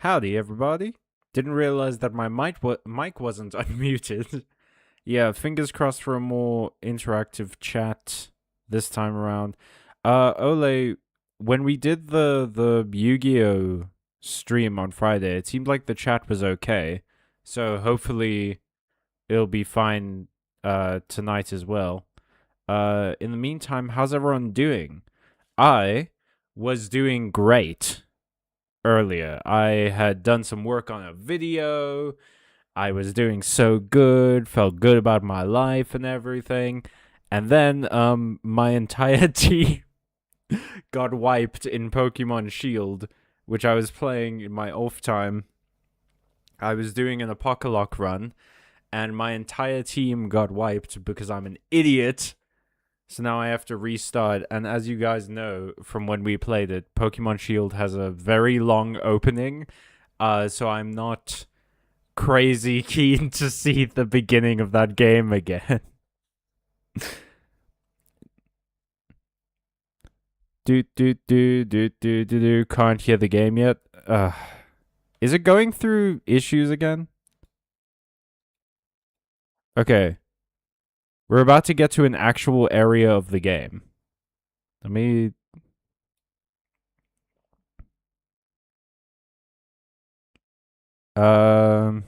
Howdy, everybody. Didn't realize that my mic wasn't unmuted. Yeah, fingers crossed for a more interactive chat this time around. Ole, when we did the Yu-Gi-Oh stream on Friday, it seemed like the chat was okay. So hopefully it'll be fine tonight as well. In the meantime, how's everyone doing? I was doing great earlier. I had done some work on a video. I was doing so good, felt good about my life and everything. And then my entire team got wiped in Pokemon Shield, which I was playing in my off time. I was doing an Apocalypse run, and my entire team got wiped because I'm an idiot. So now I have to restart, and as you guys know from when we played it, Pokemon Shield has a very long opening, so I'm not crazy keen to see the beginning of that game again. Can't hear the game yet. Is it going through issues again? Okay. We're about to get to an actual area of the game. Let me... I'm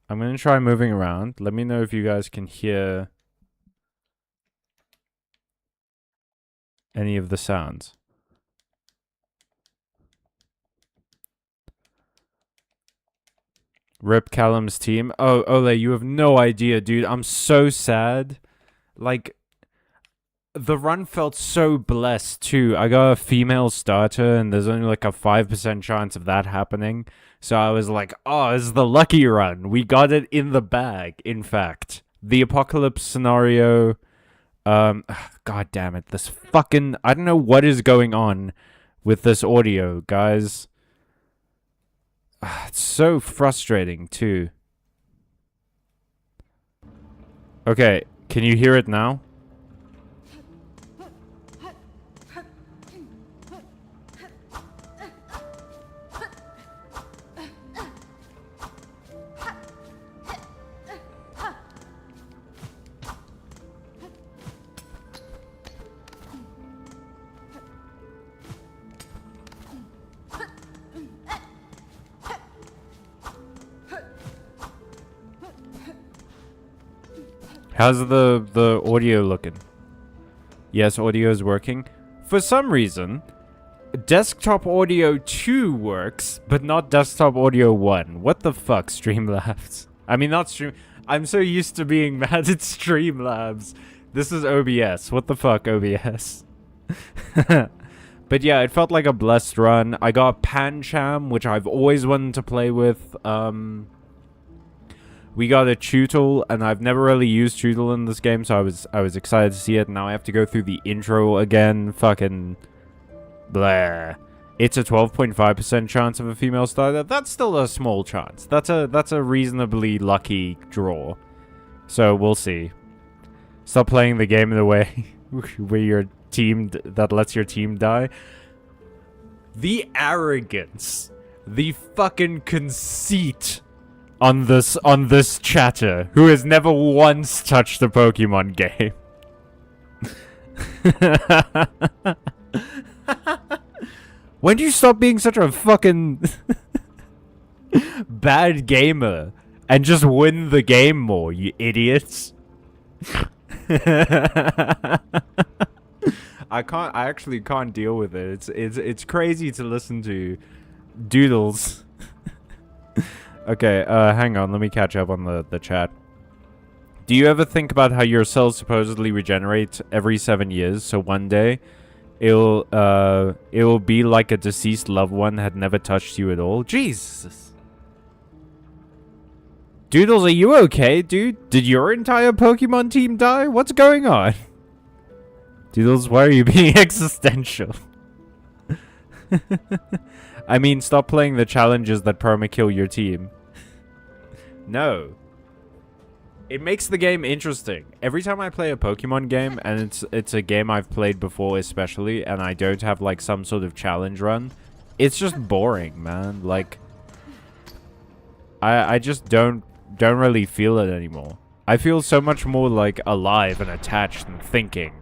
going to try moving around. Let me know if you guys can hear any of the sounds. Rip Callum's team. Oh, Ole, you have no idea, dude. I'm so sad. Like, the run felt so blessed, too. I got a female starter, and there's only like a 5% chance of that happening. So I was like, oh, this is the lucky run. We got it in the bag, in fact. The Apocalypse scenario... God damn it. This fucking... I don't know what is going on with this audio, guys. It's so frustrating, too. Okay, can you hear it now? How's the audio looking? Yes, audio is working. For some reason, desktop audio 2 works, but not desktop audio 1. What the fuck, Streamlabs? I mean, not Stream... I'm so used to being mad at Streamlabs. This is OBS. What the fuck, OBS? But yeah, it felt like a blessed run. I got Pancham, which I've always wanted to play with. We got a Tootle, and I've never really used Tootle in this game, so I was excited to see it. Now I have to go through the intro again. Fucking... blah. It's a 12.5% chance of a female starter. That's still a small chance. That's a reasonably lucky draw. So, we'll see. Stop playing the game in a way where your team... that lets your team die. The arrogance. The fucking conceit... on this chatter, who has never once touched a Pokemon game. When do you stop being such a fucking bad gamer and just win the game more, you idiots? I actually can't deal with it. It's crazy to listen to doodles. Okay, hang on, let me catch up on the chat. Do you ever think about how your cells supposedly regenerate every 7 years, so one day it'll be like a deceased loved one had never touched you at all? Jesus. Doodles, are you okay, dude? Did your entire Pokemon team die? What's going on? Doodles, why are you being existential? I mean, stop playing the challenges that perma-kill your team. No. It makes the game interesting. Every time I play a Pokemon game, and it's a game I've played before especially, and I don't have like some sort of challenge run, it's just boring, man. Like, I just don't really feel it anymore. I feel so much more like alive and attached and thinking.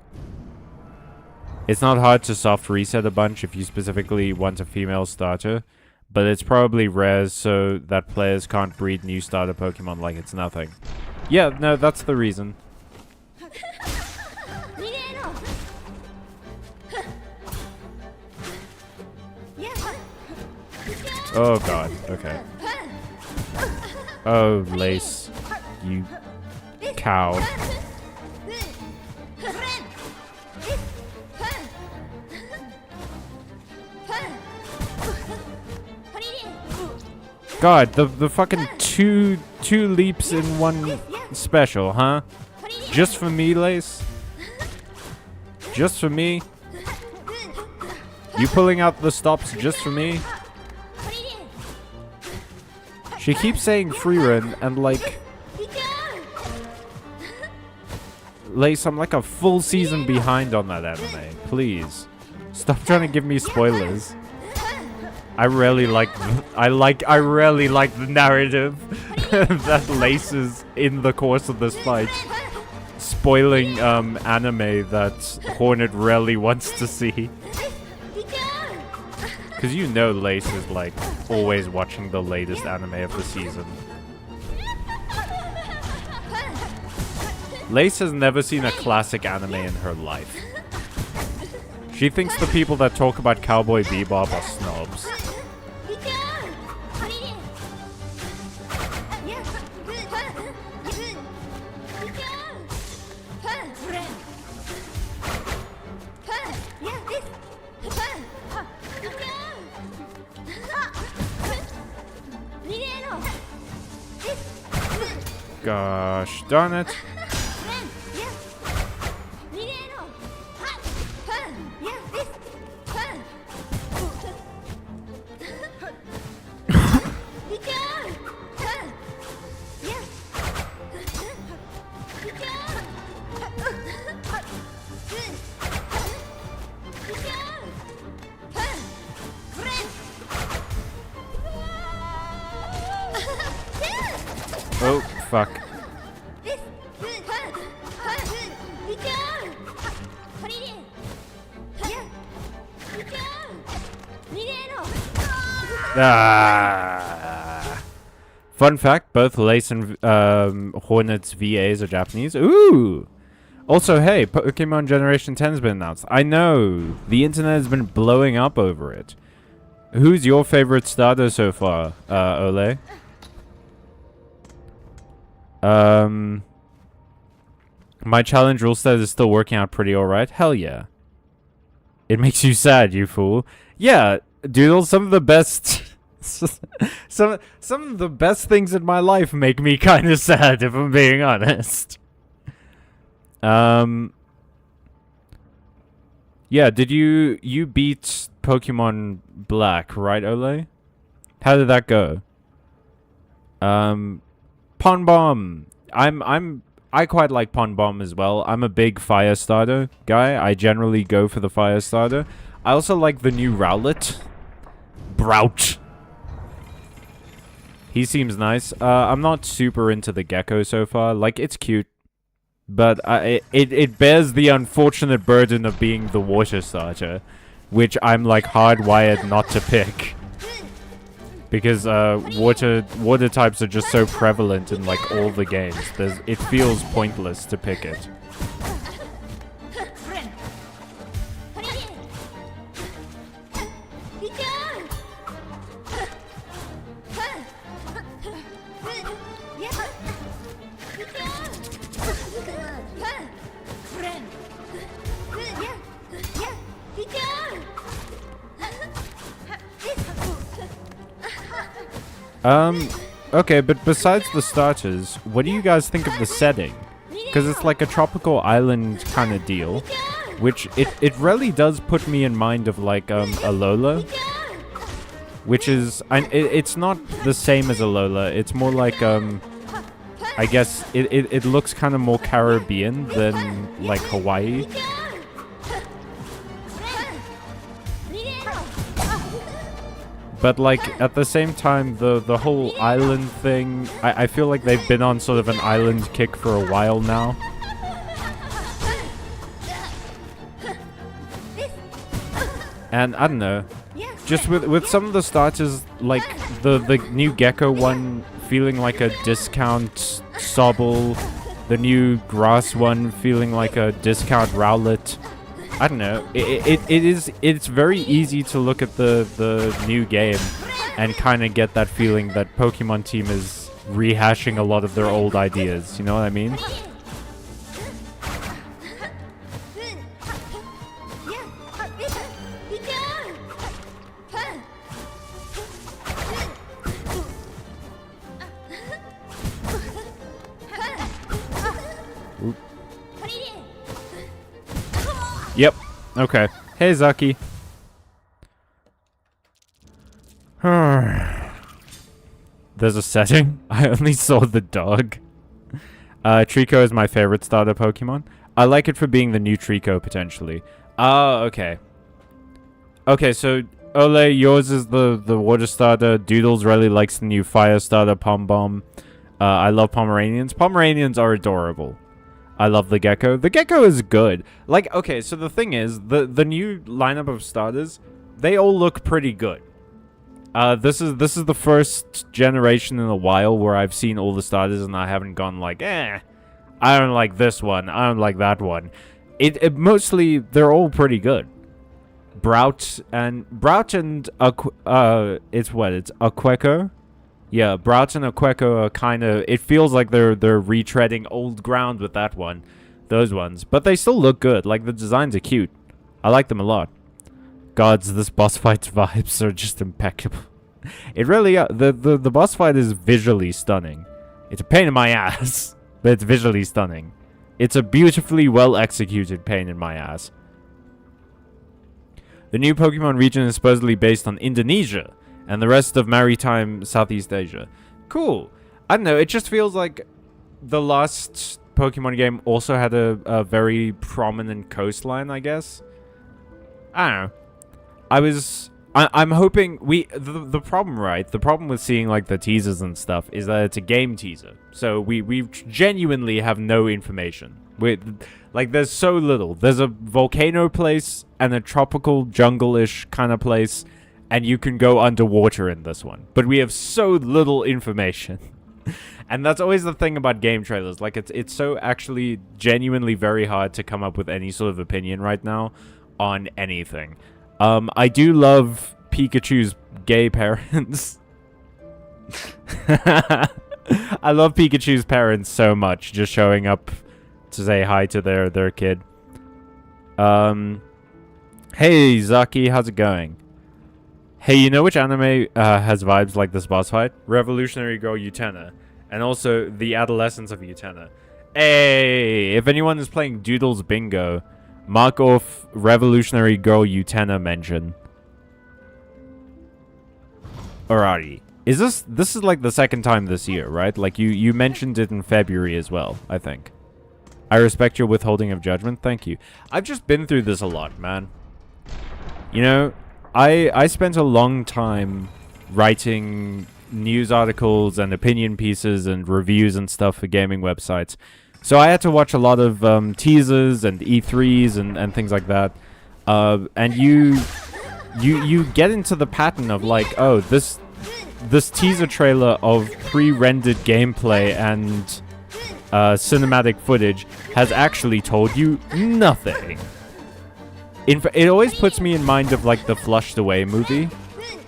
It's not hard to soft reset a bunch if you specifically want a female starter, but it's probably rare so that players can't breed new starter Pokemon like it's nothing. Yeah, no, that's the reason. Oh god, okay. Oh, Lace. You cow. God, the fucking two leaps in one special, huh? Just for me, Lace? Just for me? You pulling out the stops just for me? She keeps saying free run and like... Lace, I'm like a full season behind on that anime. Please. Stop trying to give me spoilers. I really like the narrative that Lace is in the course of this fight spoiling anime that Hornet really wants to see. Because you know Lace is like always watching the latest anime of the season. Lace has never seen a classic anime in her life. She thinks the people that talk about Cowboy Bebop are snobs. Gosh darn it. Oh, fuck. Ah. Fun fact, both Lace and Hornet's VAs are Japanese. Ooh! Also, hey, Pokemon Generation 10 has been announced. I know! The internet has been blowing up over it. Who's your favorite starter so far, Ole? My challenge rule set is still working out pretty alright. Hell yeah. It makes you sad, you fool. Yeah, Doodle, some of the best... some of the best things in my life make me kind of sad, if I'm being honest. Yeah, did you beat Pokemon Black, right, Ole? How did that go? Pon Bomb. I quite like Pon Bomb as well. I'm a big fire starter guy. I generally go for the fire starter. I also like the new Rowlet. Brout. He seems nice. I'm not super into the Gecko so far. Like, it's cute. But it bears the unfortunate burden of being the water starter, which I'm like hardwired not to pick. Because water types are just so prevalent in like all the games. It feels pointless to pick it. Okay, but besides the starters, what do you guys think of the setting? Because it's like a tropical island kind of deal, which it really does put me in mind of like Alola, which is it's not the same as Alola. It's more like I guess it looks kind of more Caribbean than like Hawaii. But like at the same time, the whole island thing, I feel like they've been on sort of an island kick for a while now. And I don't know, just with some of the starters, like the new Gecko one feeling like a discount Sobble, the new Grass one feeling like a discount Rowlet. I don't know. It's very easy to look at the new game and kind of get that feeling that Pokemon Team is rehashing a lot of their old ideas. You know what I mean? Yep. Okay. Hey, Zaki. There's a setting. I only saw the dog. Trico is my favorite starter Pokemon. I like it for being the new Trico, potentially. Oh, okay. Okay, so, Ole, yours is the water starter. Doodles really likes the new fire starter, Pom Bomb. I love Pomeranians. Pomeranians are adorable. I love the Gecko. The Gecko is good. Like, okay, so the thing is, the new lineup of starters, they all look pretty good. This is the first generation in a while where I've seen all the starters and I haven't gone like, I don't like this one, I don't like that one. It mostly, they're all pretty good. Brout and it's Aqueco. Yeah, Brouts and Aqueco are kind of... It feels like they're retreading old ground with that one. Those ones. But they still look good. Like, the designs are cute. I like them a lot. Gods, this boss fight's vibes are just impeccable. It really... The boss fight is visually stunning. It's a pain in my ass. But it's visually stunning. It's a beautifully well-executed pain in my ass. The new Pokemon region is supposedly based on Indonesia and the rest of maritime Southeast Asia. Cool. I don't know, it just feels like the last Pokemon game also had a very prominent coastline, I guess. I don't know. I'm hoping the problem, right? The problem with seeing like the teasers and stuff is that it's a game teaser. So we genuinely have no information. Like there's so little. There's a volcano place and a tropical jungle-ish kind of place. And you can go underwater in this one. But we have so little information. And that's always the thing about game trailers. Like, it's so actually genuinely very hard to come up with any sort of opinion right now on anything. I do love Pikachu's gay parents. I love Pikachu's parents so much. Just showing up to say hi to their kid. Hey, Zaki, how's it going? Hey, you know which anime has vibes like this boss fight? Revolutionary Girl Utena. And also the adolescence of Utena. Hey, if anyone is playing Doodles Bingo, mark off Revolutionary Girl Utena mention. Alrighty. This is like the second time this year, right? Like you mentioned it in February as well, I think. I respect your withholding of judgment. Thank you. I've just been through this a lot, man. You know, I spent a long time writing news articles and opinion pieces and reviews and stuff for gaming websites. So I had to watch a lot of teasers and E3s and things like that. And you get into the pattern of like, oh, this teaser trailer of pre-rendered gameplay and cinematic footage has actually told you nothing. It always puts me in mind of like the Flushed Away movie,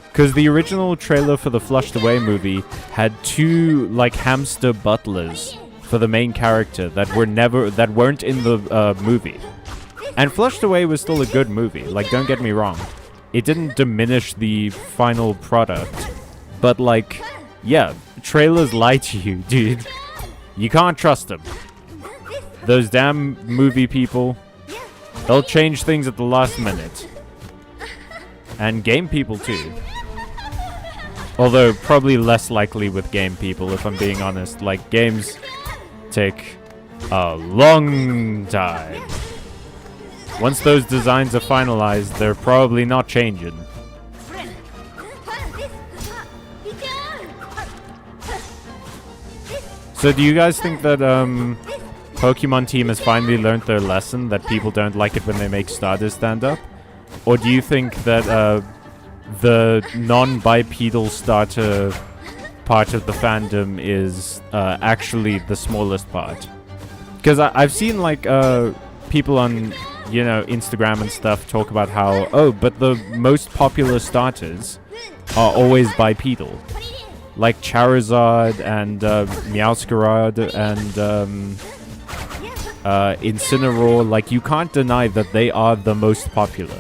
because the original trailer for the Flushed Away movie had two like hamster butlers for the main character that weren't in the movie. And Flushed Away was still a good movie. Like, don't get me wrong, it didn't diminish the final product, but like, yeah, trailers lie to you, dude. You can't trust them. Those damn movie people. They'll change things at the last minute. And game people too. Although probably less likely with game people, if I'm being honest. Like, games take a long time. Once those designs are finalized, they're probably not changing. So do you guys think that Pokemon Team has finally learned their lesson that people don't like it when they make starters stand up? Or do you think that the non-bipedal starter part of the fandom is actually the smallest part? Because I've seen like people on, you know, Instagram and stuff talk about how, oh, but the most popular starters are always bipedal. Like Charizard and Meowscarada and Incineroar. Like, you can't deny that they are the most popular.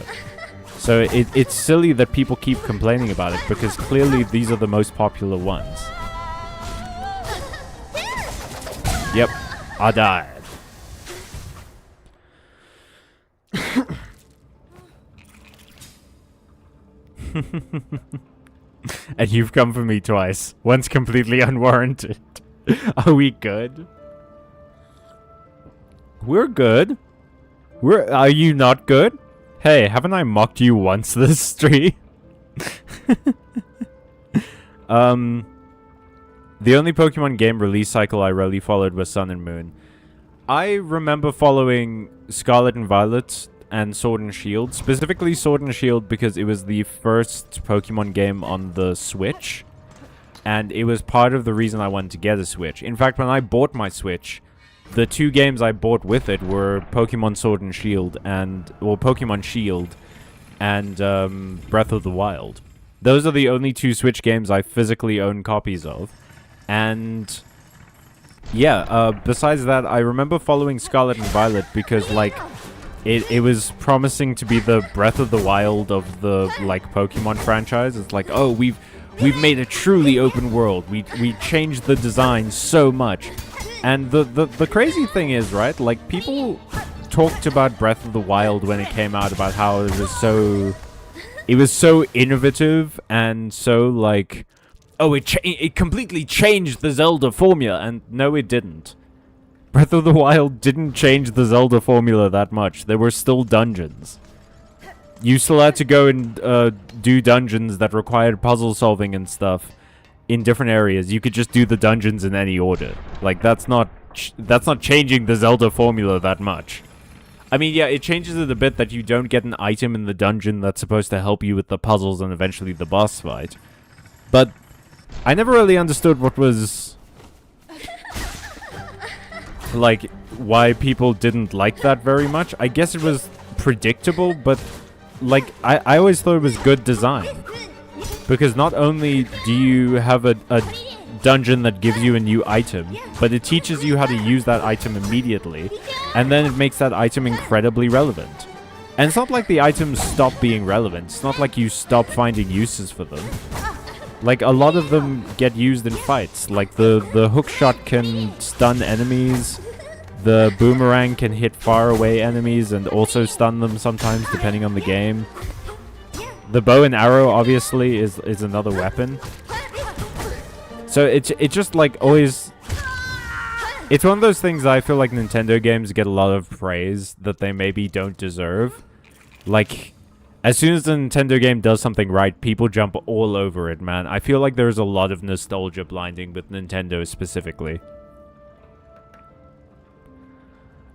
So it's silly that people keep complaining about it, because clearly these are the most popular ones. Yep, I died. And you've come for me twice. Once completely unwarranted. Are we good? We're good. Are you not good? Hey, haven't I mocked you once this stream? The only Pokemon game release cycle I really followed was Sun and Moon. I remember following Scarlet and Violet and Sword and Shield. Specifically Sword and Shield because it was the first Pokemon game on the Switch. And it was part of the reason I wanted to get a Switch. In fact, when I bought my Switch, the two games I bought with it were Pokemon Sword and Shield Pokemon Shield and Breath of the Wild. Those are the only two Switch games I physically own copies of. And yeah, besides that, I remember following Scarlet and Violet because, like, it was promising to be the Breath of the Wild of the, like, Pokemon franchise. It's like, oh, we've made a truly open world. We changed the design so much. And the crazy thing is, right, like, people talked about Breath of the Wild when it came out, about how it was so innovative and so, like, oh, it completely changed the Zelda formula. And no, it didn't. Breath of the Wild didn't change the Zelda formula that much. There were still dungeons. You still had to go and do dungeons that required puzzle solving and stuff in different areas. You could just do the dungeons in any order. Like, that's not changing the Zelda formula that much. I mean, yeah, it changes it a bit that you don't get an item in the dungeon that's supposed to help you with the puzzles and eventually the boss fight. But I never really understood what was, like, why people didn't like that very much. I guess it was predictable, but, like, I always thought it was good design. Because not only do you have a dungeon that gives you a new item, but it teaches you how to use that item immediately, and then it makes that item incredibly relevant. And it's not like the items stop being relevant. It's not like you stop finding uses for them. Like, a lot of them get used in fights. Like, the hook shot can stun enemies. The boomerang can hit far away enemies and also stun them sometimes, depending on the game. The bow and arrow, obviously, is another weapon. So it's just, like, always... It's one of those things that I feel like Nintendo games get a lot of praise that they maybe don't deserve. Like, as soon as the Nintendo game does something right, people jump all over it, man. I feel like there's a lot of nostalgia blinding with Nintendo specifically.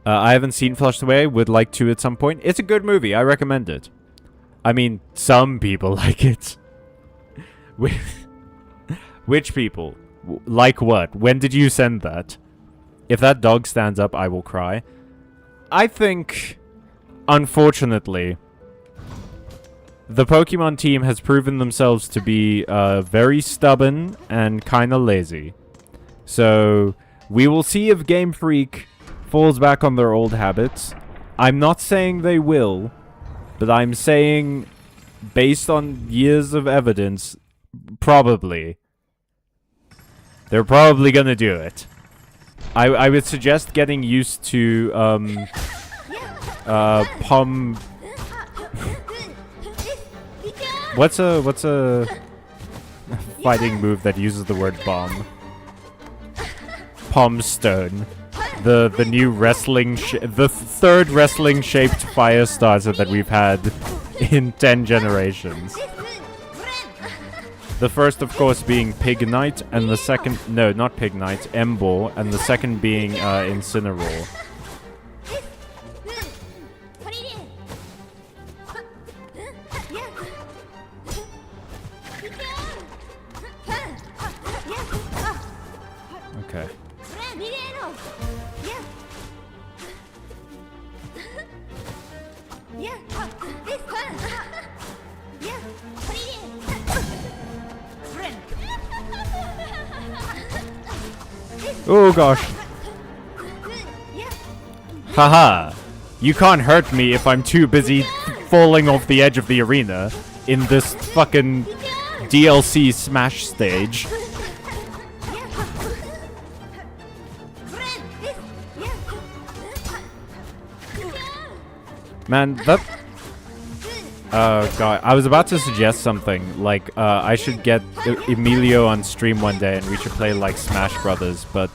I haven't seen Flushed Away, would like to at some point. It's a good movie, I recommend it. I mean, some people like it. Which people? Like what? When did you send that? If that dog stands up, I will cry. I think, unfortunately, the Pokemon team has proven themselves to be very stubborn and kind of lazy. So, we will see if Game Freak falls back on their old habits. I'm not saying they will, but I'm saying, based on years of evidence, probably. They're probably gonna do it. I would suggest getting used to, What's a fighting move that uses the word bomb? Palm Stone. The new wrestling, the third wrestling-shaped fire starter that we've had in 10 generations. The first, of course, being Pig Knight, and the second... No, not Pig Knight, Embor, and the second being Incineroar. Okay. Oh gosh. Haha. You can't hurt me if I'm too busy falling off the edge of the arena in this fucking DLC Smash stage. Man, that... God, I was about to suggest something, like, I should get Emilio on stream one day and we should play, like, Smash Brothers, but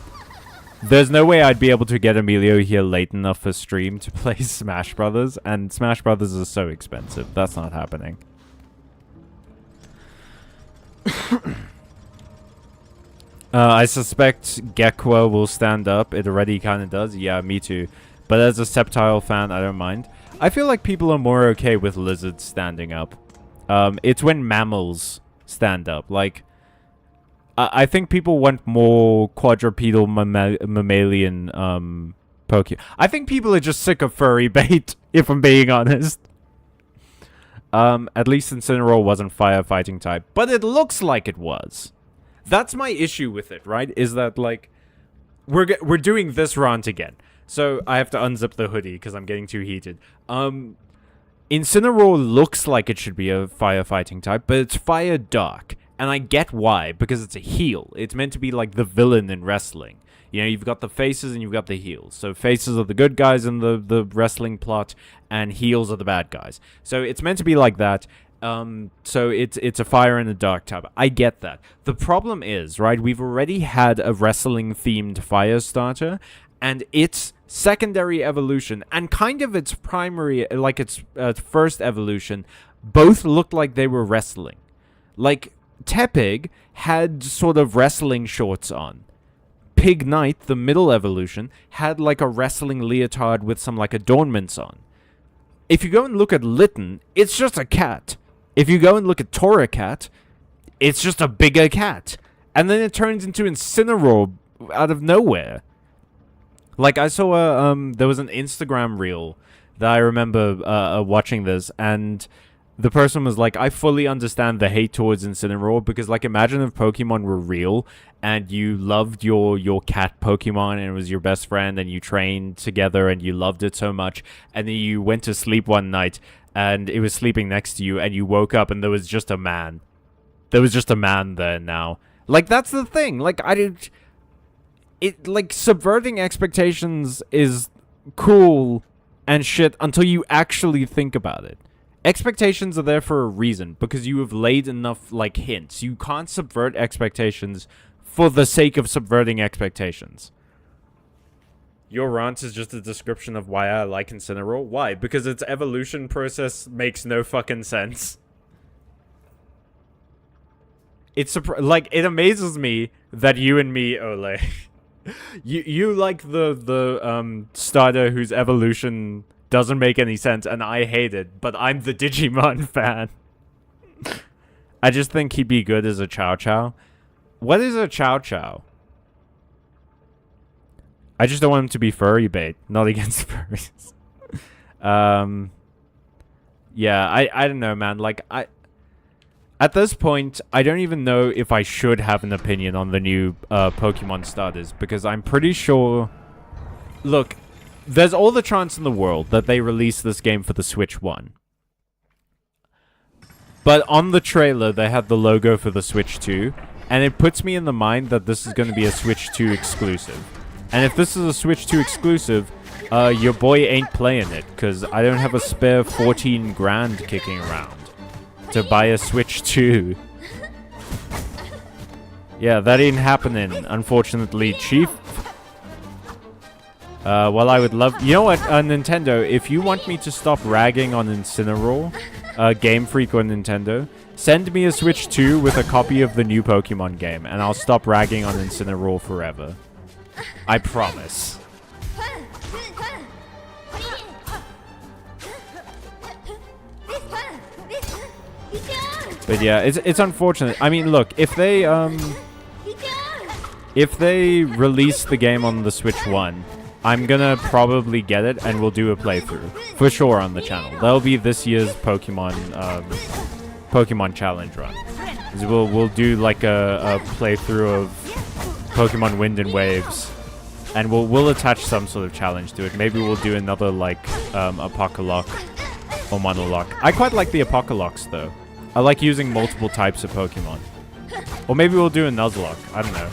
there's no way I'd be able to get Emilio here late enough for stream to play Smash Brothers, and Smash Brothers is so expensive. That's not happening. I suspect Gekwa will stand up. It already kind of does. Yeah, me too. But as a Sceptile fan, I don't mind. I feel like people are more okay with lizards standing up. It's when mammals stand up. Like, I think people want more quadrupedal mammalian Pokemon. I think people are just sick of furry bait, if I'm being honest. At least Incineroar wasn't firefighting type, but it looks like it was. That's my issue with it, right? Is that, like, we're doing this rant again. So I have to unzip the hoodie because I'm getting too heated. Incineroar looks like it should be a firefighting type, but it's fire dark. And I get why, because it's a heel. It's meant to be like the villain in wrestling. You know, you've got the faces and you've got the heels. So faces are the good guys in the wrestling plot, and heels are the bad guys. So it's meant to be like that. So it's a fire and a dark type. I get that. The problem is, right, we've already had a wrestling-themed fire starter, and its secondary evolution, and kind of its primary, like its first evolution, both looked like they were wrestling. Like, Tepig had sort of wrestling shorts on. Pig Knight, the middle evolution, had like a wrestling leotard with some like adornments on. If you go and look at Litten, it's just a cat. If you go and look at Torracat, it's just a bigger cat. And then it turns into Incineroar out of nowhere. Like, I saw there was an Instagram reel that I remember watching this, and the person was like, I fully understand the hate towards Incineroar, because, like, imagine if Pokemon were real, and you loved your cat Pokemon, and it was your best friend, and you trained together, and you loved it so much, and then you went to sleep one night, and it was sleeping next to you, and you woke up, and there was just a man. There was just a man there now. Like, that's the thing. Like, like, subverting expectations is cool and shit until you actually think about it. Expectations are there for a reason, because you have laid enough, like, hints. You can't subvert expectations for the sake of subverting expectations. Your rant is just a description of why I like Incineroar. Why? Because its evolution process makes no fucking sense. It's like, it amazes me that you and me, Ole, you like the starter whose evolution doesn't make any sense, and I hate it, but I'm the Digimon fan. I just think he'd be good as a Chow Chow. What is a Chow Chow? I just don't want him to be furry bait, not against furries. Yeah, I don't know, man. Like, at this point, I don't even know if I should have an opinion on the new Pokemon starters, because I'm pretty sure... Look, there's all the chance in the world that they release this game for the Switch 1. But on the trailer, they had the logo for the Switch 2, and it puts me in the mind that this is going to be a Switch 2 exclusive. And if this is a Switch 2 exclusive, your boy ain't playing it, because I don't have a spare 14 grand kicking around to buy a Switch 2. Yeah, that ain't happening, unfortunately, Chief. Well, I would love... You know what, Nintendo, if you want me to stop ragging on Incineroar, Game Freak or Nintendo, send me a Switch 2 with a copy of the new Pokemon game, and I'll stop ragging on Incineroar forever. I promise. But yeah, it's unfortunate. I mean, look, if they release the game on the Switch 1, I'm gonna probably get it and we'll do a playthrough for sure on the channel. That'll be this year's Pokemon challenge run. We'll do like a playthrough of Pokemon Wind and Waves, and we'll attach some sort of challenge to it. Maybe we'll do another like Apocalock or Monolock. I quite like the Apocalocks though. I like using multiple types of Pokemon. Or maybe we'll do a Nuzlocke. I don't know.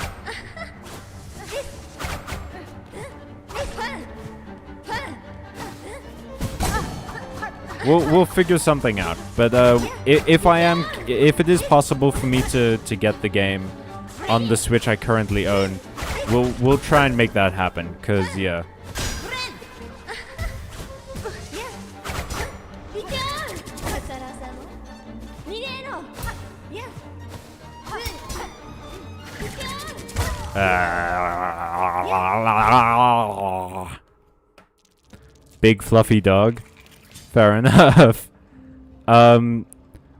We'll figure something out. But if it is possible for me to get the game on the Switch I currently own, we'll try and make that happen. 'Cause yeah. Big fluffy dog. Fair enough.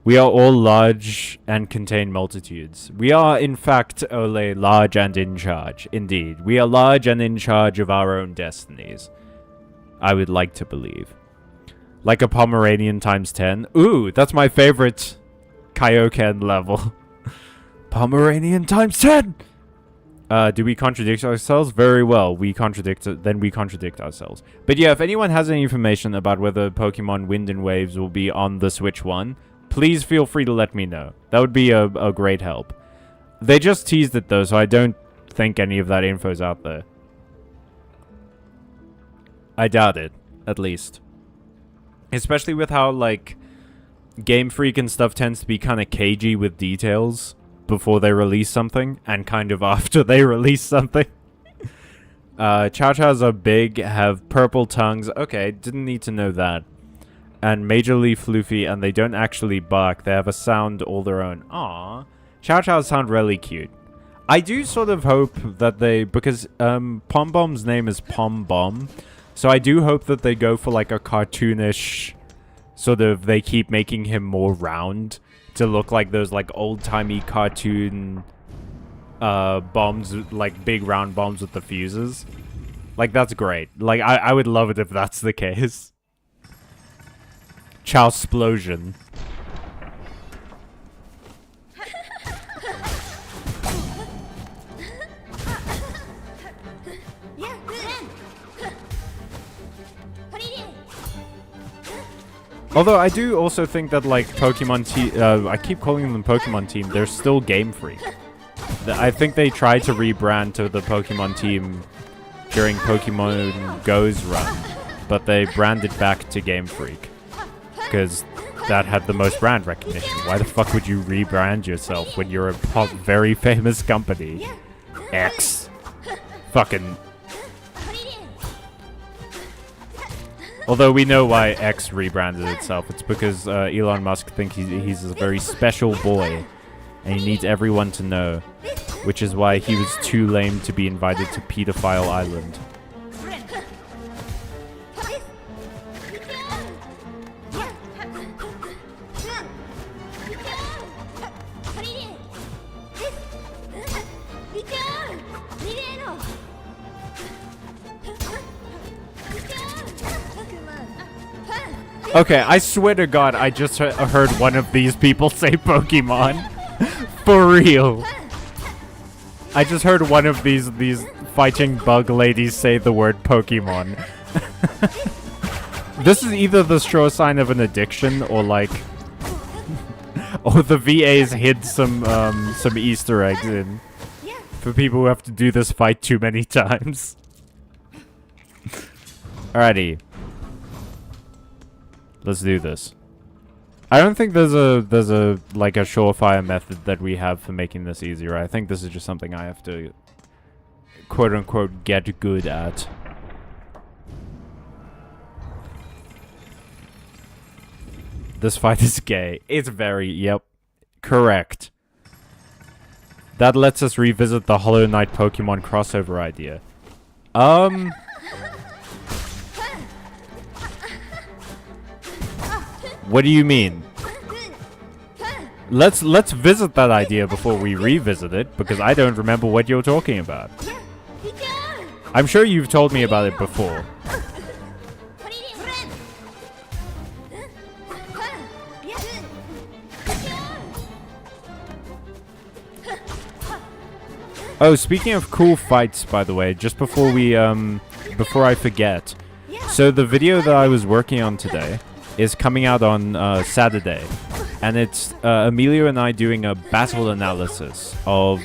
We are all large and contain multitudes. We are, in fact, Ole, large and in charge. Indeed, we are large and in charge of our own destinies. I would like to believe. Like a Pomeranian times 10. Ooh, that's my favorite Kaioken level. Pomeranian times 10! Do we contradict ourselves? Very well. We contradict ourselves. But yeah, if anyone has any information about whether Pokemon Wind and Waves will be on the Switch 1, please feel free to let me know. That would be a great help. They just teased it though, so I don't think any of that info's out there. I doubt it, at least. Especially with how, like, Game Freak and stuff tends to be kind of cagey with details before they release something, and kind of after they release something. Chow Chows are big, have purple tongues. Okay, didn't need to know that. And majorly floofy, and they don't actually bark. They have a sound all their own. Aww. Chow Chows sound really cute. I do sort of hope that they... Because Pom Bomb's name is Pom Bomb. So I do hope that they go for like a cartoonish... Sort of, they keep making him more round to look like those like old-timey cartoon bombs, like big round bombs with the fuses. Like, that's great. Like, I would love it if that's the case. Chowsplosion. Although I do also think that, like, Pokemon Team... I keep calling them Pokemon Team. They're still Game Freak. I think they tried to rebrand to the Pokemon Team during Pokemon Go's run. But they branded back to Game Freak. Because that had the most brand recognition. Why the fuck would you rebrand yourself when you're a very famous company? X. Fucking... Although we know why X rebranded itself. It's because Elon Musk thinks he's a very special boy. And he needs everyone to know. Which is why he was too lame to be invited to Pedophile Island. Okay, I swear to God, I just heard one of these people say Pokemon. For real. I just heard one of these fighting bug ladies say the word Pokemon. This is either the sure sign of an addiction or like... or the VAs hid some Easter eggs in. For people who have to do this fight too many times. Alrighty. Let's do this. I don't think there's a like a surefire method that we have for making this easier. I think this is just something I have to quote unquote get good at. This fight is gay. It's very, yep, correct. That lets us revisit the Hollow Knight Pokemon crossover idea. What do you mean? Let's visit that idea before we revisit it, because I don't remember what you're talking about. I'm sure you've told me about it before. Oh, speaking of cool fights, by the way, just before we, before I forget. So the video that I was working on today is coming out on Saturday. And it's Emilio and I doing a battle analysis of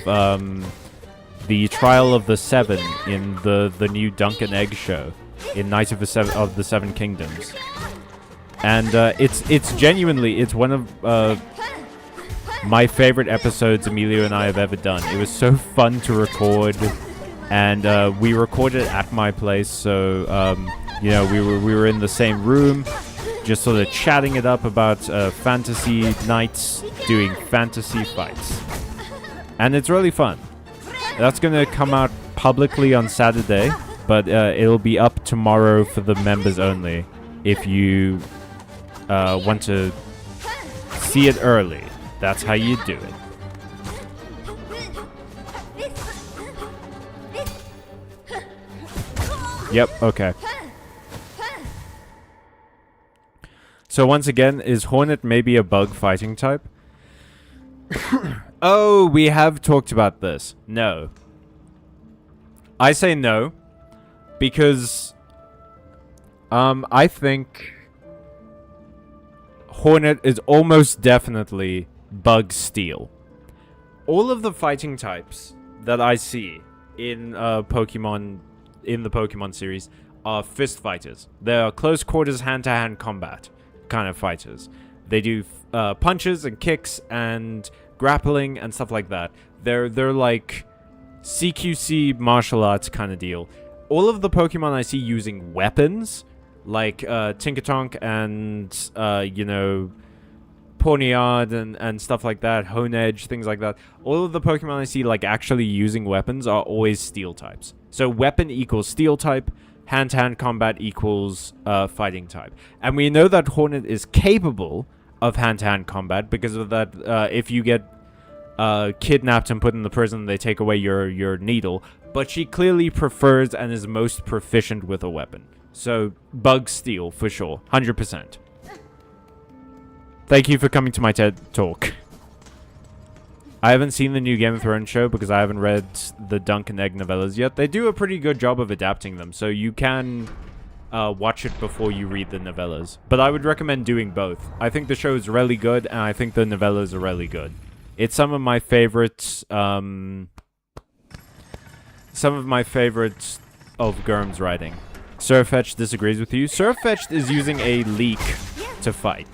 the Trial of the Seven in the new Dunk and Egg show in Night of the Seven Kingdoms. And it's genuinely, it's one of my favorite episodes Emilio and I have ever done. It was so fun to record, and we recorded at my place, so you know, we were in the same room, just sort of chatting it up about fantasy nights, doing fantasy fights. And it's really fun. That's going to come out publicly on Saturday, but it'll be up tomorrow for the members only if you want to see it early. That's how you do it. Yep, okay. So once again, is Hornet maybe a bug fighting type? Oh, we have talked about this. No. I say no, because I think Hornet is almost definitely bug steel. All of the fighting types that I see in Pokemon, in the Pokemon series, are fist fighters. They're close quarters, hand-to-hand combat kind of fighters. They do punches and kicks and grappling and stuff like that. They're like CQC martial arts kind of deal. All of the Pokemon I see using weapons, like Tinkatonk and you know, Ponyard and stuff like that, Honedge, things like that. All of the Pokemon I see like actually using weapons are always steel types. So weapon equals steel type, hand-to-hand combat equals fighting type. And we know that Hornet is capable of hand-to-hand combat because of that. If you get kidnapped and put in the prison, they take away your needle. But she clearly prefers and is most proficient with a weapon. So bug steel for sure, 100%. Thank you for coming to my TED Talk. I haven't seen the new Game of Thrones show because I haven't read the Dunk and Egg novellas yet. They do a pretty good job of adapting them, so you can watch it before you read the novellas. But I would recommend doing both. I think the show is really good, and I think the novellas are really good. It's some of my favorites. Some of my favorites of Gurm's writing. Surfetched disagrees with you. Surfetched is using a leak to fight.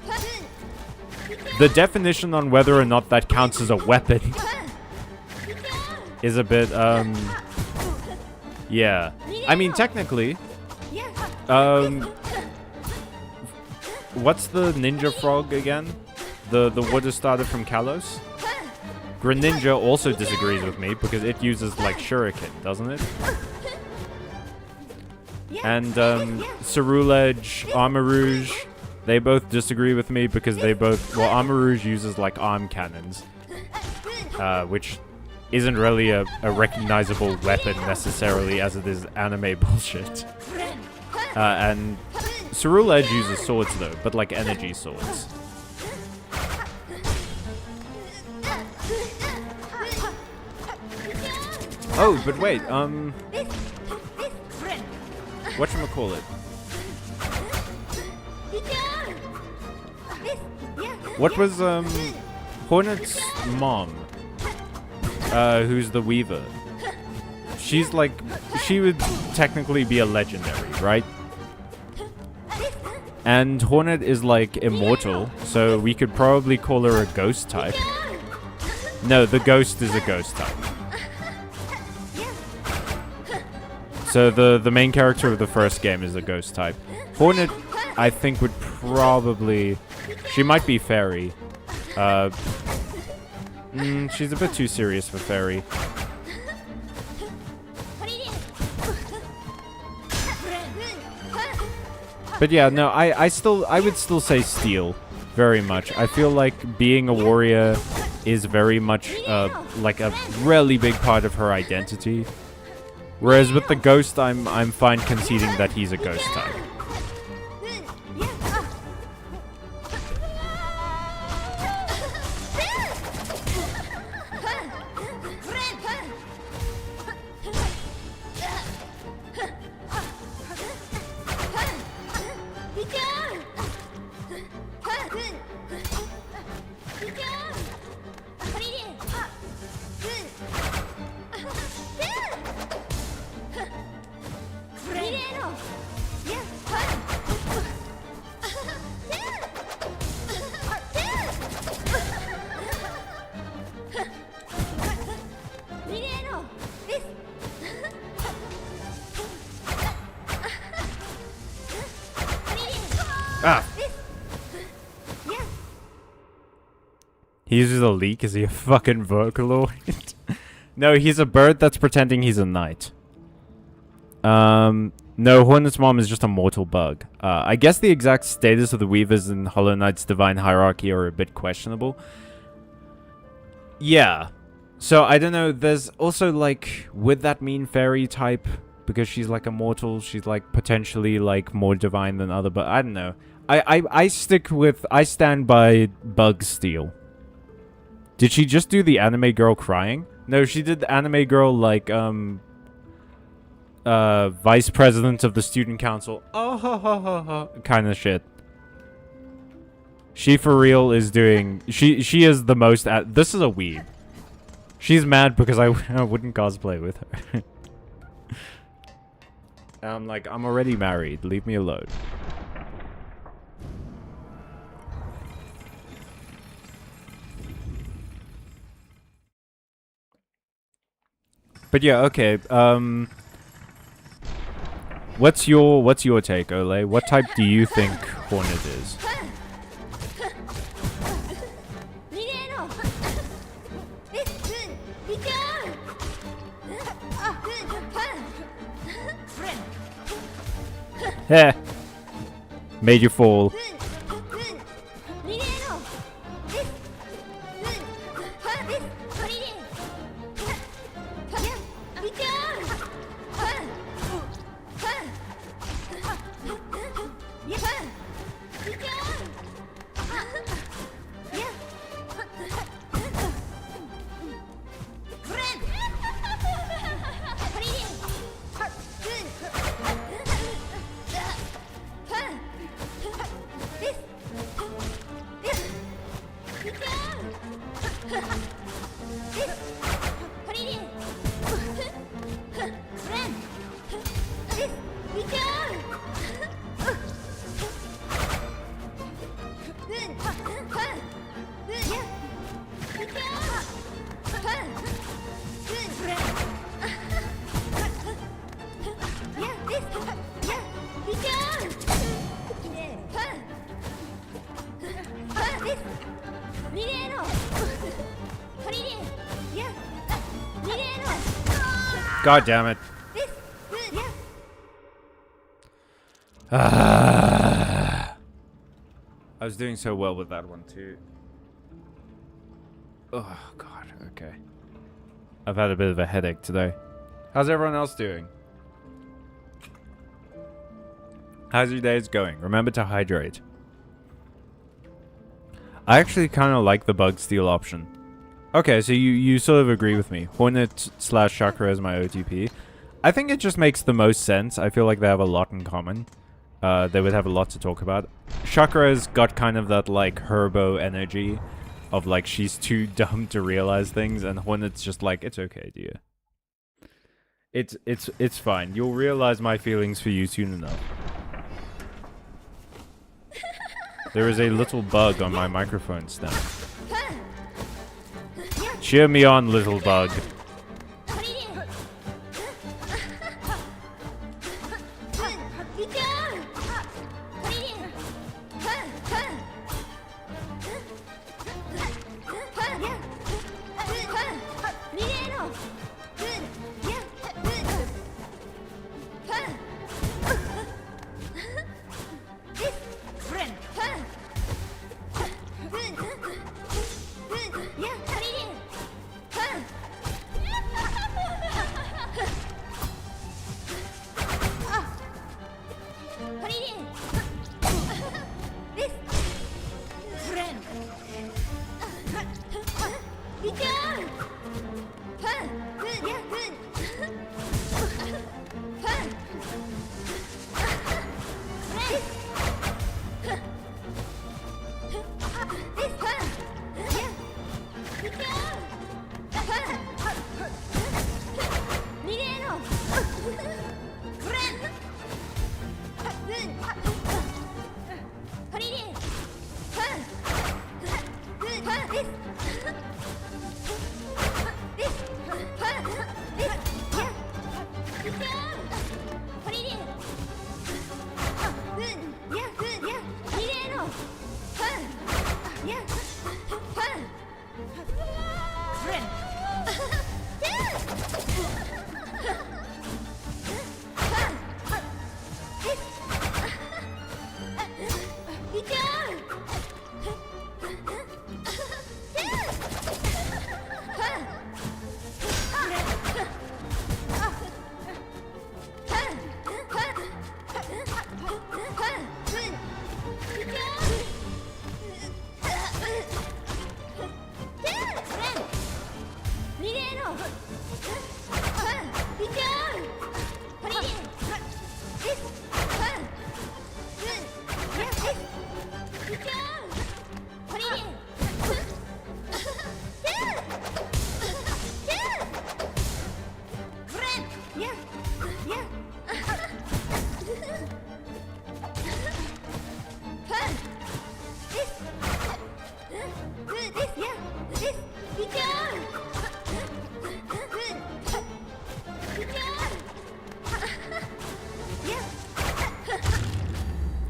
The definition on whether or not that counts as a weapon is a bit, yeah. I mean, technically, what's the ninja frog again? The water starter from Kalos? Greninja also disagrees with me because it uses, like, shuriken, doesn't it? And, Ceruledge, Armarouge, they both disagree with me because they both... Well, Armarouge uses, like, arm cannons. Which isn't really a recognizable weapon necessarily, as it is anime bullshit. And Ceruledge uses swords, though, but, like, energy swords. Oh, but wait, whatchamacallit? What was, Hornet's mom? Who's the Weaver? She's like, she would technically be a legendary, right? And Hornet is like immortal, so we could probably call her a ghost type. No, the ghost is a ghost type. So the main character of the first game is a ghost type. Hornet, I think, would probably... She might be fairy. She's a bit too serious for fairy. But yeah, no, I would still say steel. Very much. I feel like being a warrior is very much like a really big part of her identity. Whereas with the ghost, I'm fine conceding that he's a ghost type. Ah! He uses a leak? Is he a fucking Vocaloid? No, he's a bird that's pretending he's a knight. No, Hornet's mom is just a mortal bug. I guess the exact status of the Weavers in Hollow Knight's divine hierarchy are a bit questionable. Yeah. So, I don't know, there's also, like, would that mean fairy type? Because she's, like, a mortal, she's, like, potentially, like, more divine than other, but I don't know. I stand by Bug Steel. Did she just do the anime girl crying? No, she did the anime girl, like, vice president of the student council. Oh, ha, ha, ha, ha, kind of shit. She, for real, is doing... She is the most... This is a weeb. She's mad because I wouldn't cosplay with her. I'm like, I'm already married. Leave me alone. But yeah, okay. What's your take, Ole? What type do you think Hornet is? Heh. Made you fall. God damn it. I was doing so well with that one too. Oh god, okay. I've had a bit of a headache today. How's everyone else doing? How's your days going? Remember to hydrate. I actually kind of like the Bug Steel option. Okay, so you sort of agree with me. Hornet / Chakra is my OTP. I think it just makes the most sense. I feel like they have a lot in common. They would have a lot to talk about. Chakra's got kind of that, like, Herbo energy of, like, she's too dumb to realize things, and Hornet's just like, it's okay, dear. It's fine. You'll realize my feelings for you soon enough. There is a little bug on my microphone stand. Cheer me on, little bug.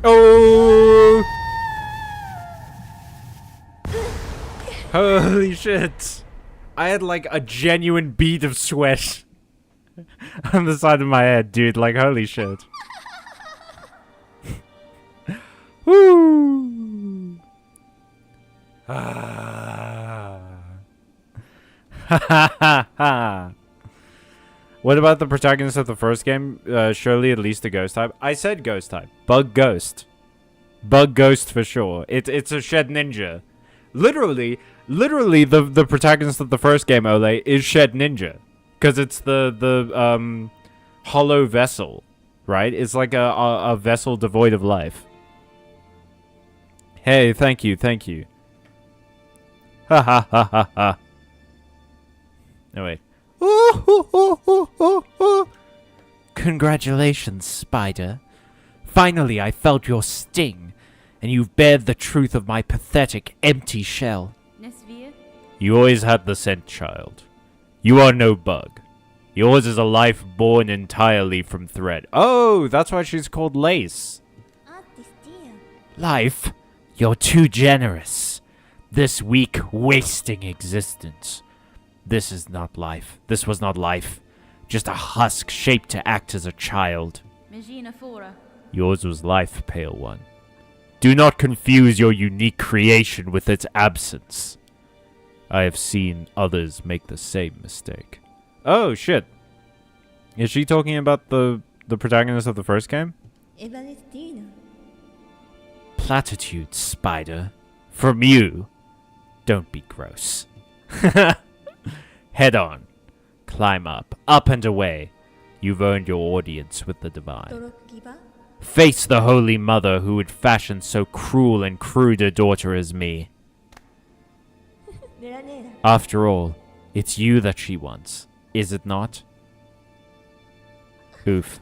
Oh! Holy shit! I had like a genuine bead of sweat on the side of my head, dude. Like, holy shit. Woo! Ah. Ha ha ha ha. What about the protagonist of the first game? Surely at least a ghost type. I said ghost type. Bug ghost. Bug ghost for sure. It's a shed ninja. Literally the protagonist of the first game, Ole, is Shed Ninja. Because it's the hollow vessel, right? It's like a vessel devoid of life. Hey, thank you. Ha ha ha ha ha. No, wait. Congratulations, Spider. Finally, I felt your sting, and you've bared the truth of my pathetic, empty shell. You always had the scent, child. You are no bug. Yours is a life born entirely from thread. Oh, that's why she's called Lace. Life? You're too generous. This weak, wasting existence. This is not life. This was not life. Just a husk shaped to act as a child. Yours was life, Pale One. Do not confuse your unique creation with its absence. I have seen others make the same mistake. Oh, shit. Is she talking about the protagonist of the first game? Platitudes, Spider. From you. Don't be gross. Head on. Climb up. Up and away. You've earned your audience with the divine. Face the Holy Mother who would fashion so cruel and crude a daughter as me. After all, it's you that she wants, is it not? Oof.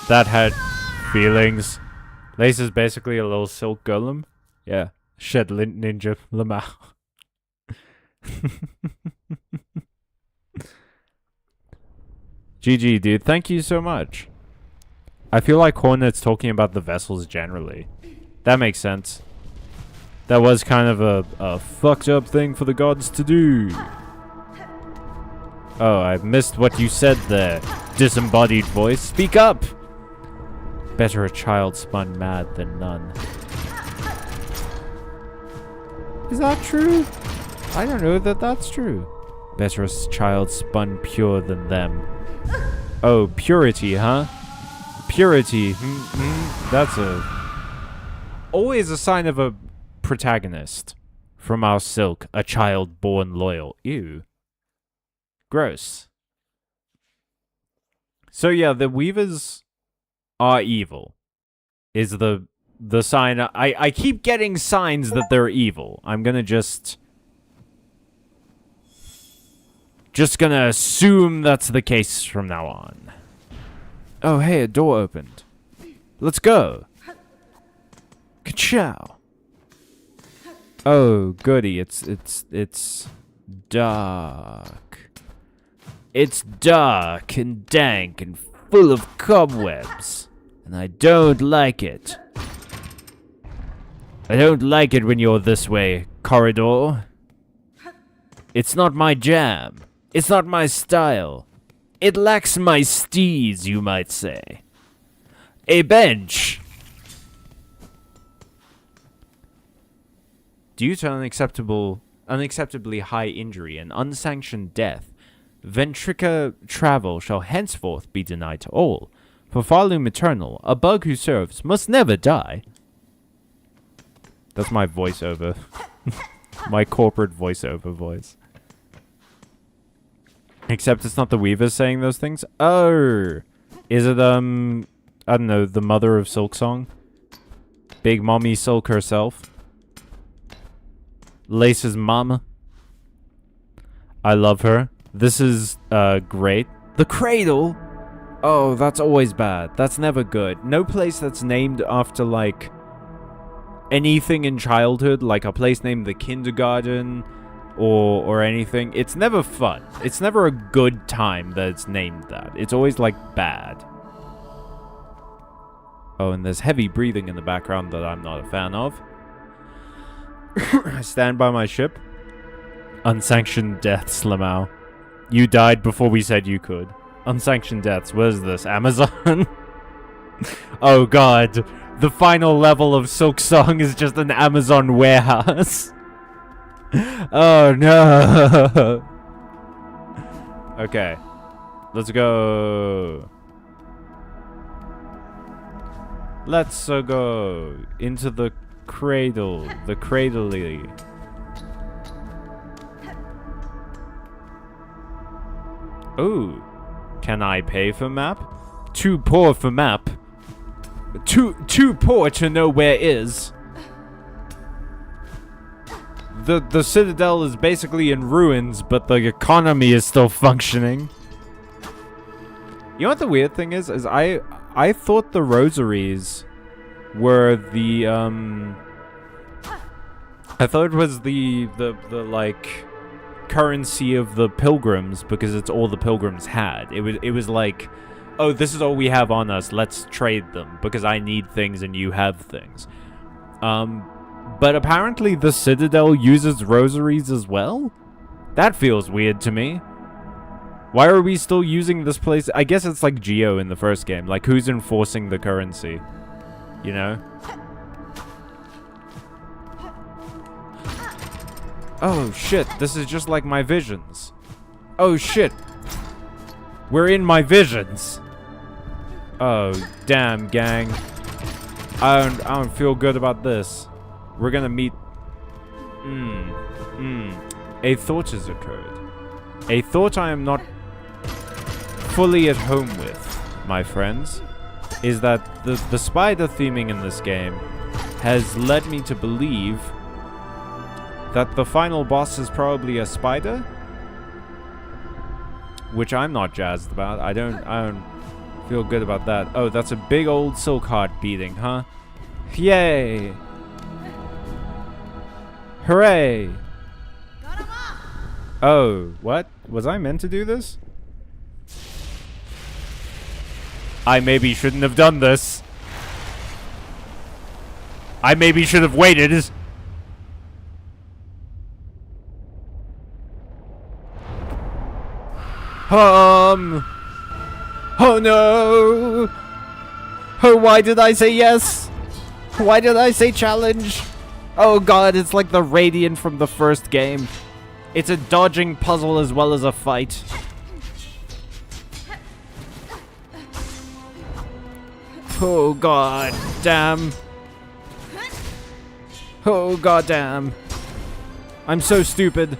That had feelings. Lace is basically a little silk golem. Yeah. Shed ninja Lamau. GG, dude. Thank you so much. I feel like Hornet's talking about the vessels generally. That makes sense. That was kind of a fucked up thing for the gods to do. Oh, I missed what you said there. Disembodied voice. Speak up! Better a child spun mad than none. Is that true? I don't know that that's true. Better a child spun pure than them. Oh, purity, huh? Purity. That's always a sign of a protagonist. From our silk, a child born loyal. Ew. Gross. So yeah, the weavers are evil. Is the sign. I keep getting signs that they're evil. I'm gonna just gonna assume that's the case from now on. Oh, hey, a door opened. Let's go. Ka-chow. Oh, goody. It's dark. It's dark and dank and full of cobwebs. And I don't like it. I don't like it when you're this way, corridor. It's not my jam. It's not my style. It lacks my steez, you might say. A bench. Due to unacceptably high injury and unsanctioned death, ventrica travel shall henceforth be denied to all. For Falu Maternal, a bug who serves must never die. That's my voiceover. My corporate voiceover voice. Except it's not the Weavers saying those things. Oh! Is it, I don't know, the mother of Silksong? Big Mommy Silk herself? Lace's mama? I love her. This is, great. The Cradle? Oh, that's always bad. That's never good. No place that's named after, like, anything in childhood, like a place named the Kindergarten, or anything. It's never fun. It's never a good time that it's named that. It's always, like, bad. Oh, and there's heavy breathing in the background that I'm not a fan of. I stand by my ship. Unsanctioned deaths, Lamau. You died before we said you could. Unsanctioned deaths. What is this? Amazon? Oh god. The final level of Silksong is just an Amazon warehouse. Oh no. Okay. Let's go. Let's go into the cradle. The cradley. Ooh. Can I pay for map? Too poor for map. Too poor to know where is. The citadel is basically in ruins, but the economy is still functioning. You know what the weird thing is I thought the rosaries were the I thought it was the like currency of the pilgrims, because it's all the pilgrims had. It was like, oh, this is all we have on us, let's trade them because I need things and you have things. But apparently the Citadel uses rosaries as well? That feels weird to me. Why are we still using this place? I guess it's like Geo in the first game. Like, who's enforcing the currency? You know? Oh, shit. This is just like my visions. Oh, shit. We're in my visions. Oh, damn, gang. I don't feel good about this. We're gonna meet... A thought has occurred. A thought I am not fully at home with, my friends, is that the spider theming in this game has led me to believe that the final boss is probably a spider, which I'm not jazzed about. I don't feel good about that. Oh, that's a big old silk heart beating, huh? Yay! Hooray! Oh, what? Was I meant to do this? I maybe shouldn't have done this. I maybe should have waited. Oh no! Oh, why did I say yes? Why did I say challenge? Oh god, it's like the Radiant from the first game. It's a dodging puzzle as well as a fight. Oh god damn. Oh god damn. I'm so stupid.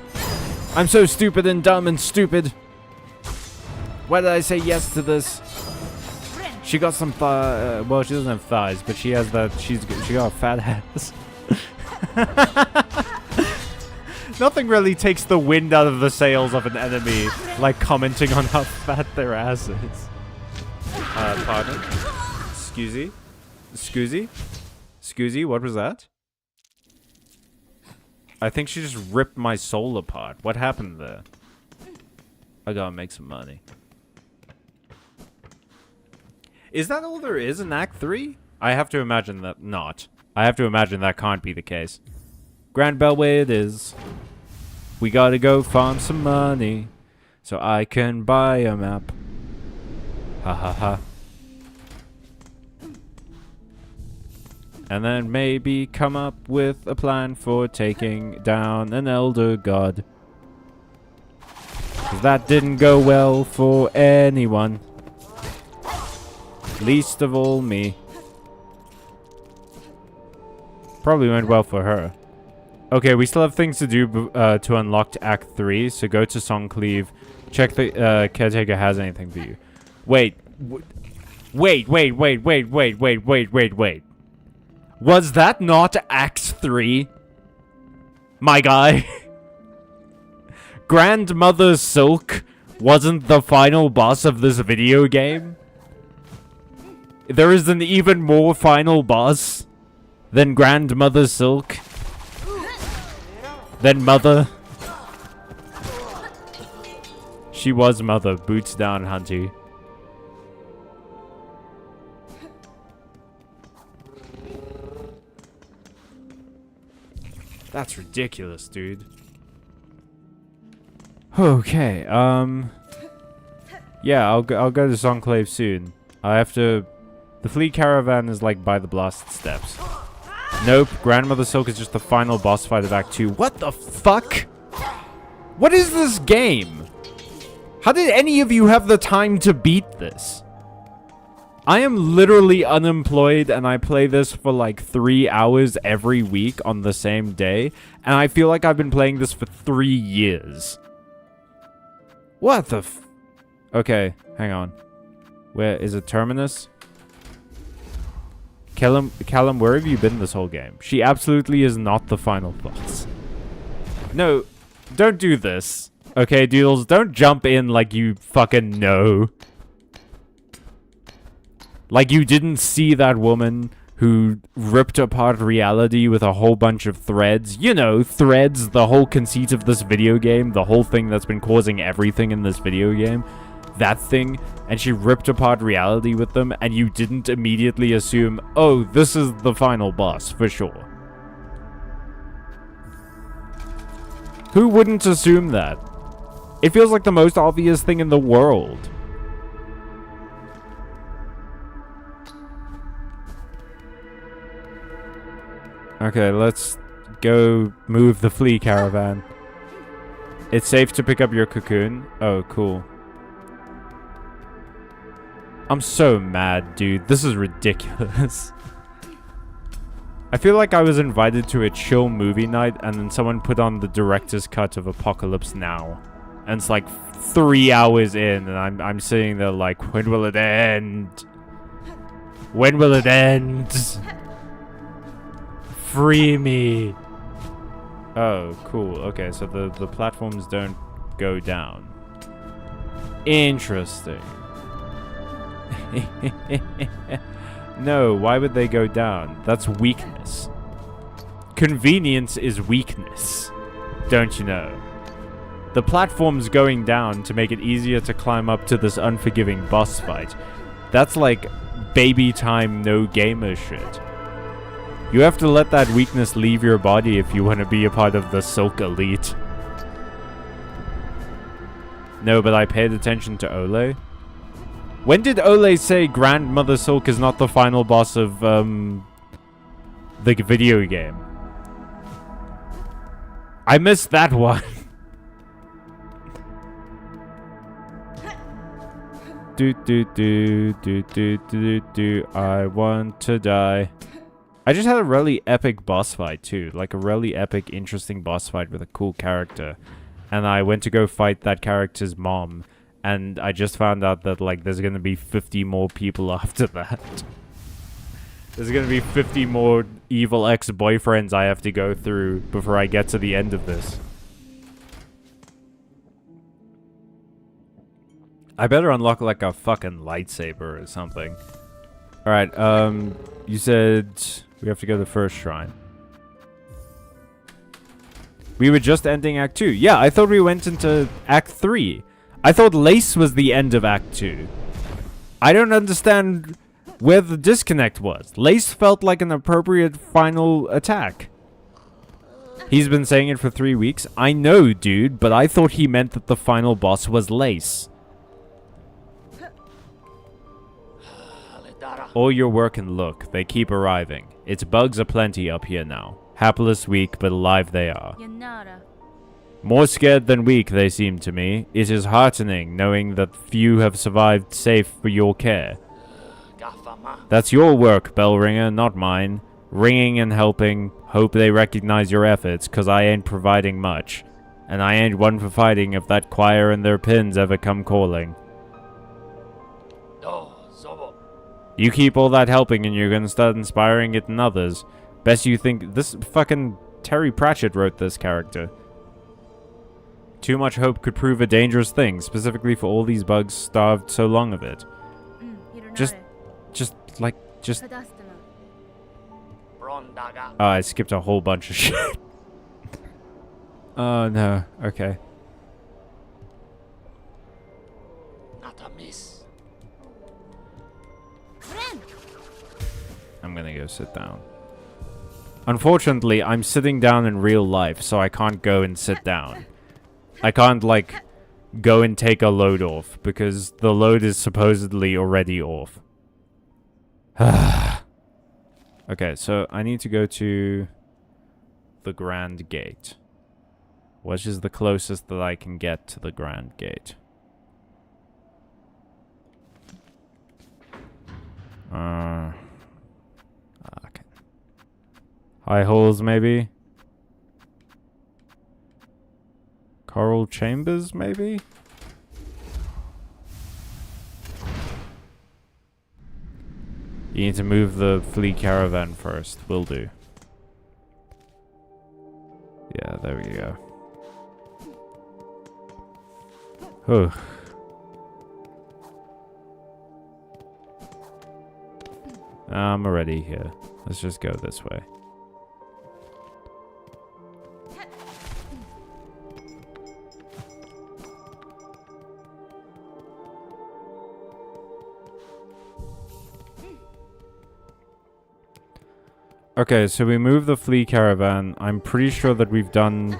I'm so stupid and dumb and stupid. Why did I say yes to this? She got some well, she doesn't have thighs, but she has that. She got a fat ass. Nothing really takes the wind out of the sails of an enemy like commenting on how fat their ass is. Pardon? Excusey? Excusey, what was that? I think she just ripped my soul apart. What happened there? I gotta make some money. Is that all there is in Act 3? I have to imagine that not. I have to imagine that can't be the case. Grand Beltway it is. We gotta go farm some money so I can buy a map. Ha ha ha. And then maybe come up with a plan for taking down an elder god. 'Cause that didn't go well for anyone. Least of all me. Probably went well for her. Okay, we still have things to do to unlock Act 3, so go to Songcleave. Check the caretaker has anything for you. Wait. Wait. Was that not Act 3? My guy. Grandmother Silk wasn't the final boss of this video game? There is an even more final boss than Grandmother Silk. Then Mother. She was Mother. Boots down, Hunty. That's ridiculous, dude. Okay, yeah, I'll go to Songclave soon. I have to... The Flea Caravan is like by the blast steps. Nope, Grandmother Silk is just the final boss fight of Act 2. What the fuck? What is this game? How did any of you have the time to beat this? I am literally unemployed and I play this for like 3 hours every week on the same day. And I feel like I've been playing this for 3 years. What the f... Okay, hang on. Where is it? Terminus? Callum, where have you been this whole game? She absolutely is not the final boss. No, don't do this. Okay, Doodles, don't jump in like you fucking know. Like you didn't see that woman who ripped apart reality with a whole bunch of threads. You know, threads, the whole conceit of this video game, the whole thing that's been causing everything in this video game. That thing, and she ripped apart reality with them, and you didn't immediately assume, oh, this is the final boss, for sure. Who wouldn't assume that? It feels like the most obvious thing in the world. Okay, let's go move the Flea Caravan. It's safe to pick up your cocoon. Oh, cool. I'm so mad, dude. This is ridiculous. I feel like I was invited to a chill movie night and then someone put on the director's cut of Apocalypse Now. And it's like 3 hours in and I'm sitting there like, when will it end? When will it end? Free me. Oh, cool. Okay, so the platforms don't go down. Interesting. No, why would they go down? That's weakness. Convenience is weakness. Don't you know? The platform's going down to make it easier to climb up to this unforgiving boss fight. That's like baby time no gamer shit. You have to let that weakness leave your body if you want to be a part of the Silk Elite. No, but I paid attention to Ole. When did Ole say Grandmother Silk is not the final boss of, the video game? I missed that one. I want to die. I just had a really epic boss fight too, like a really epic, interesting boss fight with a cool character. And I went to go fight that character's mom, and I just found out that like there's gonna be 50 more people after that. There's gonna be 50 more evil ex-boyfriends I have to go through before I get to the end of this. I better unlock like a fucking lightsaber or something. Alright, you said we have to go to the first shrine. We were just ending Act 2. Yeah, I thought we went into Act 3. I thought Lace was the end of Act 2. I don't understand where the disconnect was. Lace felt like an appropriate final attack. He's been saying it for 3 weeks. I know, dude, but I thought he meant that the final boss was Lace. All your work and look, they keep arriving. Its bugs aplenty up here now. Hapless, weak, but alive they are. More scared than weak, they seem to me. It is heartening knowing that few have survived safe for your care. That's your work, Bellringer, not mine. Ringing and helping. Hope they recognize your efforts, cause I ain't providing much. And I ain't one for fighting if that choir and their pins ever come calling. You keep all that helping and you're gonna start inspiring it in others. Best you think this fucking Terry Pratchett wrote this character. Too much hope could prove a dangerous thing, specifically for all these bugs starved so long of it. Just. Oh, I skipped a whole bunch of shit. Oh no, okay. I'm gonna go sit down. Unfortunately, I'm sitting down in real life, so I can't go and sit down. I can't, like, go and take a load off, because the load is supposedly already off. Okay, so I need to go to the Grand Gate. Which is the closest that I can get to the Grand Gate. Okay. High Halls, maybe? Coral Chambers, maybe? You need to move the flea caravan first. Will do. Yeah, there we go. Oh. I'm already here. Let's just go this way. Okay, so we move the flea caravan. I'm pretty sure that we've done,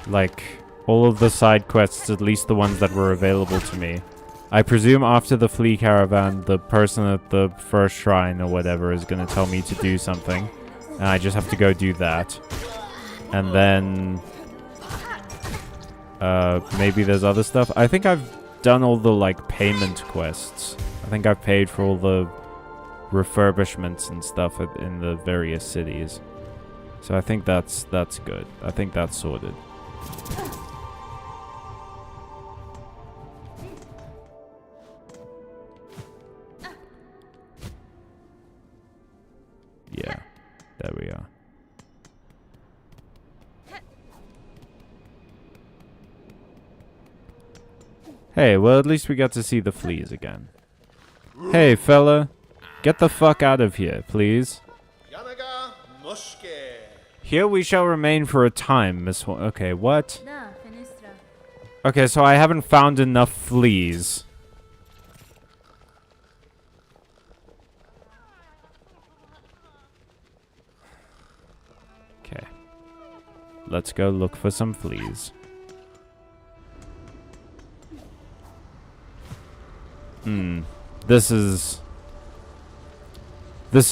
like, all of the side quests, at least the ones that were available to me. I presume after the flea caravan, the person at the first shrine or whatever is going to tell me to do something. And I just have to go do that. And then maybe there's other stuff. I think I've done all the, like, payment quests. I think I've paid for all the refurbishments and stuff in the various cities. So I think that's good. I think that's sorted. Yeah, there we are. Hey, well, at least we got to see the fleas again. Hey, fella. Get the fuck out of here, please. Here we shall remain for a time, Miss Okay, what? Okay, so I haven't found enough fleas. Okay. Let's go look for some fleas. This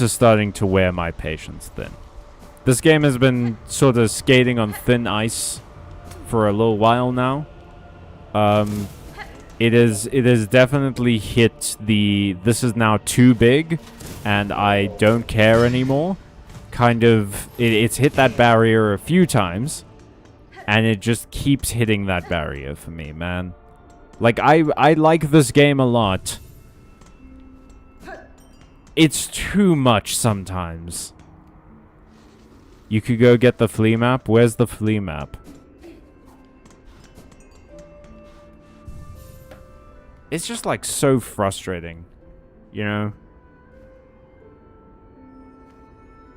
is starting to wear my patience thin. This game has been sort of skating on thin ice for a little while now. It is definitely hit the this is now too big and I don't care anymore. Kind of it's hit that barrier a few times and it just keeps hitting that barrier for me, man. Like I like this game a lot. It's too much sometimes. You could go get the flea map. Where's the flea map? It's just like so frustrating, you know?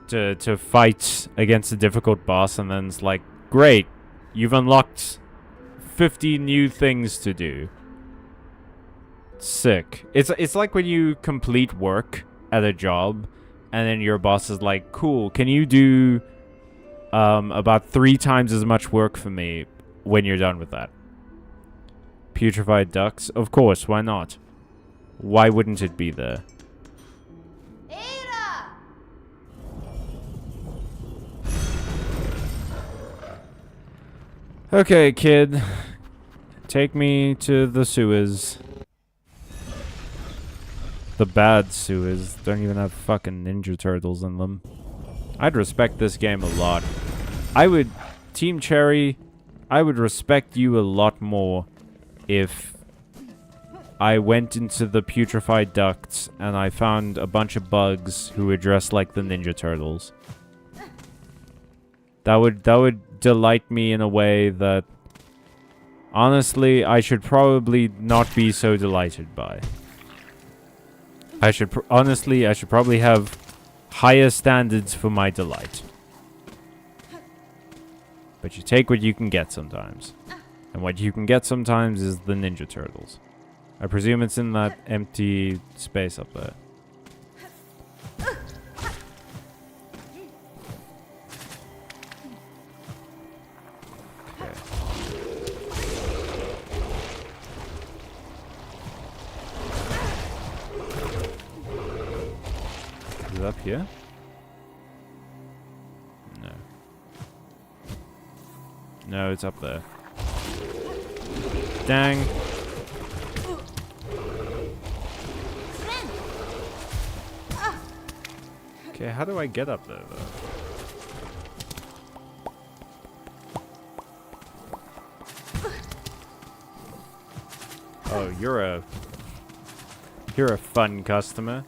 To fight against a difficult boss and then it's like, great, you've unlocked 50 new things to do. Sick. It's like when you complete work at a job and then your boss is like, cool, can you do about 3 times as much work for me when you're done with that? Putrefied ducks? Of course, why not? Why wouldn't it be there? Ada! Okay, kid. Take me to the sewers. The bad sewers don't even have fucking Ninja Turtles in them. I'd respect this game a lot. Team Cherry, I would respect you a lot more if I went into the putrefied ducts and I found a bunch of bugs who were dressed like the Ninja Turtles. That would delight me in a way that honestly I should probably not be so delighted by. I should probably have higher standards for my delight. But you take what you can get sometimes. And what you can get sometimes is the Ninja Turtles. I presume it's in that empty space up there. Okay. Is it up here? No. No, it's up there. Dang. Okay, how do I get up there, though? Oh, you're a fun customer.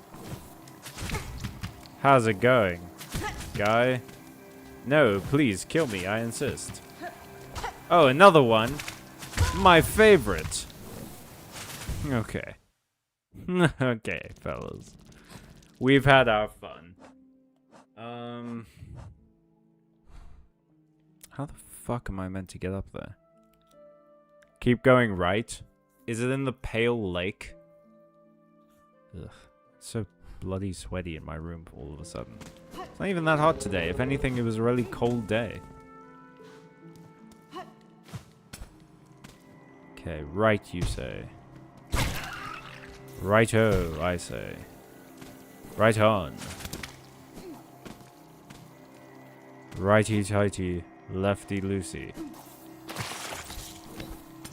How's it going, guy? No, please, kill me, I insist. Oh, another one? My favorite. Okay. Okay, fellas. We've had our fun. How the fuck am I meant to get up there? Keep going right. Is it in the pale lake? Ugh. It's so bloody sweaty in my room all of a sudden. It's not even that hot today. If anything, it was a really cold day. Okay, right you say. Righto, I say. Right on. Righty tighty, lefty loosey.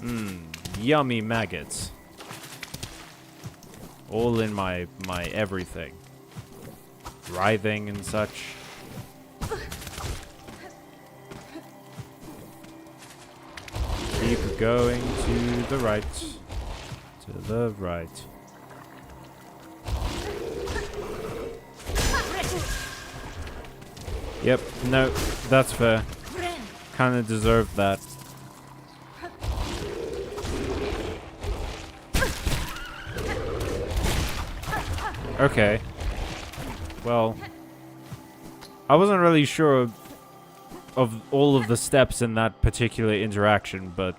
Mmm, yummy maggots. All in my everything. Writhing and such. Keep going to the right. To the right. Yep, no, that's fair. Kinda deserved that. Okay. Well, I wasn't really sure of all of the steps in that particular interaction, but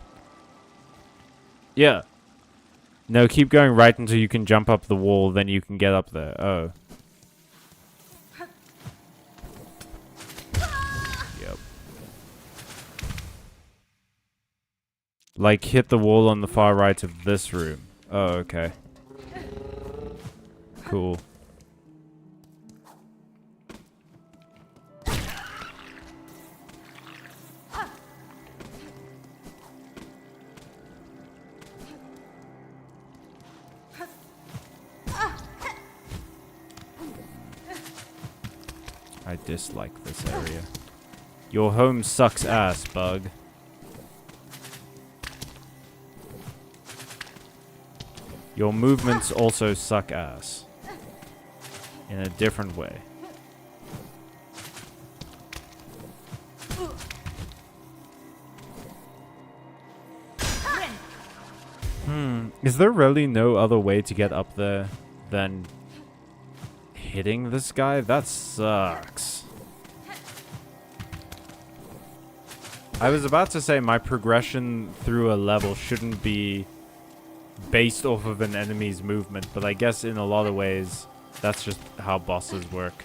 yeah. No, keep going right until you can jump up the wall, then you can get up there. Oh. Yep. Like, hit the wall on the far right of this room. Oh, okay. Cool. I dislike this area. Your home sucks ass, bug. Your movements also suck ass. In a different way. Is there really no other way to get up there than hitting this guy? That sucks. I was about to say my progression through a level shouldn't be based off of an enemy's movement, but I guess in a lot of ways, that's just how bosses work.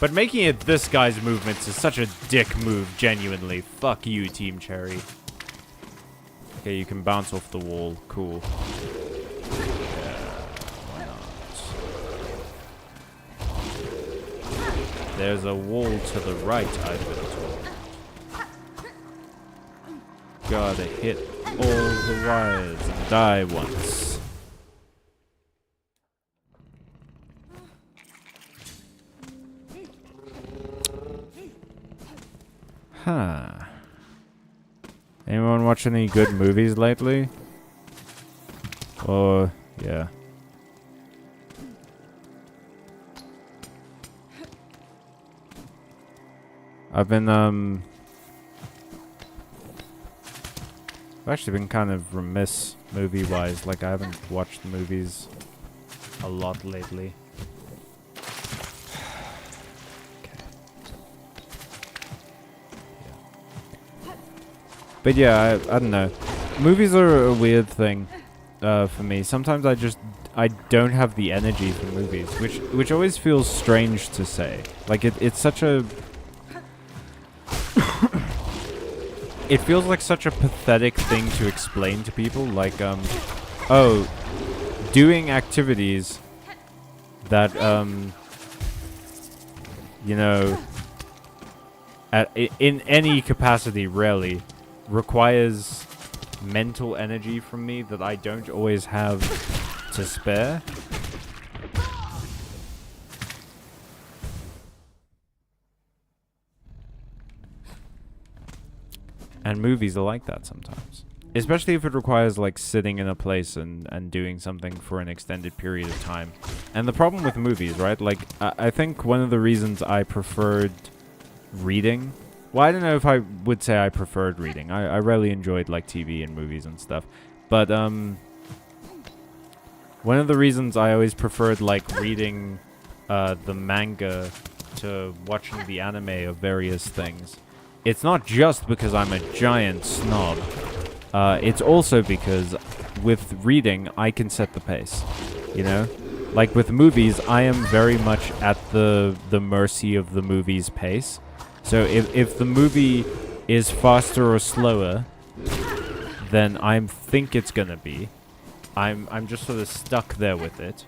But making it this guy's movements is such a dick move, genuinely. Fuck you, Team Cherry. Okay, you can bounce off the wall. Cool. Yeah, why not? There's a wall to the right, I've been told. Gotta hit all the wires and die once. Huh. Anyone watch any good movies lately? Or, yeah. I've actually been kind of remiss movie-wise. Like, I haven't watched movies a lot lately. But yeah, I don't know. Movies are a weird thing for me. Sometimes I don't have the energy for movies, which always feels strange to say. Like it's such a it feels like such a pathetic thing to explain to people. Like oh, doing activities that you know, in any capacity, really requires mental energy from me that I don't always have to spare. And movies are like that sometimes. Especially if it requires like sitting in a place and doing something for an extended period of time. And the problem with movies, right? Like, I think one of the reasons I preferred reading... Well, I don't know if I would say I preferred reading. I really enjoyed like TV and movies and stuff. But one of the reasons I always preferred like reading the manga to watching the anime of various things, it's not just because I'm a giant snob. It's also because with reading, I can set the pace, you know? Like with movies, I am very much at the mercy of the movie's pace. So if the movie is faster or slower than I think it's gonna be, I'm just sort of stuck there with it.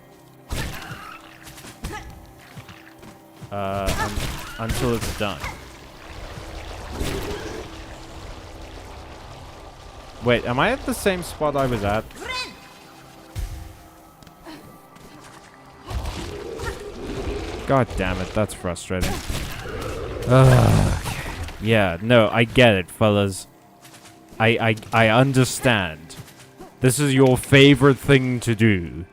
Until it's done. Wait, am I at the same spot I was at? God damn it, that's frustrating. Okay. Yeah, no, I get it, fellas. I understand. This is your favorite thing to do.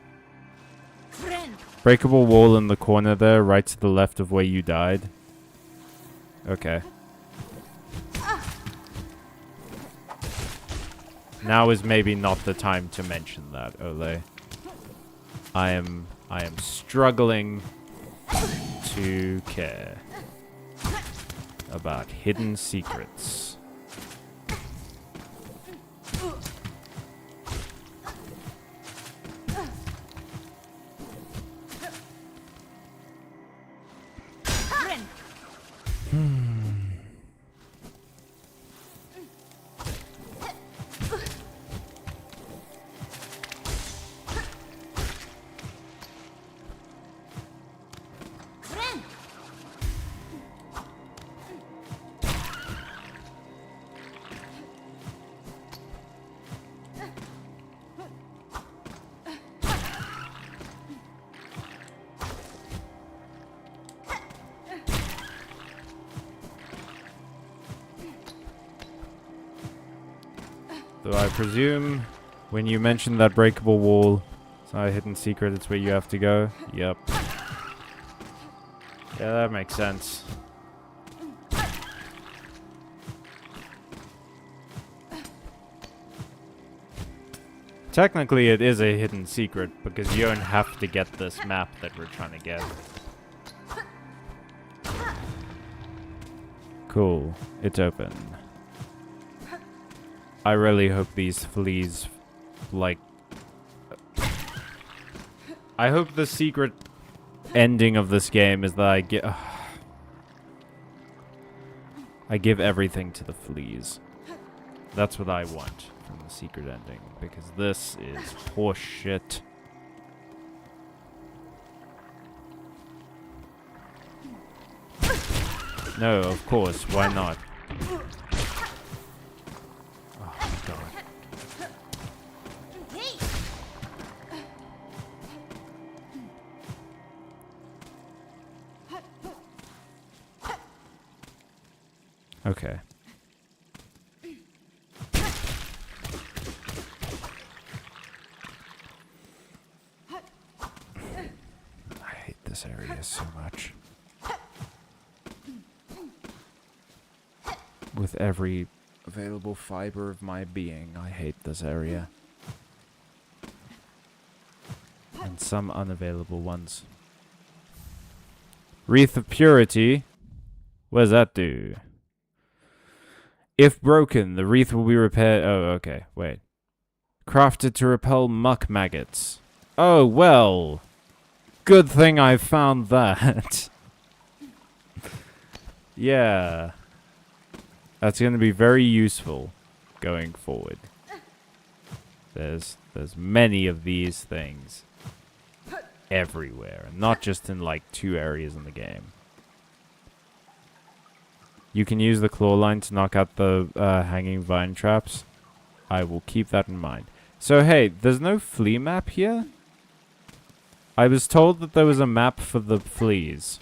Breakable wall in the corner there, right to the left of where you died. Okay. Now is maybe not the time to mention that, Ole. I am struggling to care about hidden secrets. Though I presume when you mentioned that breakable wall, it's not a hidden secret, it's where you have to go. Yep. Yeah, that makes sense. Technically, it is a hidden secret because you don't have to get this map that we're trying to get. Cool. It's open. I really hope these fleas, like... I hope the secret ending of this game is that I give everything to the fleas. That's what I want from the secret ending, because this is horse shit. No, of course, why not? Oh my god. Okay. I hate this area so much. With every available fiber of my being, I hate this area. And some unavailable ones. Wreath of Purity? What does that do? If broken, the wreath will be repaired. Oh, okay. Wait. Crafted to repel muck maggots. Oh, well. Good thing I found that. Yeah. That's going to be very useful going forward. There's many of these things everywhere, not just in like 2 areas in the game. You can use the claw line to knock out the hanging vine traps. I will keep that in mind. So hey, there's no flea map here? I was told that there was a map for the fleas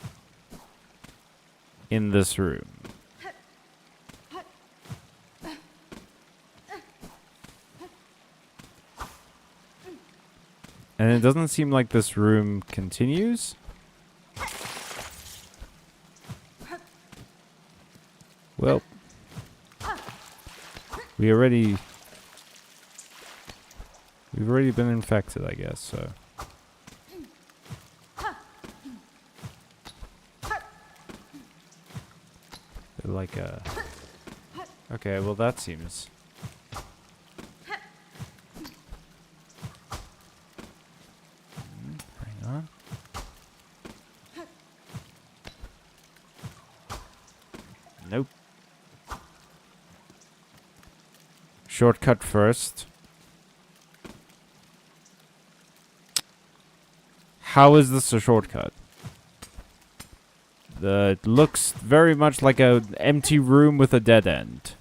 in this room. And it doesn't seem like this room continues. Well, we've already been infected, I guess, so. Like a... Okay, well that seems... Hang on. Nope. Shortcut first. How is this a shortcut? It looks very much like an empty room with a dead end.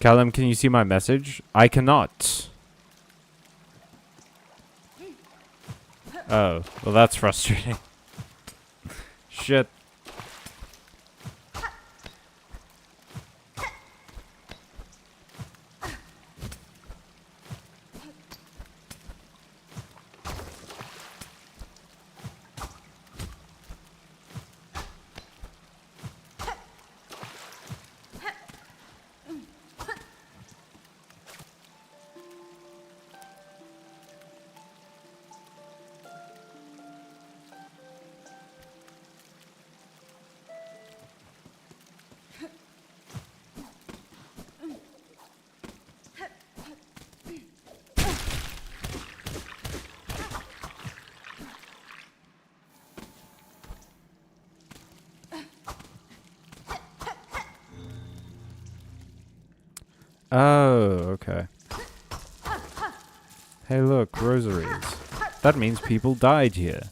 Callum, can you see my message? I cannot. Oh, well that's frustrating. Shit. Oh, okay. Hey look, rosaries. That means people died here.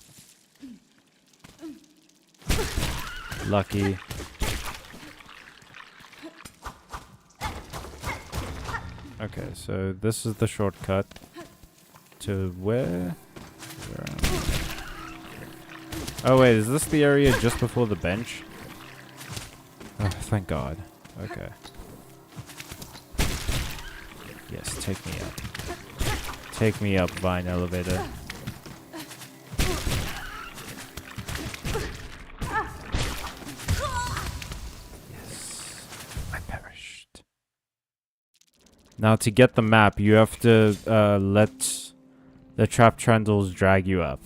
Lucky. Okay, so this is the shortcut to where? Oh wait, is this the area just before the bench? Oh, thank God. Okay. Yes, take me up. Take me up, Vine Elevator. Yes. I perished. Now to get the map, you have to let the trap trundles drag you up.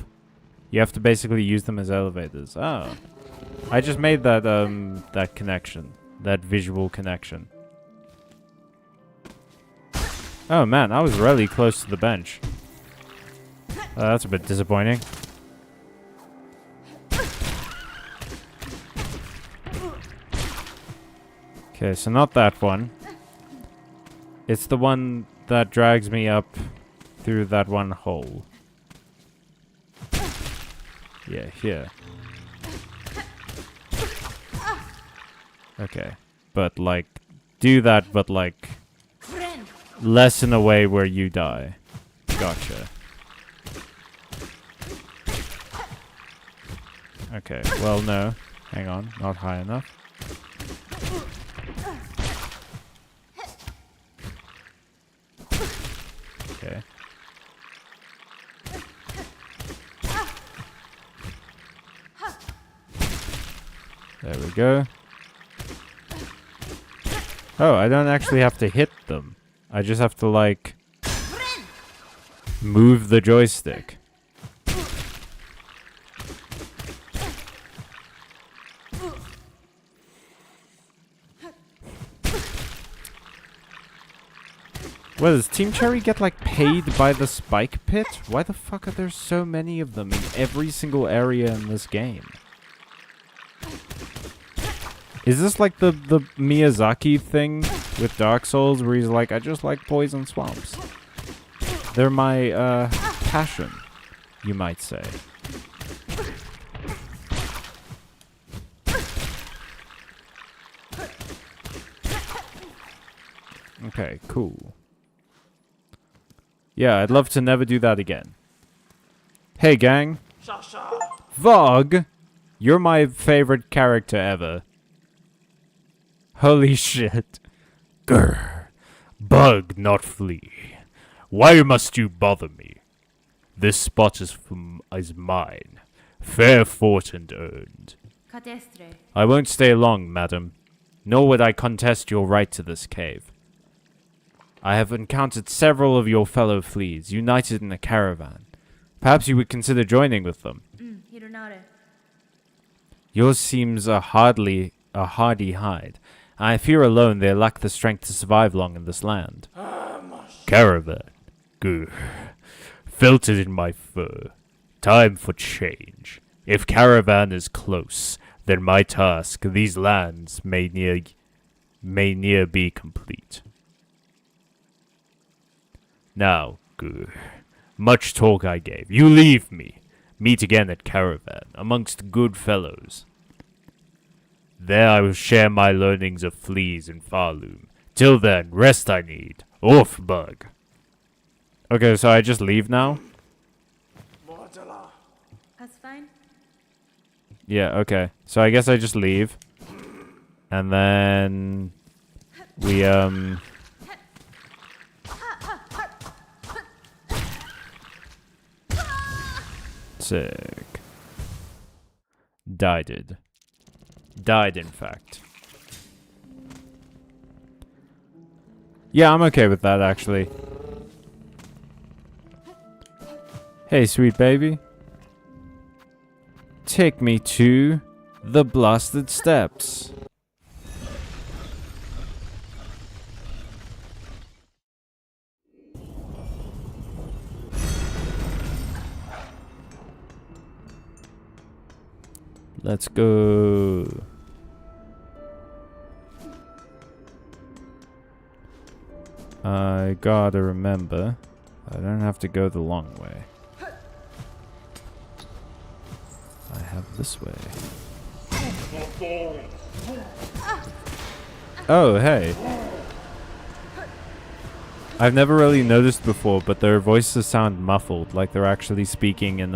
You have to basically use them as elevators. Oh. I just made that that connection. That visual connection. Oh man, I was really close to the bench. That's a bit disappointing. Okay, so not that one. It's the one that drags me up through that one hole. Yeah, here. Okay. But, like, do that, but, like, less in a way where you die. Gotcha. Okay, well, no. Hang on, not high enough. Okay. There we go. Oh, I don't actually have to hit them. I just have to, like, move the joystick. Well, does Team Cherry get, like, paid by the spike pit? Why the fuck are there so many of them in every single area in this game? Is this like the Miyazaki thing with Dark Souls where he's like, I just like poison swamps? They're my, passion, you might say. Okay, cool. Yeah, I'd love to never do that again. Hey, gang. Vog, you're my favorite character ever. Holy shit. Grr. Bug, not flea. Why must you bother me? This spot is mine. Fair fought and earned. I won't stay long, madam. Nor would I contest your right to this cave. I have encountered several of your fellow fleas, united in a caravan. Perhaps you would consider joining with them. Yours seems a hardy hide. I fear alone they lack the strength to survive long in this land. Caravan. Good. Felt it in my fur. Time for change. If caravan is close, then my task, these lands, may near be complete. Now, good. Much talk I gave. You leave me. Meet again at caravan, amongst good fellows. There I will share my learnings of fleas and Farloom. Till then, rest I need. Off, bug. Okay, so I just leave now? That's fine. Yeah, okay. So I guess I just leave. And then... we, sick. Died, in fact. Yeah, I'm okay with that, actually. Hey, sweet baby. Take me to the blasted steps. Let's go. I gotta remember, I don't have to go the long way. I have this way. Oh, hey. I've never really noticed before, but their voices sound muffled, like they're actually speaking in,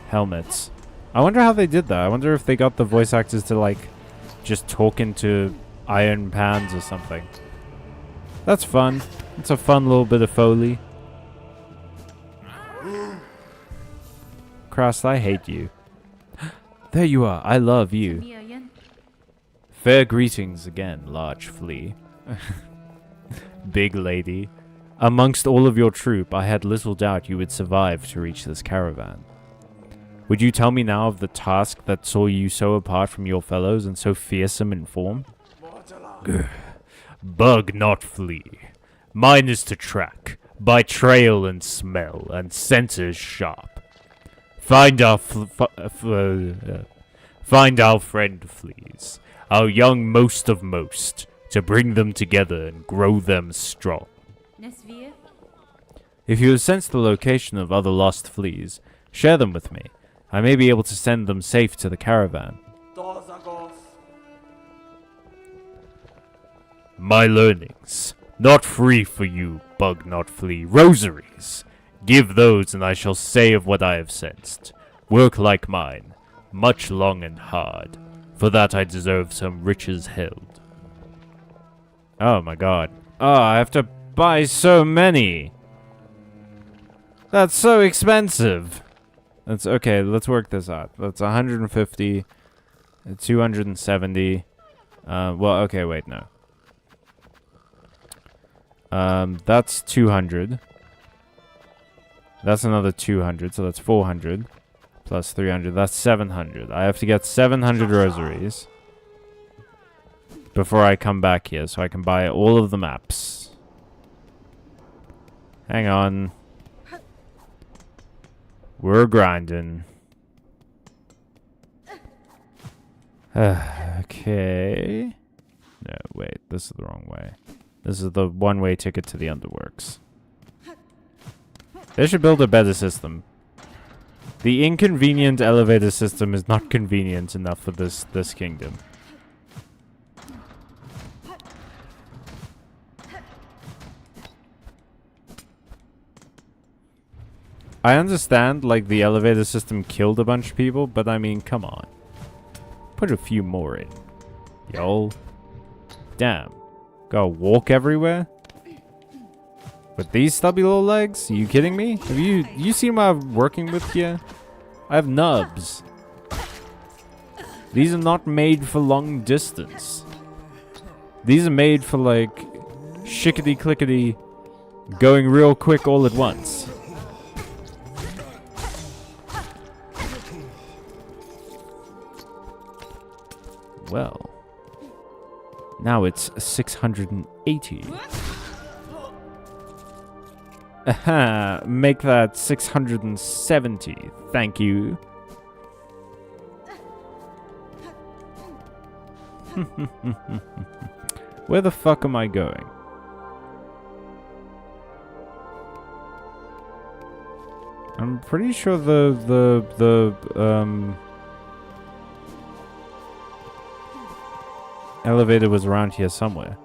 helmets. I wonder how they did that. I wonder if they got the voice actors to, like, just talk into iron pans or something. That's fun. It's a fun little bit of Foley. Christ, I hate you. There you are. I love you. Fair greetings again, large flea. Big lady. Amongst all of your troop, I had little doubt you would survive to reach this caravan. Would you tell me now of the task that saw you so apart from your fellows and so fearsome in form? Bug, not flee. Mine is to track, by trail and smell, and senses sharp. Find our friend fleas, our young most of most, to bring them together and grow them strong. If you have sensed the location of other lost fleas, share them with me. I may be able to send them safe to the caravan. My learnings. Not free for you, bug not flee. Rosaries. Give those, and I shall say of what I have sensed. Work like mine, much long and hard. For that I deserve some riches held. Oh my god. Oh, I have to buy so many. That's so expensive. That's okay, let's work this out. That's 150, 270. Well, okay, wait, no. That's 200. That's another 200, so that's 400. Plus 300, that's 700. I have to get 700 rosaries before I come back here, so I can buy all of the maps. Hang on. We're grinding. Okay. No, wait. This is the wrong way. This is the one-way ticket to the underworks. They should build a better system. The inconvenient elevator system is not convenient enough for this kingdom. I understand, like, the elevator system killed a bunch of people, but I mean, come on. Put a few more in. Yo. Damn. Gotta walk everywhere? With these stubby little legs? Are you kidding me? Have you seen what I'm working with here? I have nubs. These are not made for long distance. These are made for, like, shickety-clickety, going real quick all at once. Well, now it's 680. Aha, make that 670. Thank you. Where the fuck am I going? I'm pretty sure the elevator was around here somewhere.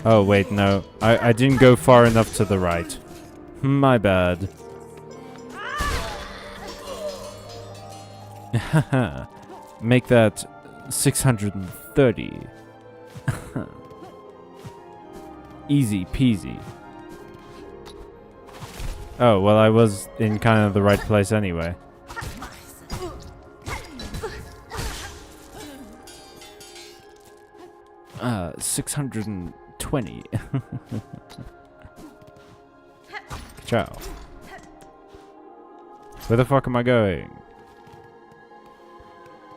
Oh, wait, no. I didn't go far enough to the right. My bad. Make that 630. Easy peasy. Oh, well, I was in kind of the right place anyway. 620. Ciao. Where the fuck am I going?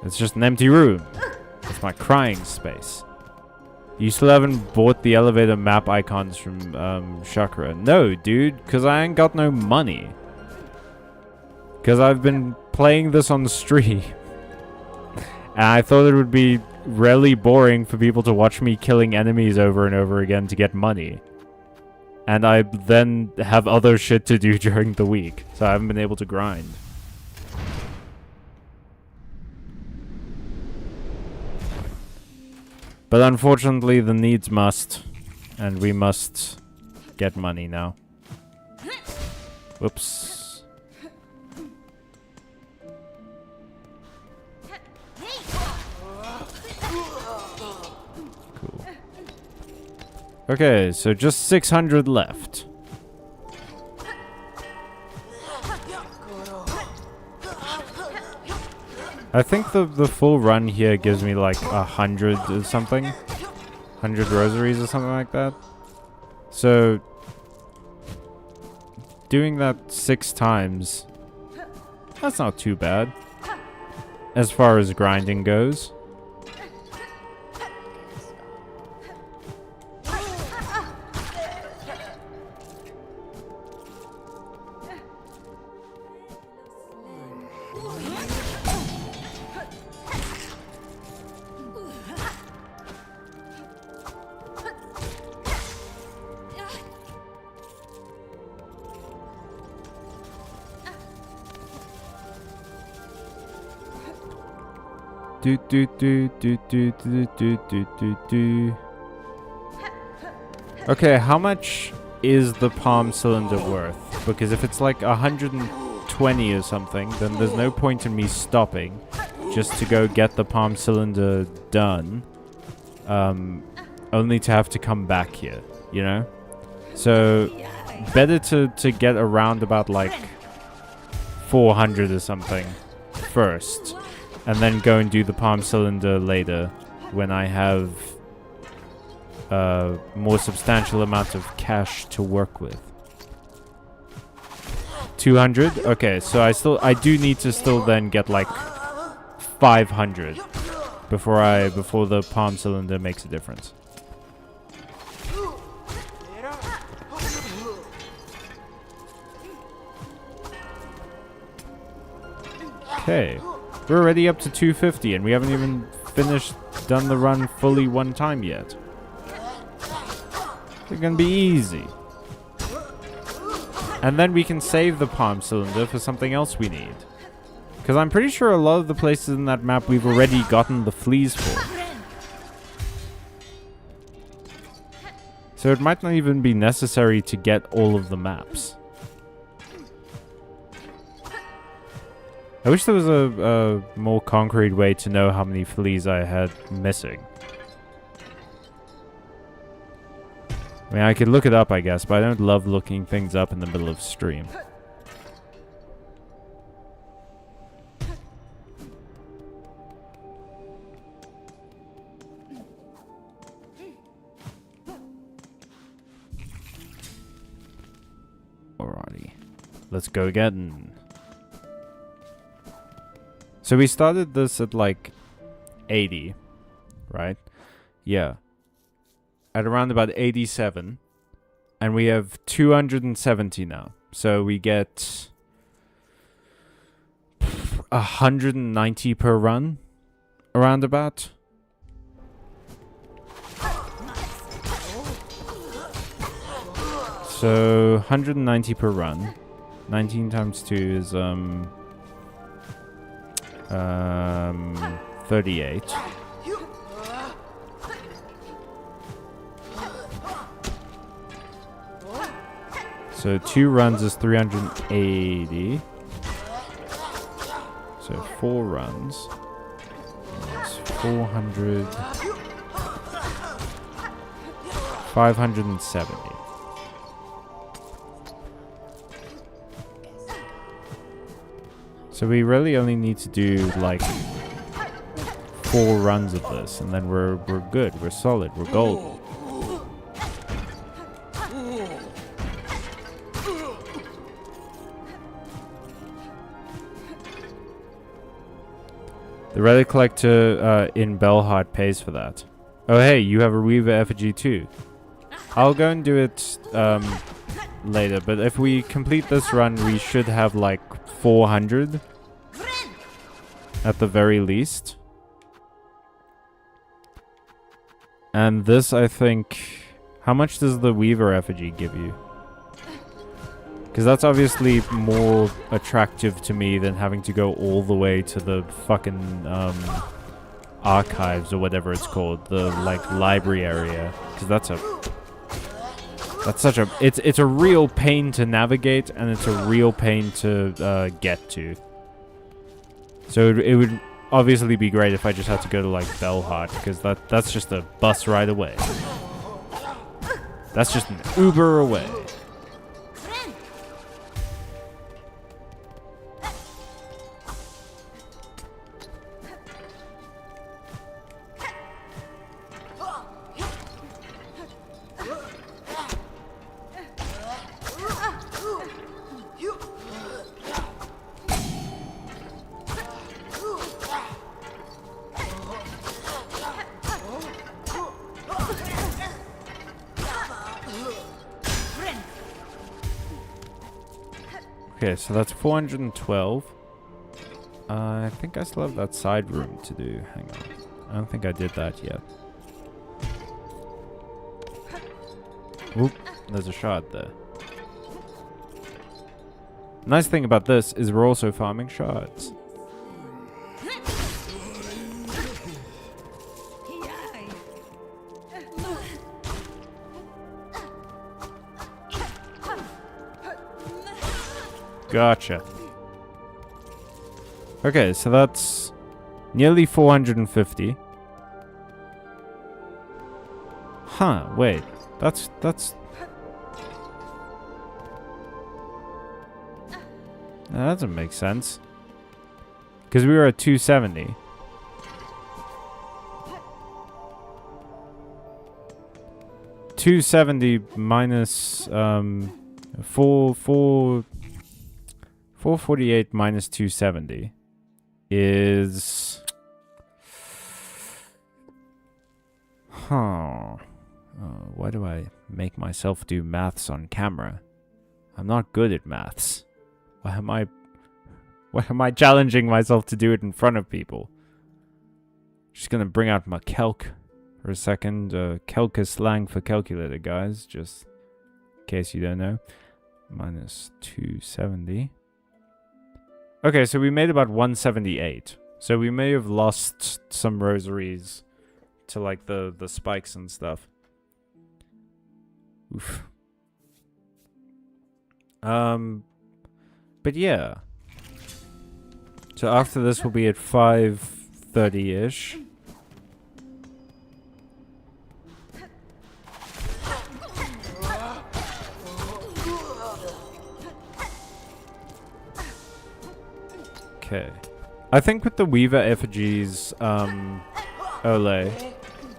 It's just an empty room. It's my crying space. You still haven't bought the elevator map icons from Chakra? No, dude, because I ain't got no money. Because I've been playing this on the stream. And I thought it would be really boring for people to watch me killing enemies over and over again to get money. And I then have other shit to do during the week. So I haven't been able to grind. But unfortunately, the needs must. And we must get money now. Whoops. Okay, so just 600 left. I think the full run here gives me like 100 or something. 100 rosaries or something like that. So doing that 6 times, that's not too bad as far as grinding goes. Do do do do do do do do do do. Okay, how much is the palm cylinder worth? Because if it's like 120 or something, then there's no point in me stopping just to go get the palm cylinder done. Only to have to come back here, you know? So better to get around about like 400 or something first. And then go and do the palm cylinder later when I have a more substantial amount of cash to work with. 200? Okay, so I do need to still then get like 500 before the palm cylinder makes a difference. Okay. We're already up to 250 and we haven't even done the run fully one time yet. It's gonna be easy. And then we can save the palm cylinder for something else we need. Because I'm pretty sure a lot of the places in that map we've already gotten the fleas for. So it might not even be necessary to get all of the maps. I wish there was a more concrete way to know how many fleas I had missing. I mean, I could look it up, I guess, but I don't love looking things up in the middle of stream. Alrighty. Let's go again. So we started this at like 80, right? Yeah. At around about 87. And we have 270 now. So we get 190 per run. Around about. So 190 per run. 19 times 2 is 38. So 2 runs is 380. So 4 runs is 400. 570. So we really only need to do like 4 runs of this, and then we're good, we're solid, we're golden. The relic collector in Belhart pays for that. Oh hey, you have a Weaver effigy too. I'll go and do it later, but if we complete this run, we should have like 400 at the very least. And this, I think... How much does the Weaver effigy give you? Because that's obviously more attractive to me than having to go all the way to the fucking archives or whatever it's called. The, like, library area. Because that's such a... It's a real pain to navigate, and it's a real pain to get to. So it would obviously be great if I just had to go to, like, Belhart, because that's just a bus ride away. That's just an Uber away. Okay, so that's 412. I think I still have that side room to do. Hang on. I don't think I did that yet. Oop, there's a shard there. Nice thing about this is we're also farming shards. Gotcha. Okay, so that's nearly 450. Huh, wait. That's... That doesn't make sense. Because we were at 270. $270 minus 448 minus 270 is... why do I make myself do maths on camera? I'm not good at maths. Why am I challenging myself to do it in front of people? Just gonna bring out my calc for a second. Calc is slang for calculator, guys, just in case you don't know. Minus 270. Okay, so we made about 178. So we may have lost some rosaries to like the spikes and stuff. Oof. But yeah. So after this we'll be at 530-ish. Okay. I think with the Weaver effigies, Ole,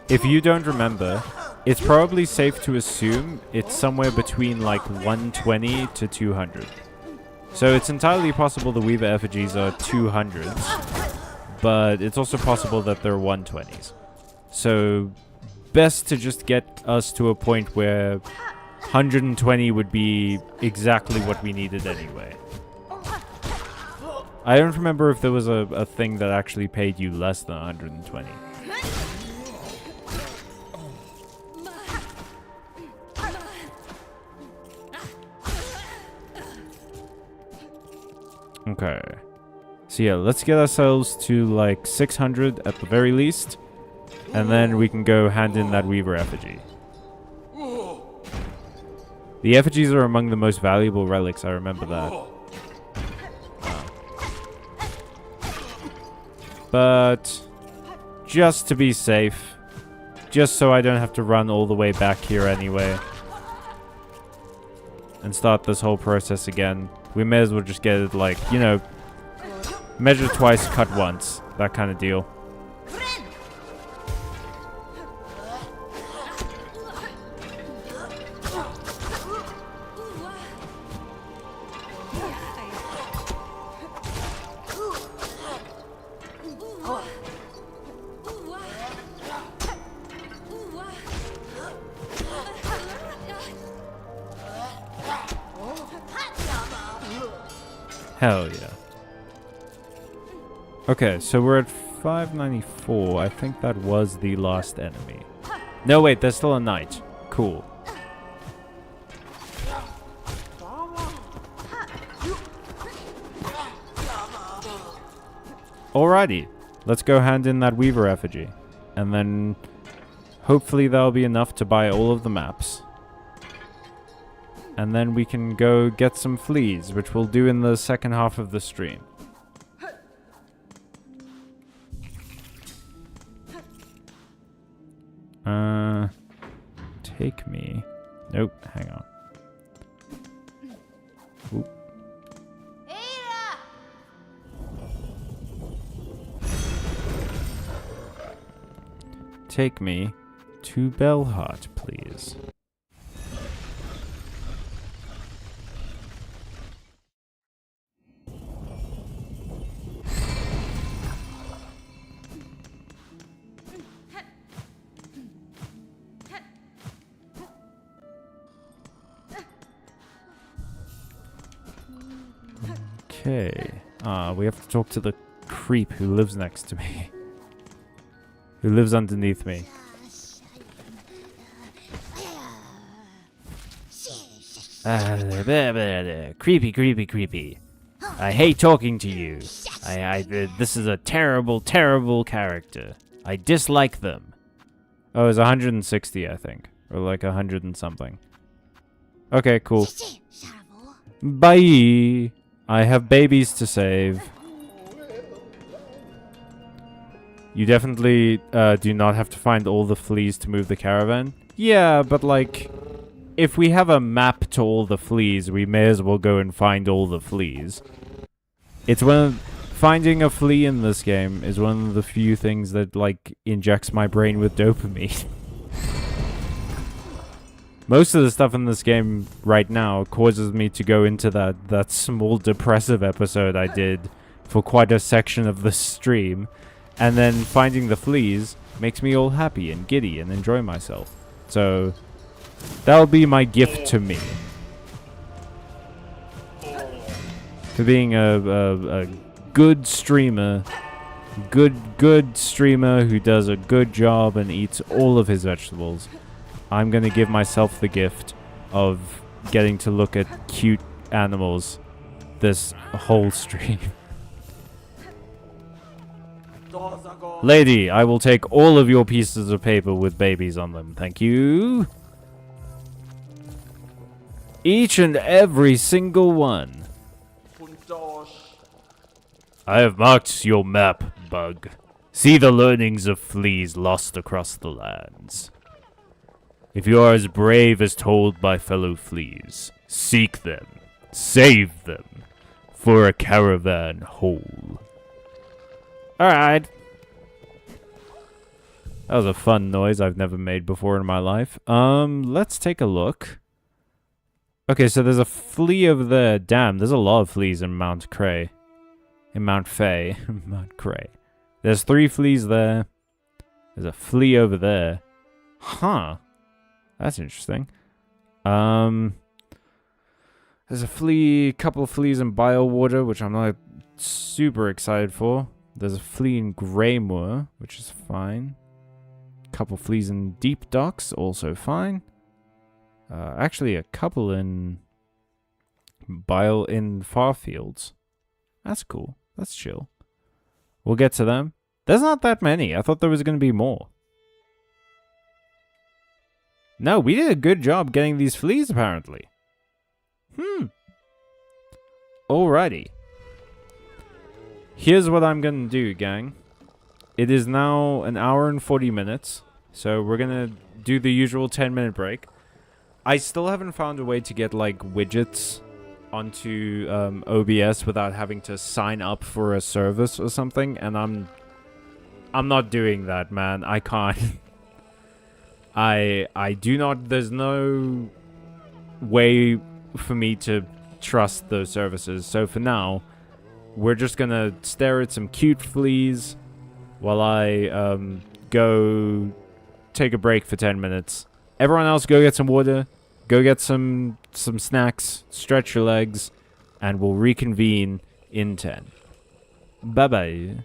if you don't remember, it's probably safe to assume it's somewhere between like 120 to 200. So it's entirely possible the Weaver effigies are 200s, but it's also possible that they're 120s. So best to just get us to a point where 120 would be exactly what we needed anyway. I don't remember if there was a thing that actually paid you less than 120. Okay. So yeah, let's get ourselves to like 600 at the very least. And then we can go hand in that Weaver effigy. The effigies are among the most valuable relics, I remember that. But just to be safe, just so I don't have to run all the way back here anyway and start this whole process again, we may as well just get it like, you know, measure twice, cut once, that kind of deal. Hell yeah. Okay, so we're at 594. I think that was the last enemy. No, wait, there's still a knight. Cool. Alrighty. Let's go hand in that Weaver effigy. And then hopefully that'll be enough to buy all of the maps. And then we can go get some fleas, which we'll do in the second half of the stream. Take me. Nope, hang on. Oop. Take me to Bellheart, please. Okay. We have to talk to the creep who lives next to me. Who lives underneath me. Creepy, creepy, creepy. I hate talking to you. This is a terrible, terrible character. I dislike them. Oh, it's 160, I think. Or like 100 and something. Okay, cool. Bye! I have babies to save. You definitely do not have to find all the fleas to move the caravan. Yeah, but like, if we have a map to all the fleas, we may as well go and find all the fleas. It's finding a flea in this game is one of the few things that like injects my brain with dopamine. Most of the stuff in this game right now causes me to go into that small depressive episode I did for quite a section of the stream. And then finding the fleas makes me all happy and giddy and enjoy myself. So that'll be my gift to me. For being a good streamer. Good streamer who does a good job and eats all of his vegetables. I'm going to give myself the gift of getting to look at cute animals this whole stream. Lady, I will take all of your pieces of paper with babies on them. Thank you. Each and every single one. I have marked your map, Bug. See the learnings of fleas lost across the lands. If you are as brave as told by fellow fleas, seek them, save them, for a caravan whole. Alright. That was a fun noise I've never made before in my life. Let's take a look. Okay, so there's a flea over there. Damn, there's a lot of fleas in Mount Cray. In Mount Fay. Mount Cray. There's 3 fleas there. There's a flea over there. Huh. That's interesting. There's a couple of fleas in Biowater, which I'm not super excited for. There's a flea in Greymoor, which is fine. Couple fleas in Deep Docks, also fine. Actually, a couple in Farfields. That's cool. That's chill. We'll get to them. There's not that many. I thought there was going to be more. No, we did a good job getting these fleas, apparently. Alrighty. Here's what I'm gonna do, gang. It is now an hour and 40 minutes. So we're gonna do the usual 10-minute break. I still haven't found a way to get, like, widgets onto OBS without having to sign up for a service or something. And I'm not doing that, man. I can't. I do not, there's no way for me to trust those services. So for now, we're just gonna stare at some cute fleas while I go take a break for 10 minutes. Everyone else go get some water, go get some snacks, stretch your legs, and we'll reconvene in 10. Bye-bye.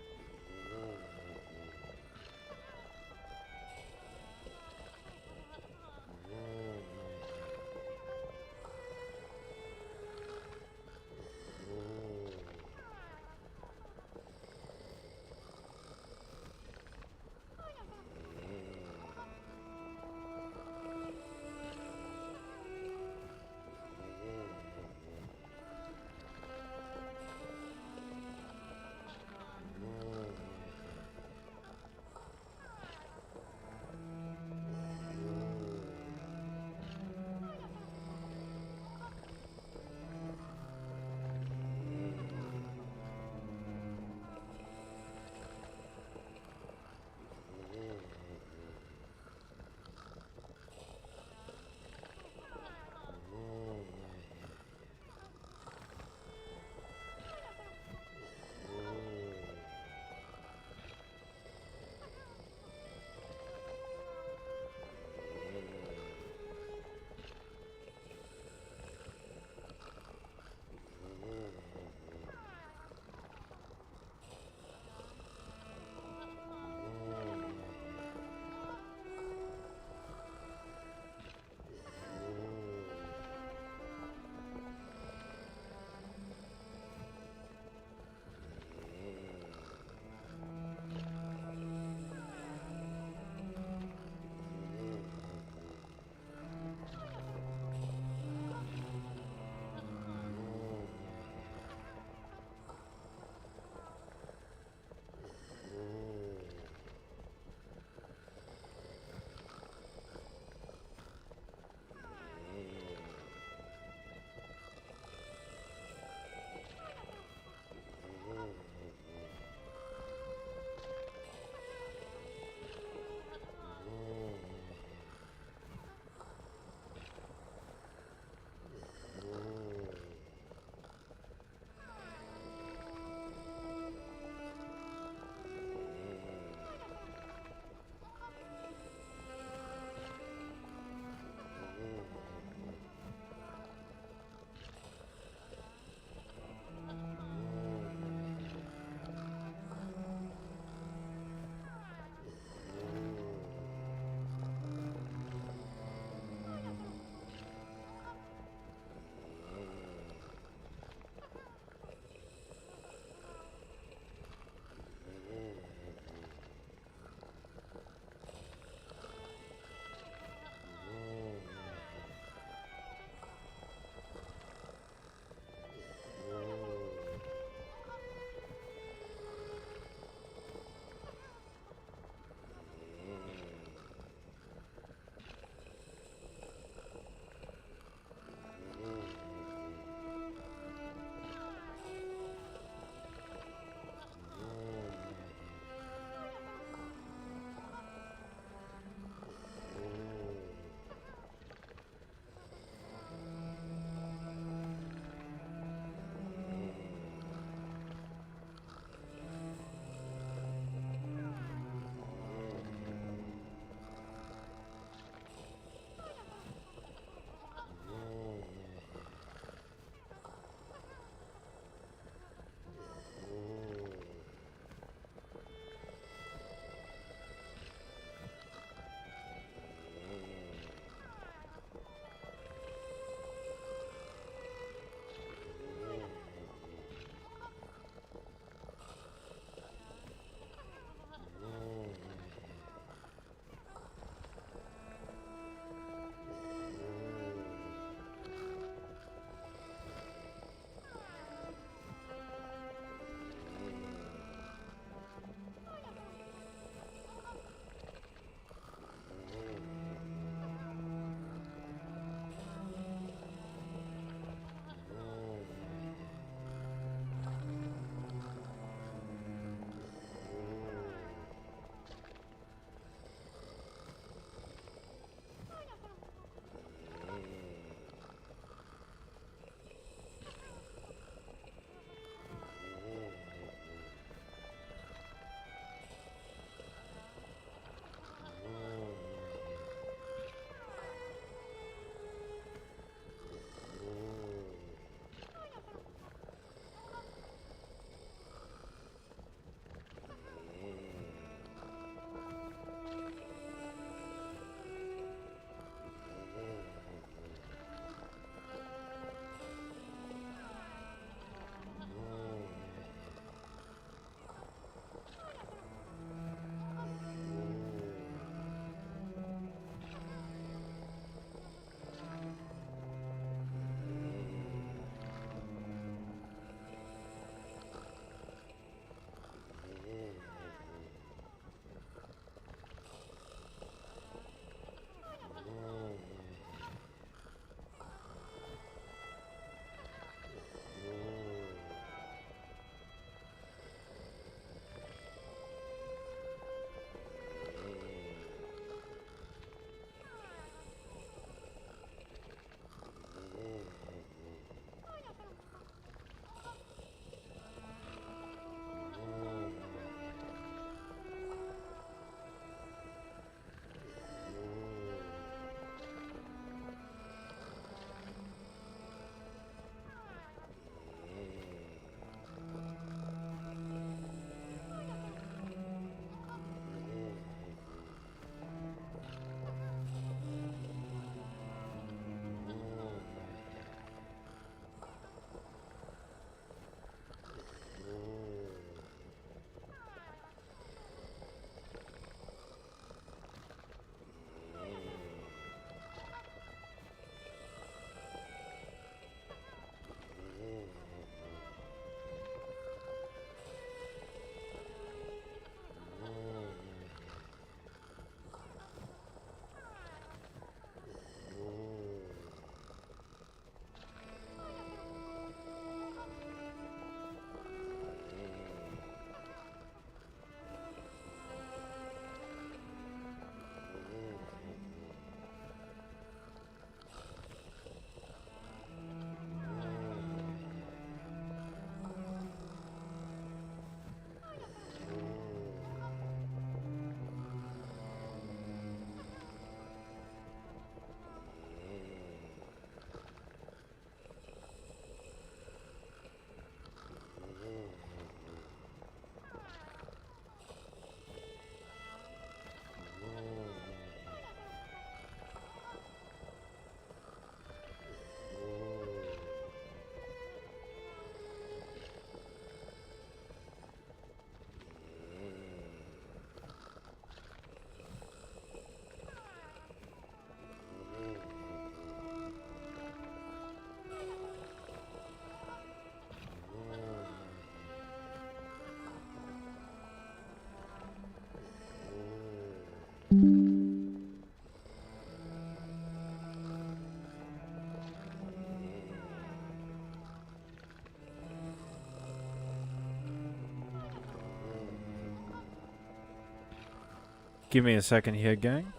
Give me a second here, gang.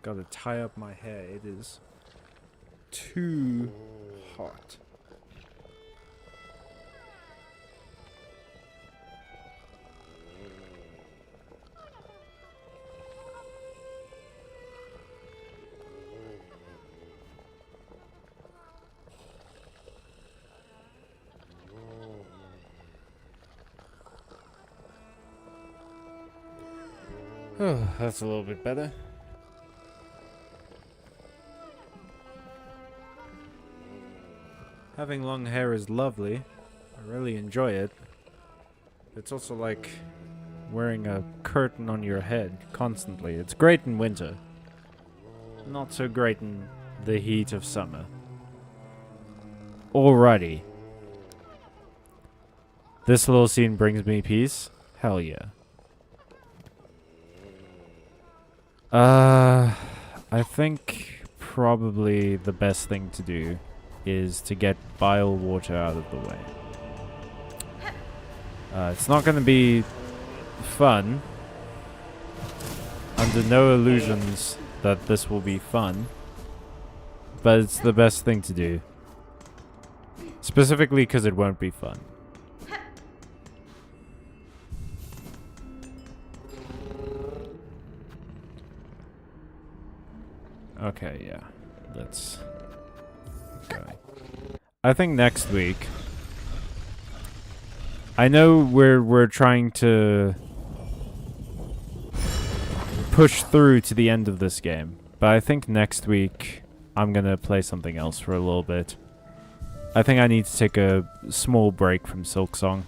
Gotta tie up my hair. It is too hot. Oh, that's a little bit better. Having long hair is lovely. I really enjoy it. It's also like wearing a curtain on your head constantly. It's great in winter. Not so great in the heat of summer. Alrighty. This little scene brings me peace. Hell yeah. I think probably the best thing to do is to get bile water out of the way. It's not going to be fun. Under no illusions that this will be fun. But it's the best thing to do. Specifically because it won't be fun. Okay, yeah. Let's go. I think next week. I know we're trying to push through to the end of this game, but I think next week I'm gonna play something else for a little bit. I think I need to take a small break from Silksong.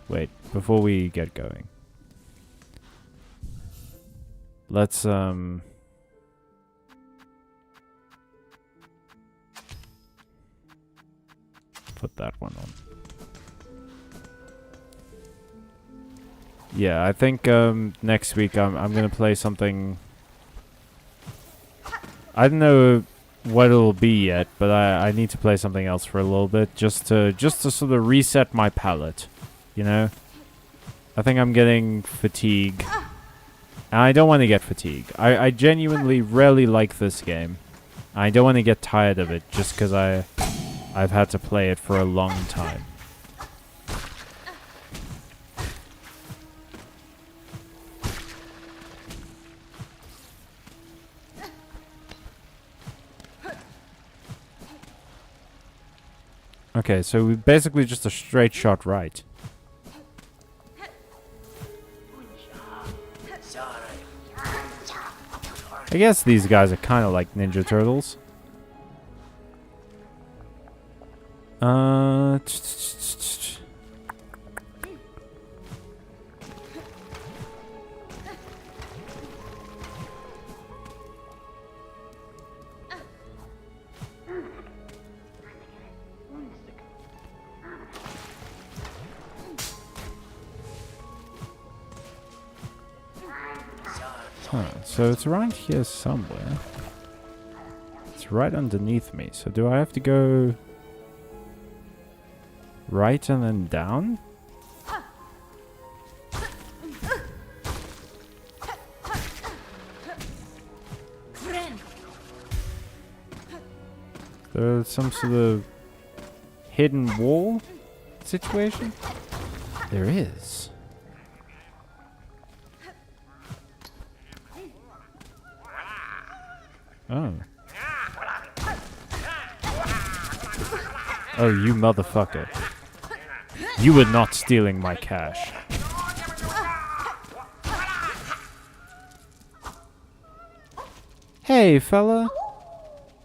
Wait, before we get going. Let's put that one on. Yeah, I think next week I'm gonna play something. I don't know what it'll be yet, but I need to play something else for a little bit just to sort of reset my palate, you know. I think I'm getting fatigue, and I don't want to get fatigue. I genuinely really like this game. I don't want to get tired of it just because I've had to play it for a long time. Okay, so we basically just a straight shot right. I guess these guys are kind of like Ninja Turtles. So it's around here somewhere. It's right underneath me. So do I have to go right and then down? There's some sort of hidden wall situation? There is. Oh. Oh, you motherfucker. You were not stealing my cash. Hey, fella.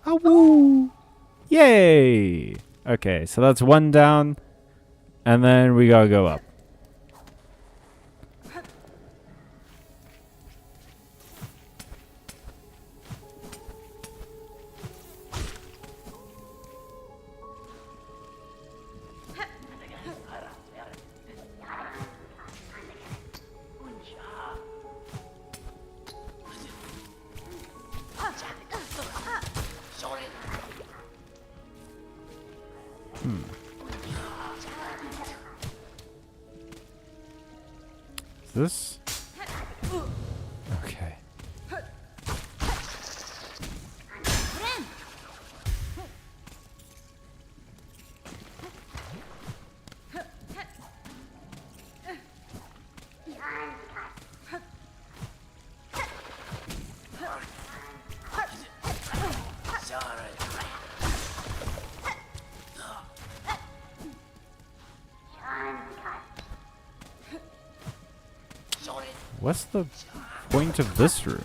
Oh, woo. Yay. Okay, so that's one down. And then we gotta go up. Is this? Okay. What's the point of this room?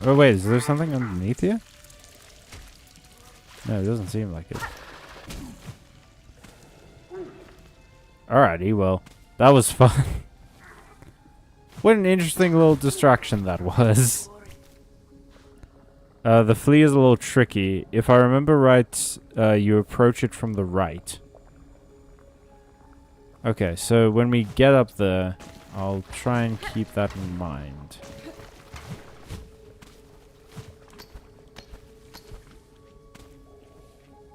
Oh wait, is there something underneath here? No, it doesn't seem like it. Alrighty, well, that was fun. What an interesting little distraction that was. The flea is a little tricky. If I remember right, you approach it from the right. Okay, so when we get up there, I'll try and keep that in mind.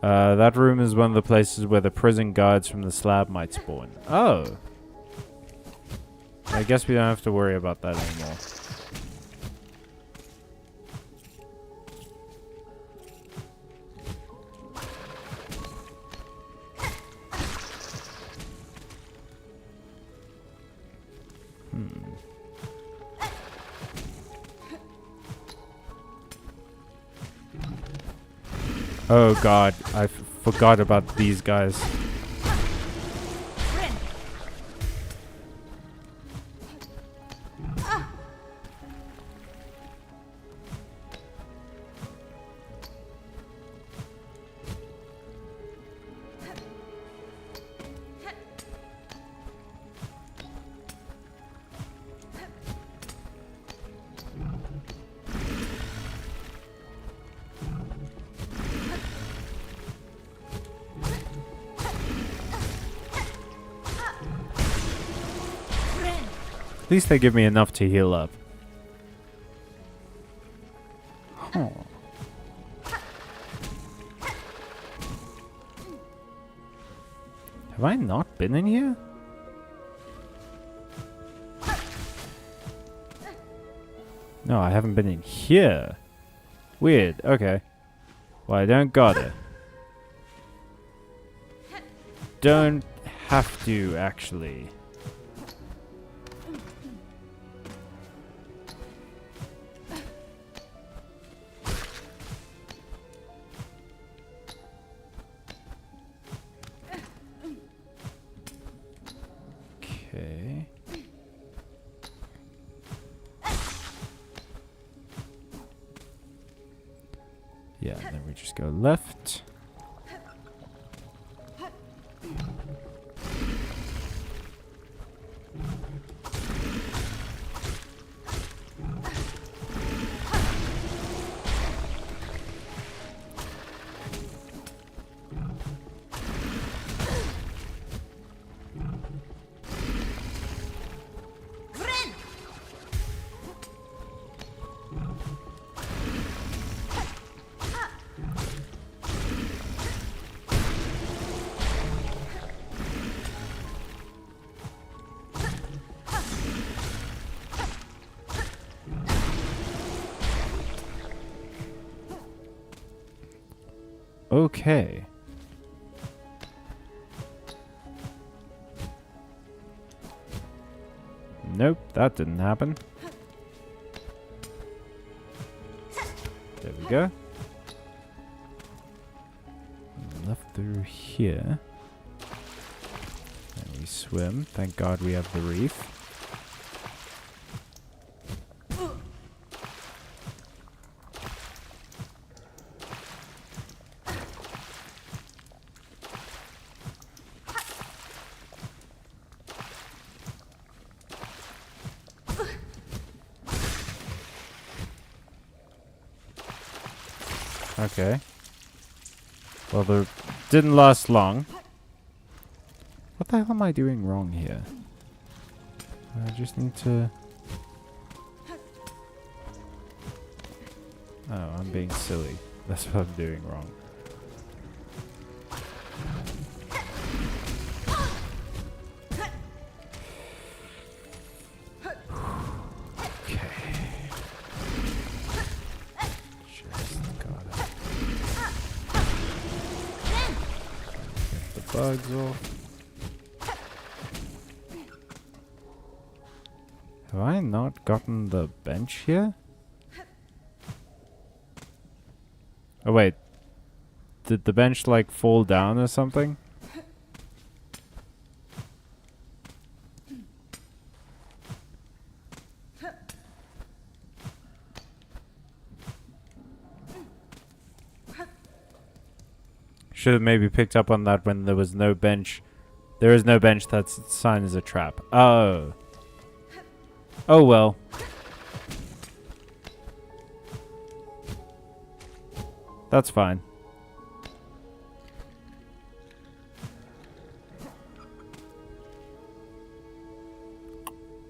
That room is one of the places where the prison guards from the slab might spawn. Oh! I guess we don't have to worry about that anymore. Oh god, I forgot about these guys. At least they give me enough to heal up. Huh. Have I not been in here? No, I haven't been in here. Weird, okay. Well, I don't got it. Don't have to, actually. Okay. Yeah, and then we just go left. Okay. Nope, that didn't happen. There we go. Left through here. And we swim. Thank God we have the reef. Okay. Well, they didn't last long. What the hell am I doing wrong here? I just need to... Oh, I'm being silly. That's what I'm doing wrong. Okay. Just gotta get the bugs off. Have I not gotten the bench here? Oh wait. Did the bench like fall down or something? Should have maybe picked up on that when there was no bench. There is no bench, that's sign is a trap. Oh. Oh well. That's fine.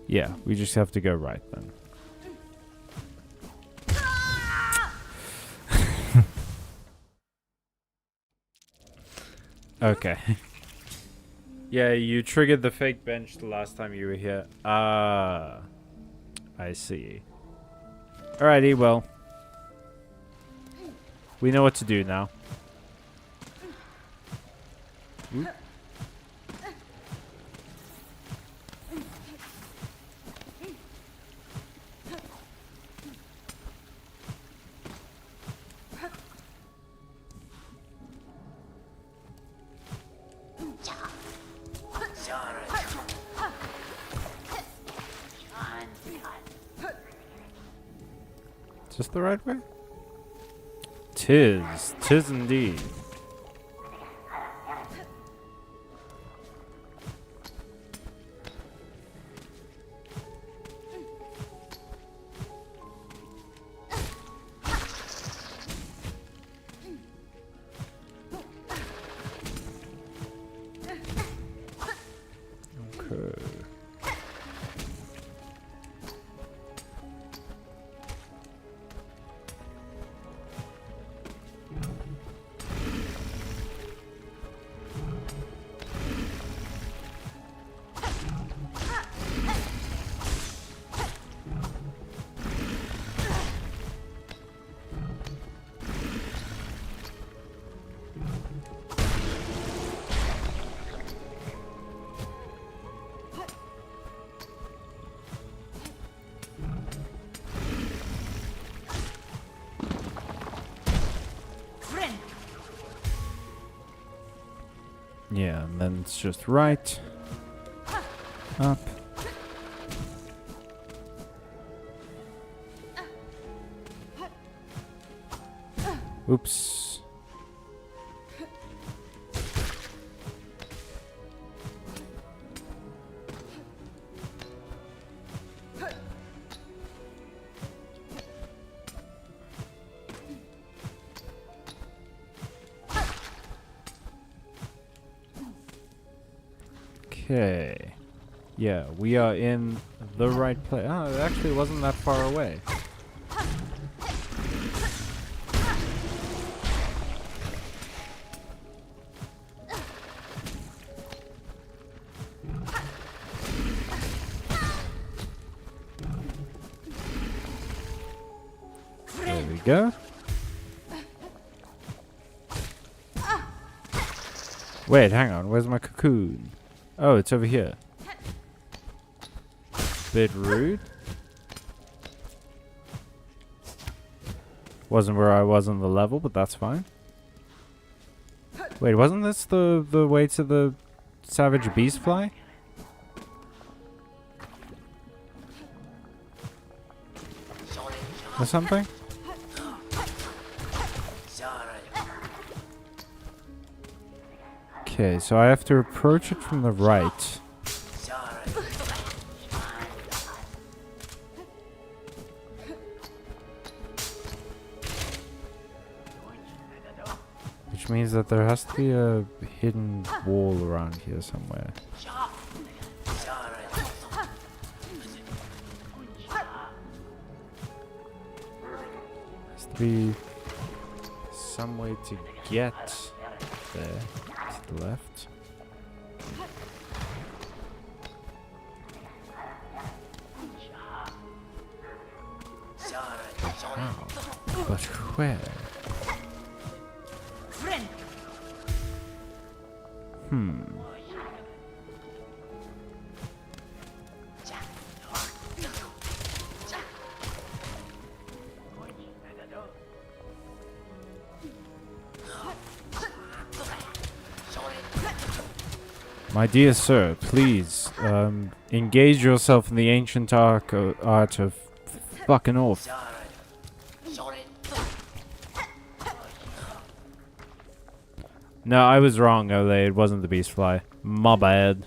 Yeah, we just have to go right then. Okay. Yeah, you triggered the fake bench the last time you were here. Ah. I see. Alrighty, well. We know what to do now. Oop. Is this the right way? Tis indeed. Okay. Yeah, and then it's just right. Up. Oops. Okay. Yeah, we are in the right place. Oh, it actually wasn't that far away. There we go. Wait, hang on. Where's my cocoon? Oh, it's over here. Bit rude. Wasn't where I was on the level, but that's fine. Wait, wasn't this the way to the savage beast fly? Or something? Okay, so I have to approach it from the right. Which means that there has to be a hidden wall around here somewhere. Has to be some way to get there, to the left. How? But where? My dear sir, please, engage yourself in the ancient art of fucking off. No, I was wrong, Ole. It wasn't the beast fly. My bad.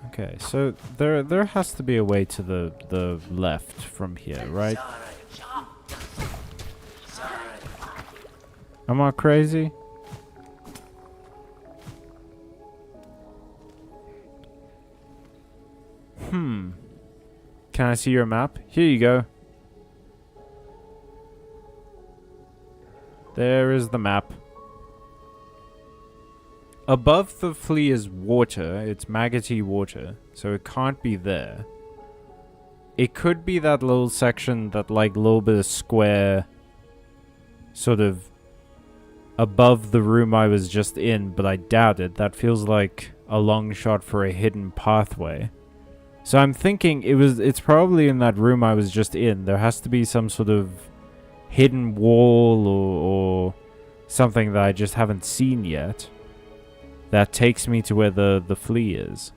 Okay, so there has to be a way to the left from here, right? Am I crazy? Can I see your map? Here you go. There is the map. Above the flea is water. It's maggoty water. So it can't be there. It could be that little section, that like little bit of square sort of above the room I was just in, but I doubt it. That feels like a long shot for a hidden pathway. So I'm thinking it's probably in that room I was just in. There has to be some sort of hidden wall or something that I just haven't seen yet that takes me to where the flea is.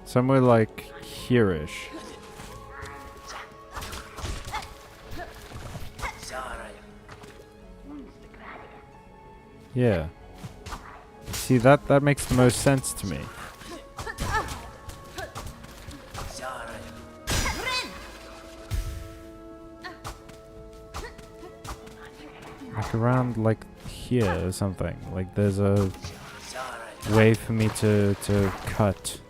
Somewhere like here-ish. Yeah. See, that makes the most sense to me. Like around like here or something. Like there's a way for me to cut.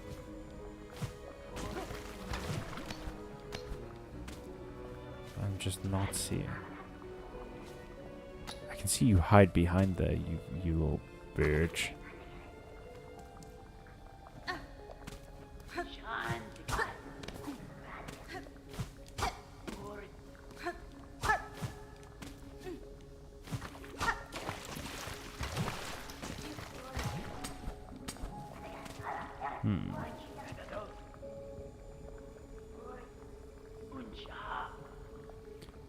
I'm just not seeing. I can see you hide behind there, you little bitch.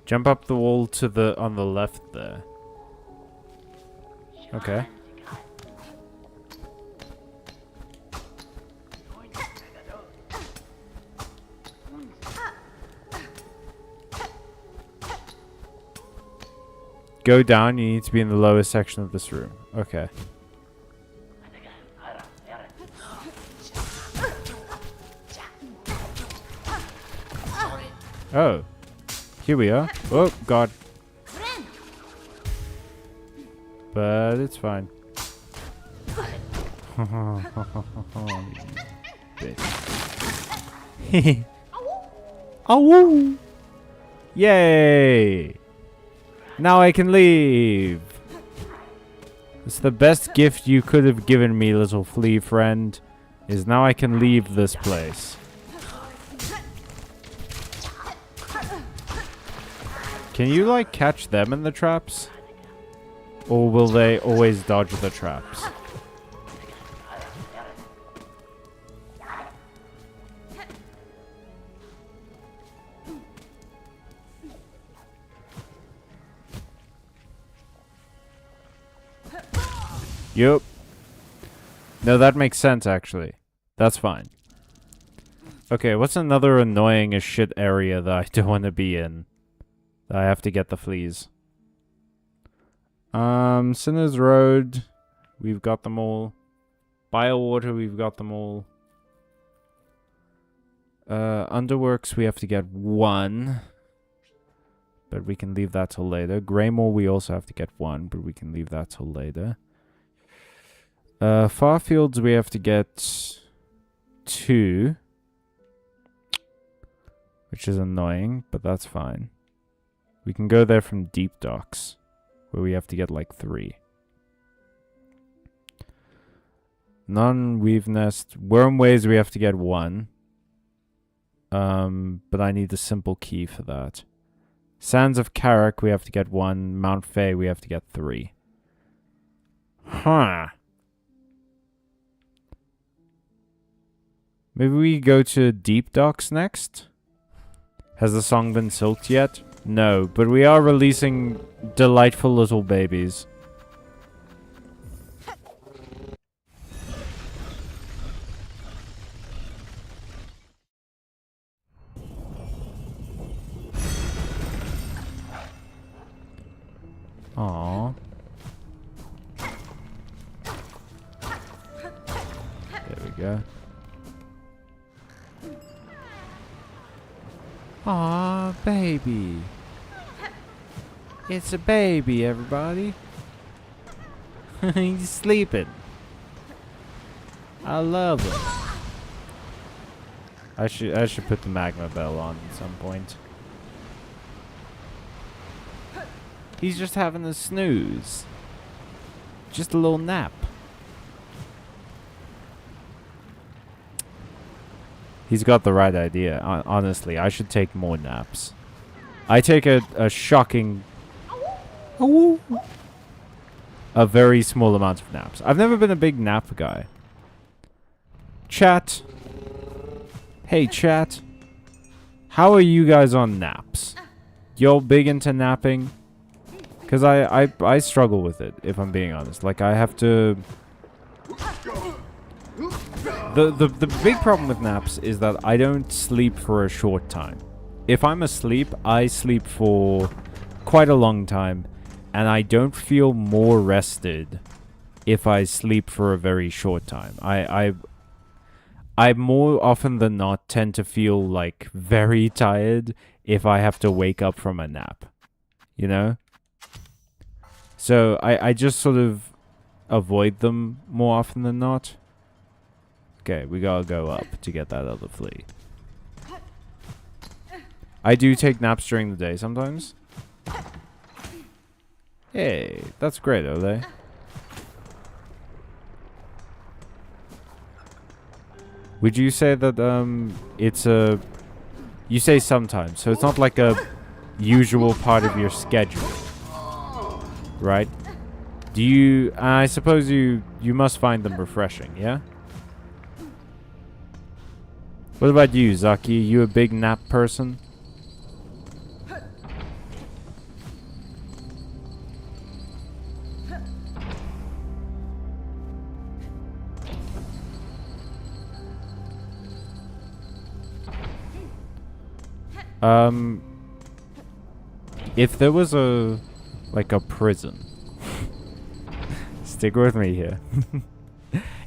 Jump up the wall to on the left there. Okay. Go down, you need to be in the lowest section of this room. Okay. Oh. Here we are. Oh, God. But it's fine. Bitch. Ow! Yay! Now I can leave. It's the best gift you could have given me, little flea friend. Is now I can leave this place. Can you, like, catch them in the traps? Or will they always dodge the traps? Yup. No, that makes sense, actually. That's fine. Okay, what's another annoying as shit area that I don't want to be in? I have to get the fleas. Sinners Road, we've got them all. Biowater, we've got them all. Underworks, we have to get 1. But we can leave that till later. Greymore, we also have to get 1, but we can leave that till later. Farfields, we have to get 2. Which is annoying, but that's fine. We can go there from Deep Docks, where we have to get like 3. Non-Weave Nest. Wormways, we have to get 1. But I need a simple key for that. Sands of Carrick, we have to get 1. Mount Fay, we have to get 3. Huh. Maybe we go to Deep Docks next? Has the song been silked yet? No, but we are releasing delightful little babies. Aww. There we go. Aw, baby. It's a baby, everybody. He's sleeping. I love him. I should put the magma bell on at some point. He's just having a snooze. Just a little nap. He's got the right idea. Honestly, I should take more naps. I take a shocking... a very small amount of naps. I've never been a big nap guy. Chat. Hey, chat. How are you guys on naps? Y'all big into napping? Because I struggle with it, if I'm being honest. Like, I have to... The big problem with naps is that I don't sleep for a short time. If I'm asleep, I sleep for quite a long time, and I don't feel more rested if I sleep for a very short time. I more often than not tend to feel like very tired if I have to wake up from a nap. You know? So I just sort of avoid them more often than not. Okay, we gotta go up to get that other flea. I do take naps during the day sometimes. Hey, that's great, Ole. Would you say that it's a... You say sometimes, so it's not like a usual part of your schedule. Right? Do you... I suppose you must find them refreshing, yeah? What about you, Zaki? You a big nap person? If there was a... like a prison... Stick with me here.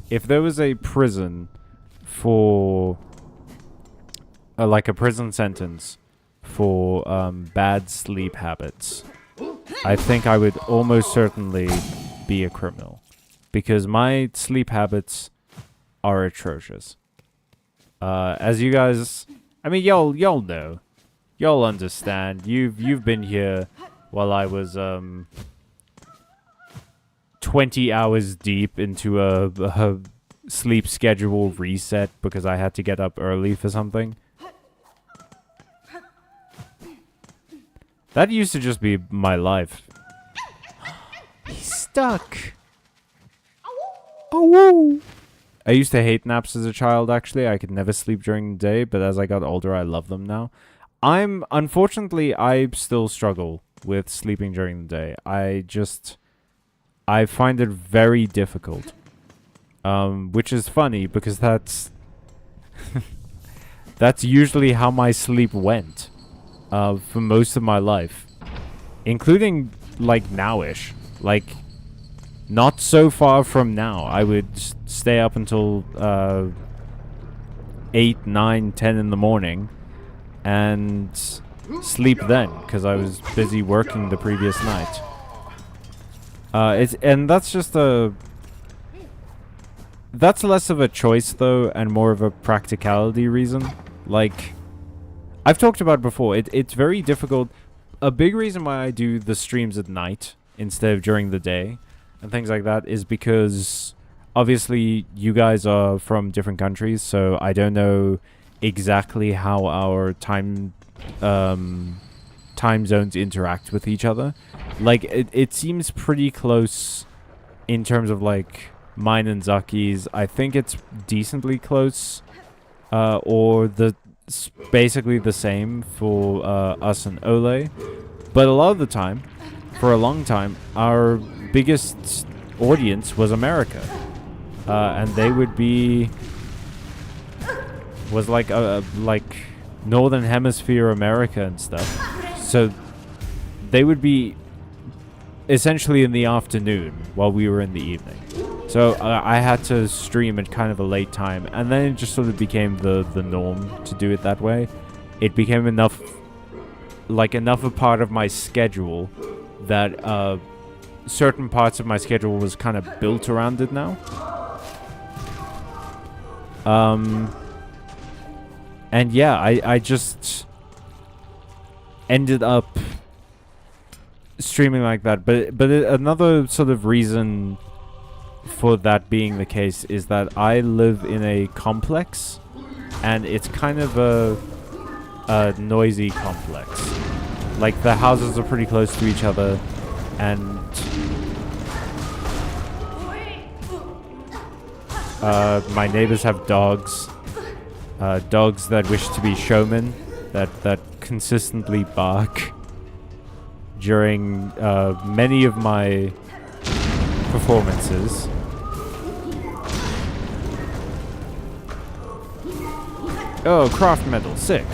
If there was a prison for... like a prison sentence for bad sleep habits, I think I would almost certainly be a criminal. Because my sleep habits are atrocious. As you guys... I mean, y'all know. Y'all understand. You've been here while I was 20 hours deep into a sleep schedule reset because I had to get up early for something. That used to just be my life. He's stuck. Oh. I used to hate naps as a child, actually. I could never sleep during the day, but as I got older, I love them now. Unfortunately, I still struggle with sleeping during the day. I find it very difficult. Which is funny, because that's usually how my sleep went. For most of my life. Including, like, nowish. Like, not so far from now. I would stay up until 8, 9, 10 in the morning and sleep then, because I was busy working the previous night. And that's just that's less of a choice though, and more of a practicality reason. Like, I've talked about before, it's very difficult. A big reason why I do the streams at night instead of during the day and things like that is because obviously you guys are from different countries, so I don't know exactly how our time zones interact with each other. Like, it seems pretty close in terms of, like, mine and Zaki's. I think it's decently close, or basically the same for us and Ole. But a lot of the time, for a long time, our biggest audience was America. And they would be... was like Northern Hemisphere America and stuff. So they would be essentially in the afternoon while we were in the evening. So I had to stream at kind of a late time, and then it just sort of became the norm to do it that way. It became enough a part of my schedule that certain parts of my schedule was kind of built around it now. And yeah, I just ended up streaming like that. But another sort of reason for that being the case is that I live in a complex, and it's kind of a noisy complex. Like, the houses are pretty close to each other, and my neighbors have dogs. Dogs that wish to be showmen, that consistently bark during many of my performances. Oh, craft medal, sick.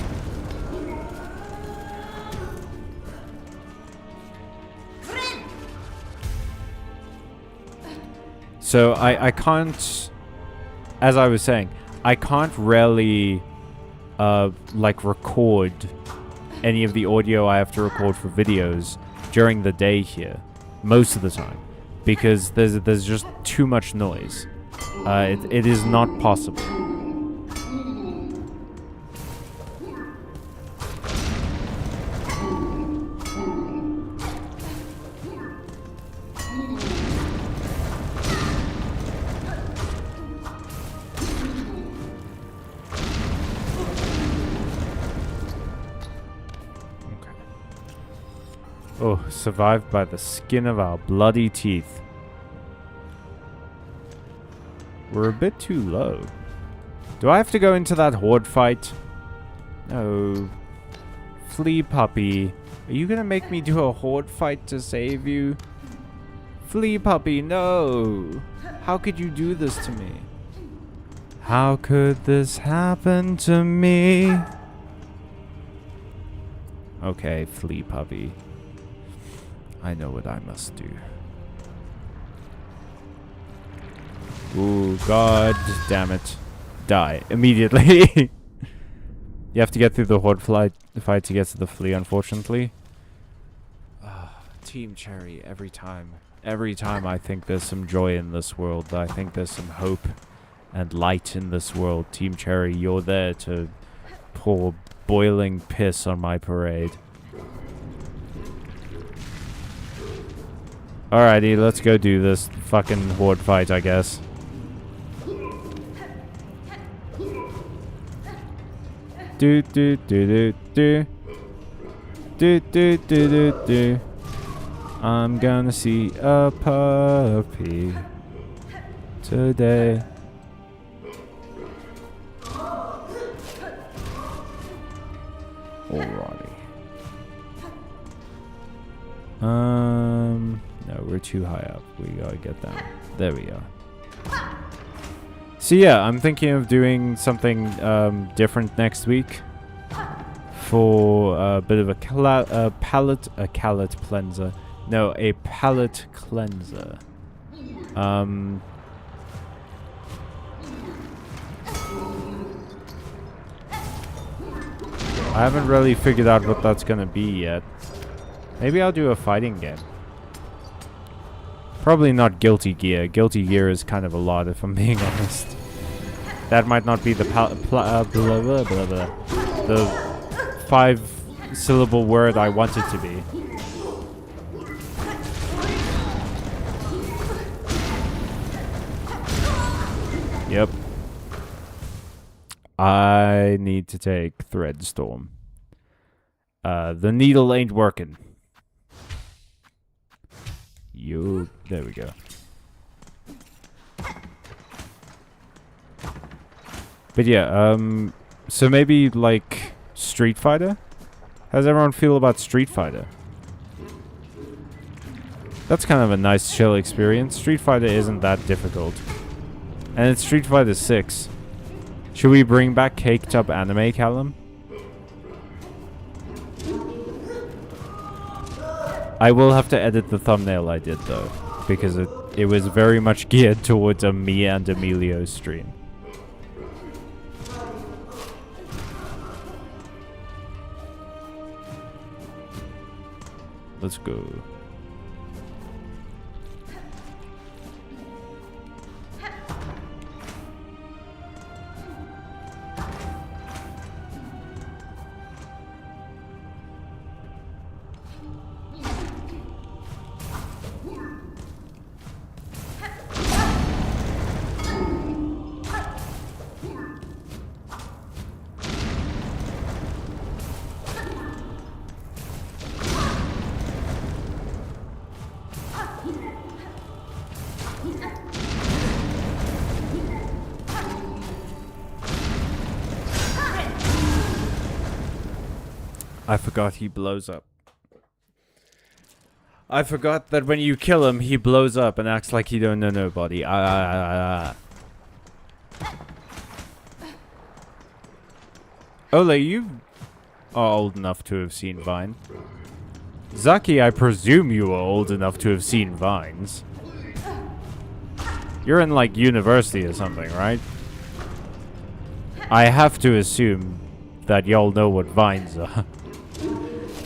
So I can't, as I was saying, I can't really like record any of the audio I have to record for videos during the day here most of the time, because there's just too much noise. It is not possible. Oh, survived by the skin of our bloody teeth. We're a bit too low. Do I have to go into that horde fight? No. Flea puppy. Are you gonna make me do a horde fight to save you? Flea puppy, no! How could you do this to me? How could this happen to me? Okay, flea puppy. I know what I must do. Ooh, god damn it. Die immediately. You have to get through the horde fight to get to the flea, unfortunately. Team Cherry, every time. Every time I think there's some joy in this world, I think there's some hope and light in this world. Team Cherry, you're there to pour boiling piss on my parade. Alrighty, let's go do this fucking horde fight, I guess. Do do do do do. Do do do do do. I'm gonna see a puppy today. Alrighty. No, we're too high up. We gotta get down. There we go. So yeah, I'm thinking of doing something different next week for a bit of a palate cleanser. No, a palate cleanser. I haven't really figured out what that's gonna be yet. Maybe I'll do a fighting game. Probably not Guilty Gear. Guilty Gear is kind of a lot, if I'm being honest. That might not be the blah, blah, blah, blah, the 5-syllable word I want it to be. Yep. I need to take Threadstorm. The needle ain't working. There we go. But yeah, so maybe like Street Fighter? How does everyone feel about Street Fighter? That's kind of a nice chill experience. Street Fighter isn't that difficult. And it's Street Fighter 6. Should we bring back Caked Up Anime, Callum? I will have to edit the thumbnail I did though, because it was very much geared towards a me and Emilio stream. Let's go. I forgot he blows up. I forgot that when you kill him, he blows up and acts like he don't know nobody. Ole, you are old enough to have seen Vine. Zaki, I presume you are old enough to have seen Vines. You're in, like, university or something, right? I have to assume that y'all know what Vines are.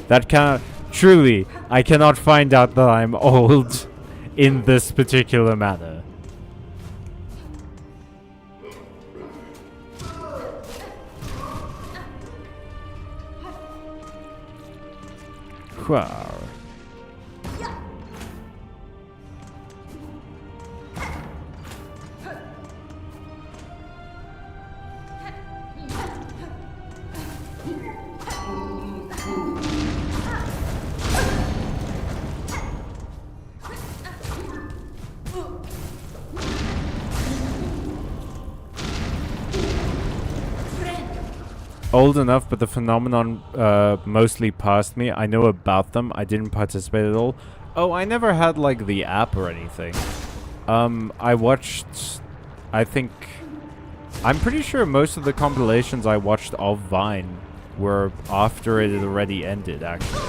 That cannot... Truly, I cannot find out that I'm old in this particular manner. Wow. Old enough, but the phenomenon mostly passed me. I know about them. I didn't participate at all. Oh, I never had, like, the app or anything. I watched... I think... I'm pretty sure most of the compilations I watched of Vine were after it had already ended, actually.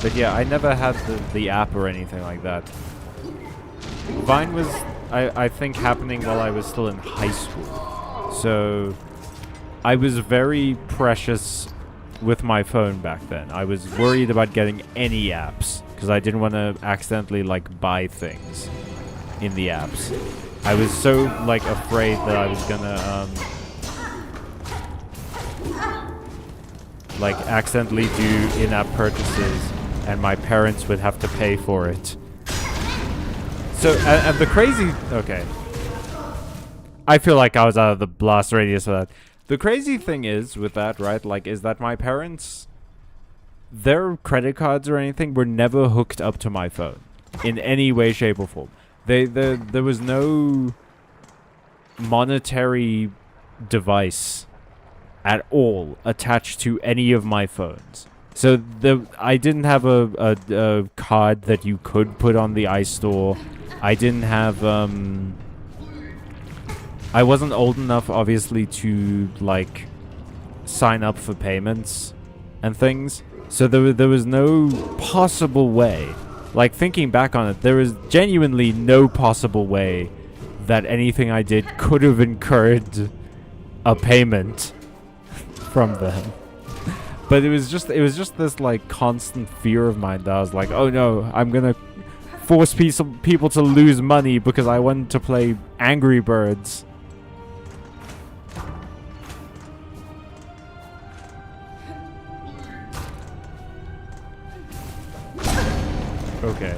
But yeah, I never had the app or anything like that. Vine was, I think, happening while I was still in high school. So, I was very precious with my phone back then. I was worried about getting any apps, because I didn't want to accidentally, like, buy things in the apps. I was so, like, afraid that I was gonna, like, accidentally do in-app purchases, and my parents would have to pay for it. So, and the crazy... Okay. I feel like I was out of the blast radius of that. The crazy thing is with that, right, like, is that my parents, their credit cards or anything were never hooked up to my phone in any way, shape, or form. There was no monetary device at all attached to any of my phones. So I didn't have a card that you could put on the iStore. I didn't have, I wasn't old enough, obviously, to, like, sign up for payments and things. So there was no possible way. Like, thinking back on it, there was genuinely no possible way that anything I did could have incurred a payment from them. But it was just this like constant fear of mine that I was like, oh no, I'm gonna force people to lose money because I wanted to play Angry Birds. Okay.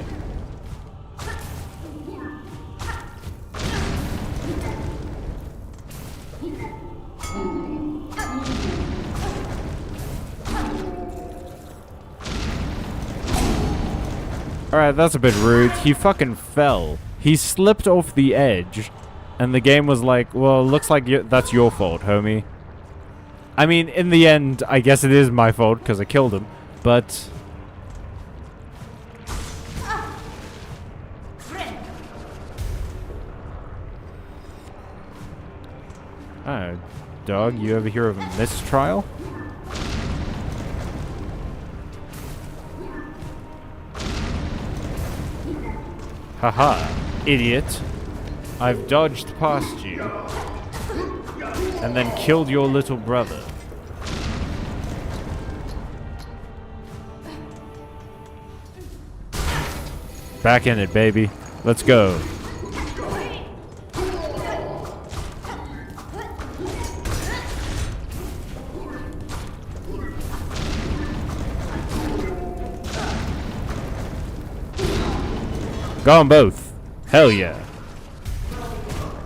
Alright, that's a bit rude. He fucking fell. He slipped off the edge, and the game was like, well, looks like that's your fault, homie. I mean, in the end, I guess it is my fault, because I killed him, but... Oh, dog, you ever hear of a mistrial? Haha, idiot. I've dodged past you and then killed your little brother. Back in it, baby. Let's go. Go on both. Hell yeah.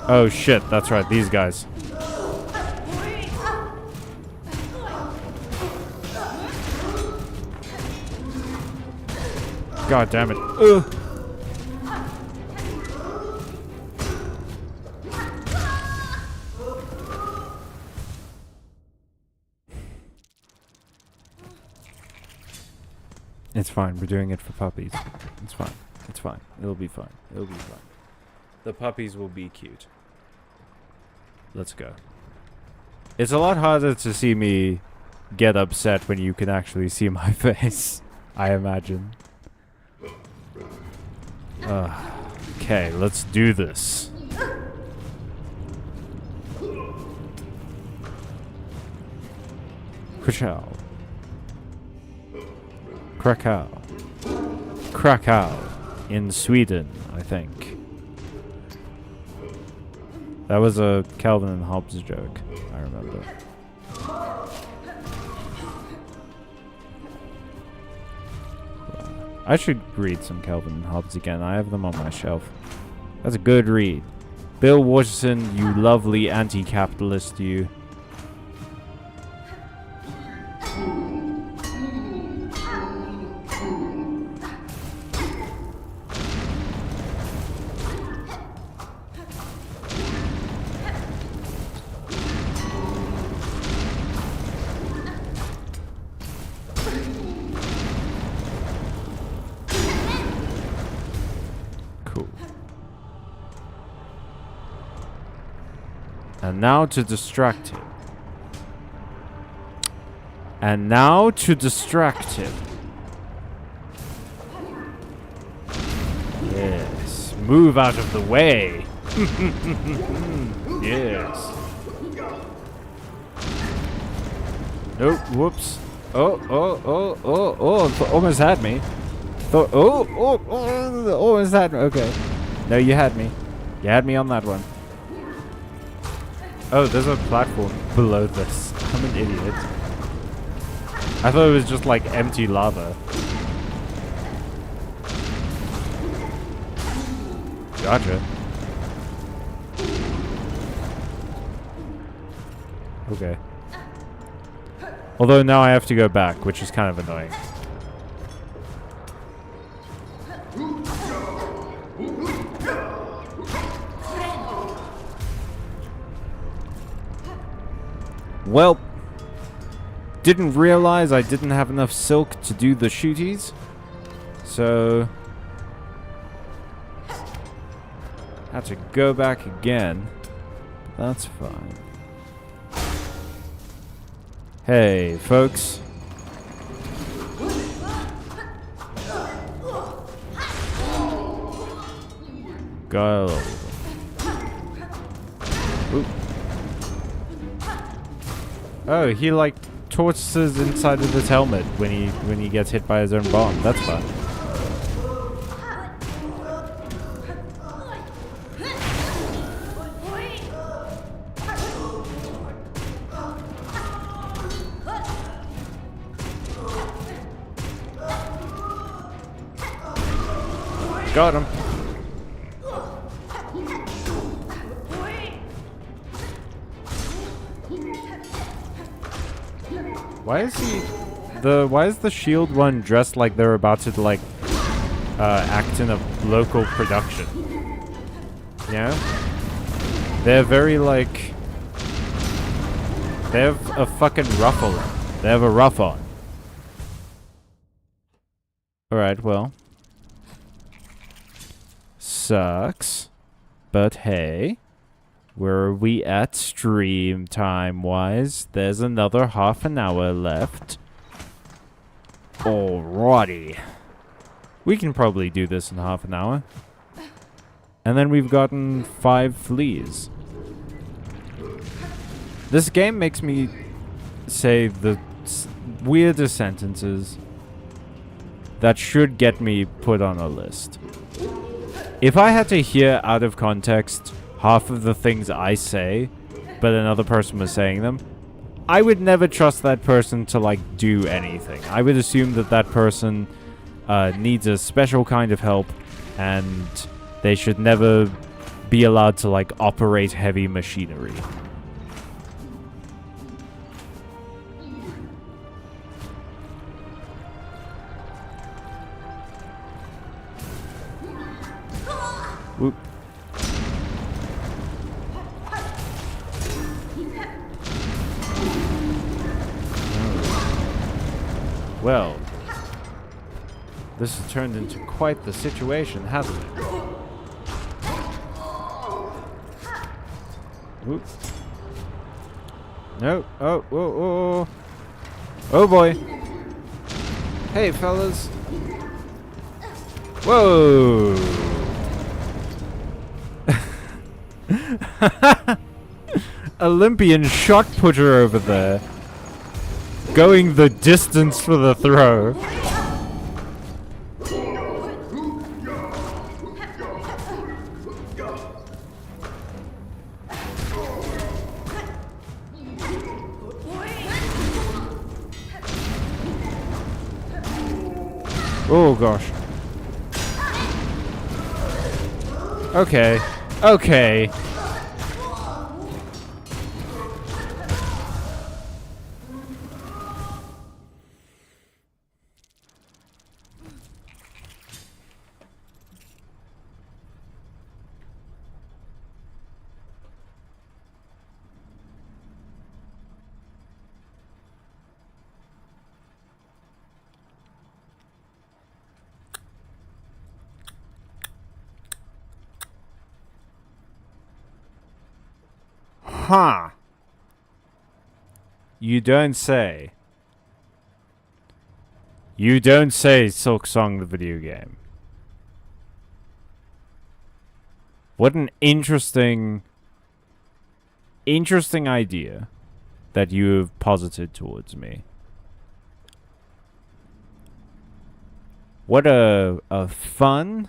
Oh shit, that's right, these guys. God damn it. Ugh. It's fine, we're doing it for puppies. It's fine. It's fine. It'll be fine. It'll be fine. The puppies will be cute. Let's go. It's a lot harder to see me get upset when you can actually see my face, I imagine. Okay, let's do this. Krakow. Krakow. Krakow. In Sweden, I think. That was a Calvin and Hobbes joke, I remember. I should read some Calvin and Hobbes again. I have them on my shelf. That's a good read. Bill Washington, you lovely anti-capitalist, you. And now to distract him. And now to distract him. Yes. Move out of the way. Yes. Oh, whoops. Oh, almost had me. Almost had me. Okay. No, you had me. You had me on that one. Oh, there's a platform below this. I'm an idiot. I thought it was just like empty lava. Gotcha. Okay. Although now I have to go back, which is kind of annoying. Well, didn't realize I didn't have enough silk to do the shooties, so had to go back again. That's fine. Hey, folks. Go. Oop. Oh, he like torches inside of his helmet when he gets hit by his own bomb. That's fun. Got him. Why is the shield one dressed like they're about to like act in a local production? Yeah? They're very like they have a fucking ruffle on. They have a ruff on. Alright, well. Sucks. But hey. Where are we at stream time-wise? There's another half an hour left. Alrighty. We can probably do this in half an hour. And then we've gotten 5 fleas. This game makes me say the weirdest sentences that should get me put on a list. If I had to hear out of context half of the things I say, but another person was saying them, I would never trust that person to, like, do anything. I would assume that that person needs a special kind of help, and they should never be allowed to, like, operate heavy machinery. Whoop. Well, this has turned into quite the situation, hasn't it? Oop. No. Oh, oh, oh. Oh boy. Hey, fellas. Whoa. Olympian shot putter over there. Going the distance for the throw. Oh gosh. Okay. Okay. Huh. You don't say. You don't say, Silksong the video game. What an interesting idea that you have posited towards me. What a fun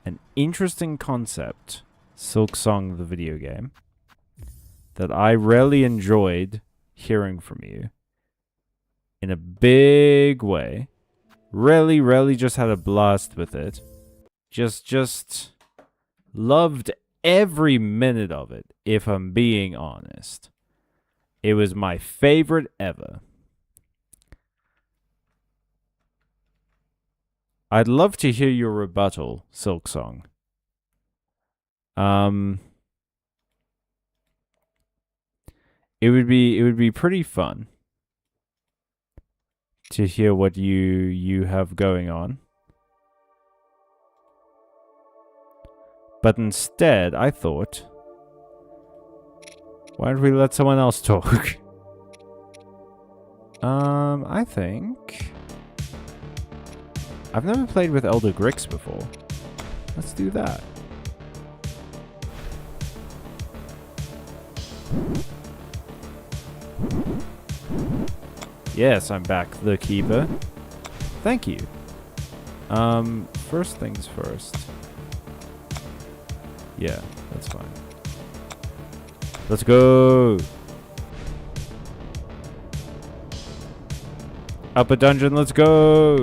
and interesting concept, Silksong the video game, that I really enjoyed hearing from you in a big way. Really just had a blast with it. Just loved every minute of it, if I'm being honest. It was my favorite ever. I'd love to hear your rebuttal, Silksong. It would be pretty fun to hear what you have going on. But instead, I thought, why don't we let someone else talk? I think I've never played with Elder Grix before. Let's do that. Yes, I'm back, the keeper. Thank you. First things first. Yeah, that's fine. Let's go! Up a dungeon, let's go!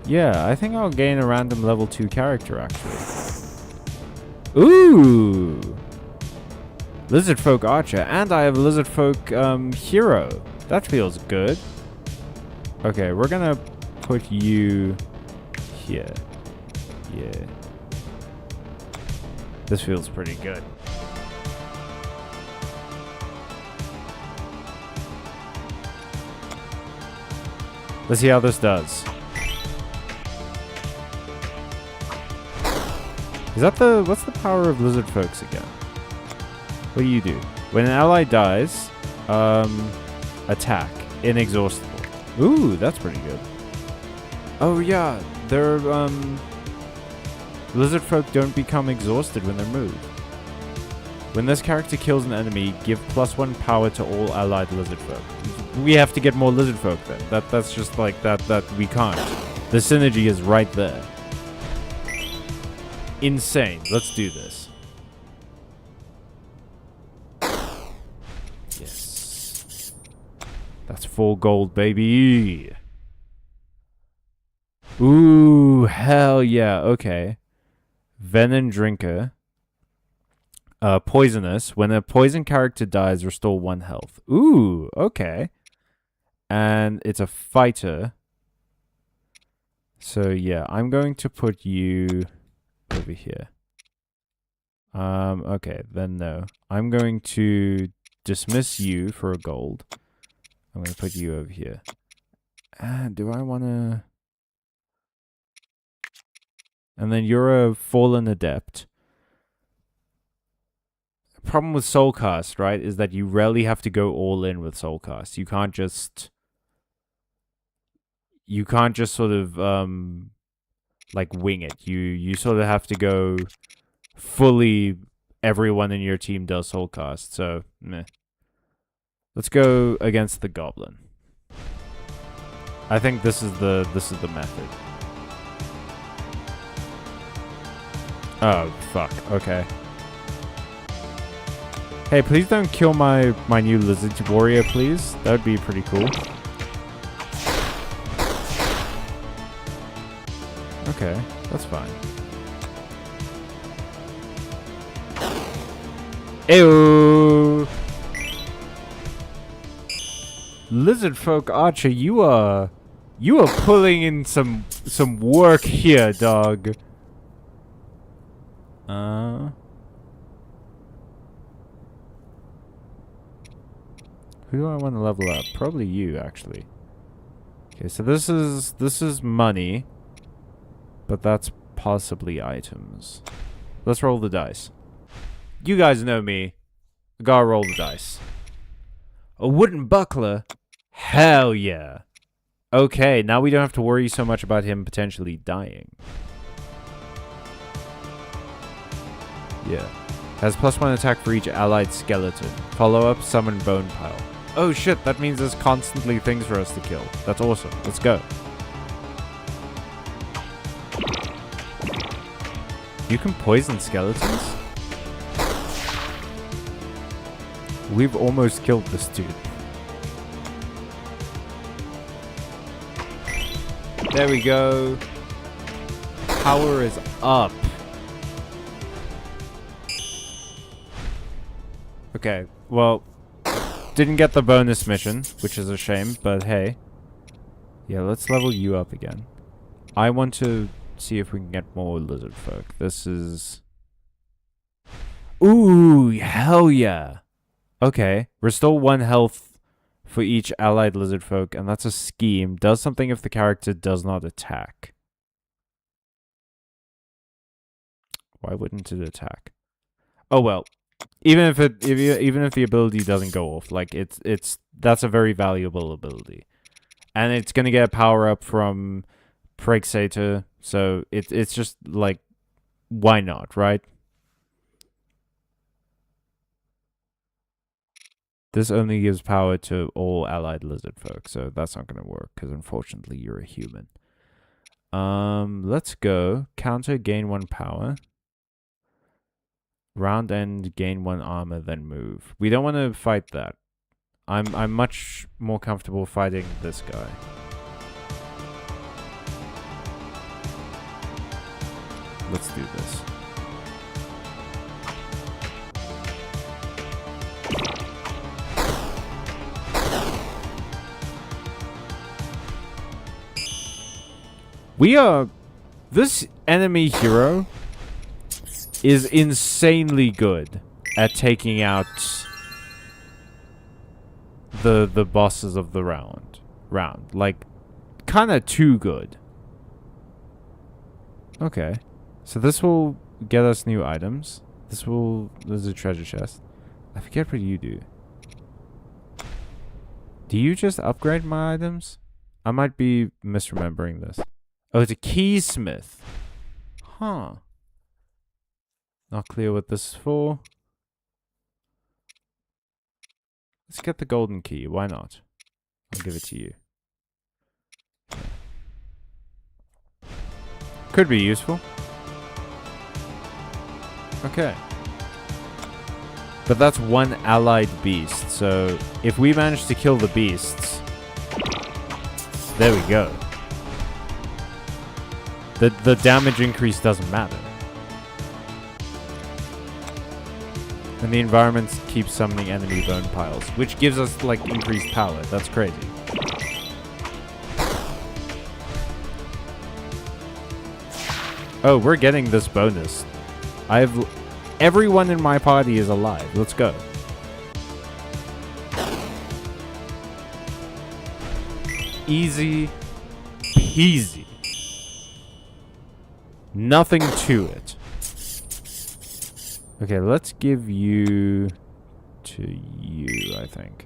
Yeah, I think I'll gain a random level 2 character, actually. Ooh! Lizard Folk Archer, and I have a Lizard Folk, Hero. That feels good. Okay, we're gonna put you here. Yeah. This feels pretty good. Let's see how this does. Is that the... What's the power of lizard folks again? What do you do? When an ally dies, attack. Inexhaustible. Ooh, that's pretty good. Oh yeah, they're, lizard folk don't become exhausted when they're moved. When this character kills an enemy, give +1 power to all allied lizard folk. We have to get more lizard folk then. That's just like that we can't. The synergy is right there. Insane. Let's do this. Yes. That's 4 gold, baby. Ooh, hell yeah. Okay. Venom Drinker. Poisonous. When a poison character dies, restore 1 health. Ooh, okay. And it's a fighter. So yeah, I'm going to put you over here. Okay, then no. I'm going to dismiss you for a gold. I'm going to put you over here. Do I want to... And then you're a fallen adept. Problem with soulcast, right, is that you rarely have to go all in with soulcast. You can't just sort of like wing it. You sort of have to go fully. Everyone in your team does soulcast, so meh. Let's go against the goblin. I think this is the method. Oh fuck. Okay. Hey, please don't kill my new lizard warrior, please. That would be pretty cool. Okay, that's fine. Ew. Lizard folk archer, you are pulling in some work here, dog. Who do I want to level up? Probably you, actually. Okay, so this is money, but that's possibly items. Let's roll the dice. You guys know me. I gotta roll the dice. A wooden buckler? Hell yeah. Okay, now we don't have to worry so much about him potentially dying. Yeah. Has +1 attack for each allied skeleton. Follow up, summon bone pile. Oh shit, that means there's constantly things for us to kill. That's awesome. Let's go. You can poison skeletons? We've almost killed this dude. There we go. Power is up. Okay, well, didn't get the bonus mission, which is a shame, but hey. Yeah, let's level you up again. I want to see if we can get more lizard folk. This is... Ooh, hell yeah. Okay, restore 1 health for each allied lizard folk, and that's a scheme. Does something if the character does not attack. Why wouldn't it attack? Oh well. Even if the ability doesn't go off, like that's a very valuable ability, and it's gonna get a power up from Prexator, so it's just like, why not, right? This only gives power to all allied lizard folk, so that's not going to work, because unfortunately you're a human. Let's go. Counter, gain 1 power. Round end, gain 1 armor, then move. We don't want to fight that. I'm much more comfortable fighting this guy. Let's do this. This enemy hero is insanely good at taking out the bosses of the round. Like, kind of too good. Okay. So this will get us new items. There's a treasure chest. I forget what you do. Do you just upgrade my items? I might be misremembering this. Oh, it's a keysmith. Huh. Not clear what this is for. Let's get the golden key. Why not? I'll give it to you. Could be useful. Okay. But that's 1 allied beast, so if we manage to kill the beasts... There we go. The damage increase doesn't matter. And the environment keeps summoning enemy bone piles, which gives us, like, increased power. That's crazy. Oh, we're getting this bonus. Everyone in my party is alive. Let's go. Easy peasy. Nothing to it. Okay, let's give you to you, I think.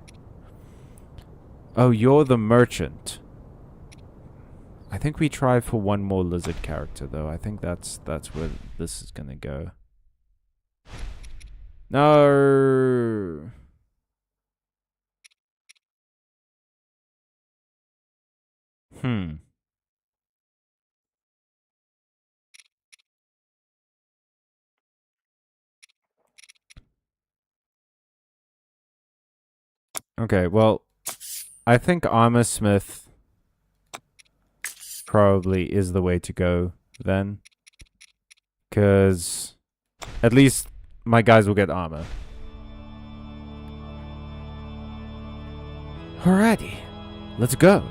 Oh, you're the merchant. I think we try for 1 more lizard character, though. I think that's where this is gonna go. No. Okay, well, I think Armor Smith probably is the way to go then. Because at least my guys will get armor. Alrighty, let's go.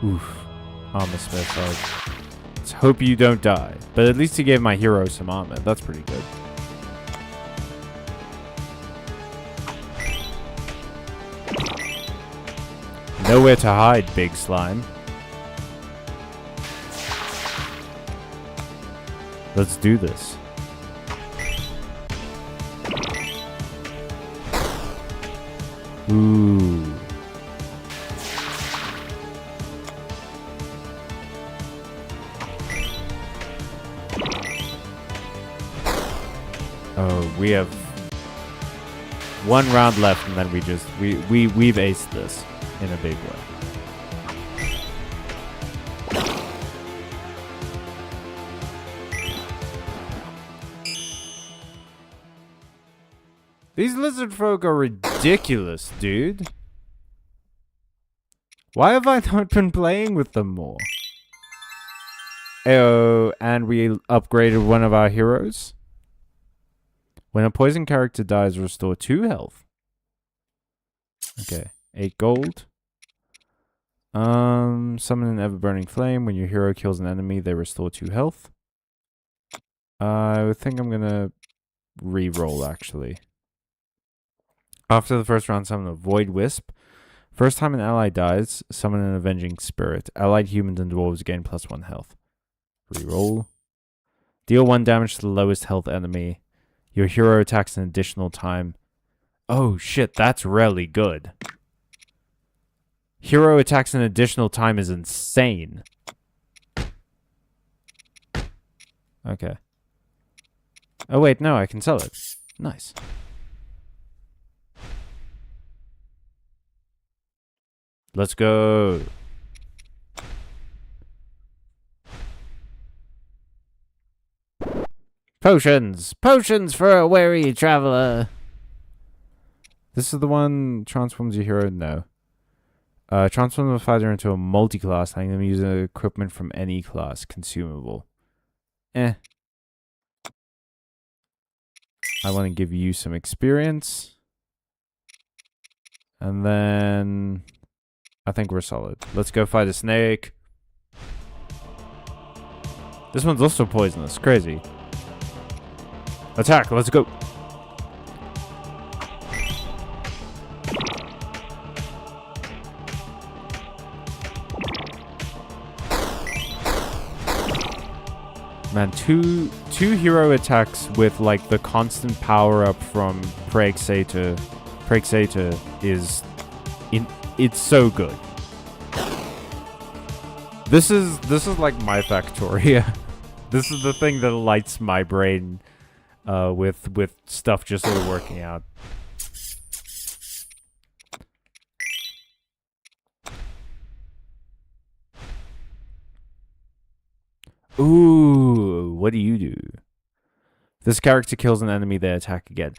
Oof, Armor Smith, let's hope you don't die. But at least he gave my hero some armor. That's pretty good. Nowhere to hide, big slime. Let's do this. Ooh. Oh, we have 1 round left, and then we've aced this in a big way. These lizard folk are ridiculous, dude. Why have I not been playing with them more? Ayo, and we upgraded one of our heroes. When a poison character dies, restore 2 health. Okay, 8 gold. Summon an ever-burning flame. When your hero kills an enemy, they restore 2 health. I think I'm gonna re-roll, actually. After the first round, summon a Void Wisp. First time an ally dies, summon an Avenging Spirit. Allied humans and dwarves gain +1 health. Reroll. Deal 1 damage to the lowest health enemy. Your hero attacks an additional time. Oh shit, that's really good. Hero attacks an additional time is insane. Okay. Oh, wait, no, I can sell it. Nice. Let's go. Potions! Potions for a weary traveler! This is the one transforms your hero? No. Transforms a fighter into a multi-class, letting them use equipment from any class. Consumable. I want to give you some experience. And then I think we're solid. Let's go fight a snake. This one's also poisonous. Crazy. Attack. Let's go. Man, two hero attacks with like the constant power up from Praexeter is it's so good. This is like my Factoria. This is the thing that lights my brain with stuff just sort of working out. Ooh, what do you do? This character kills an enemy, they attack again.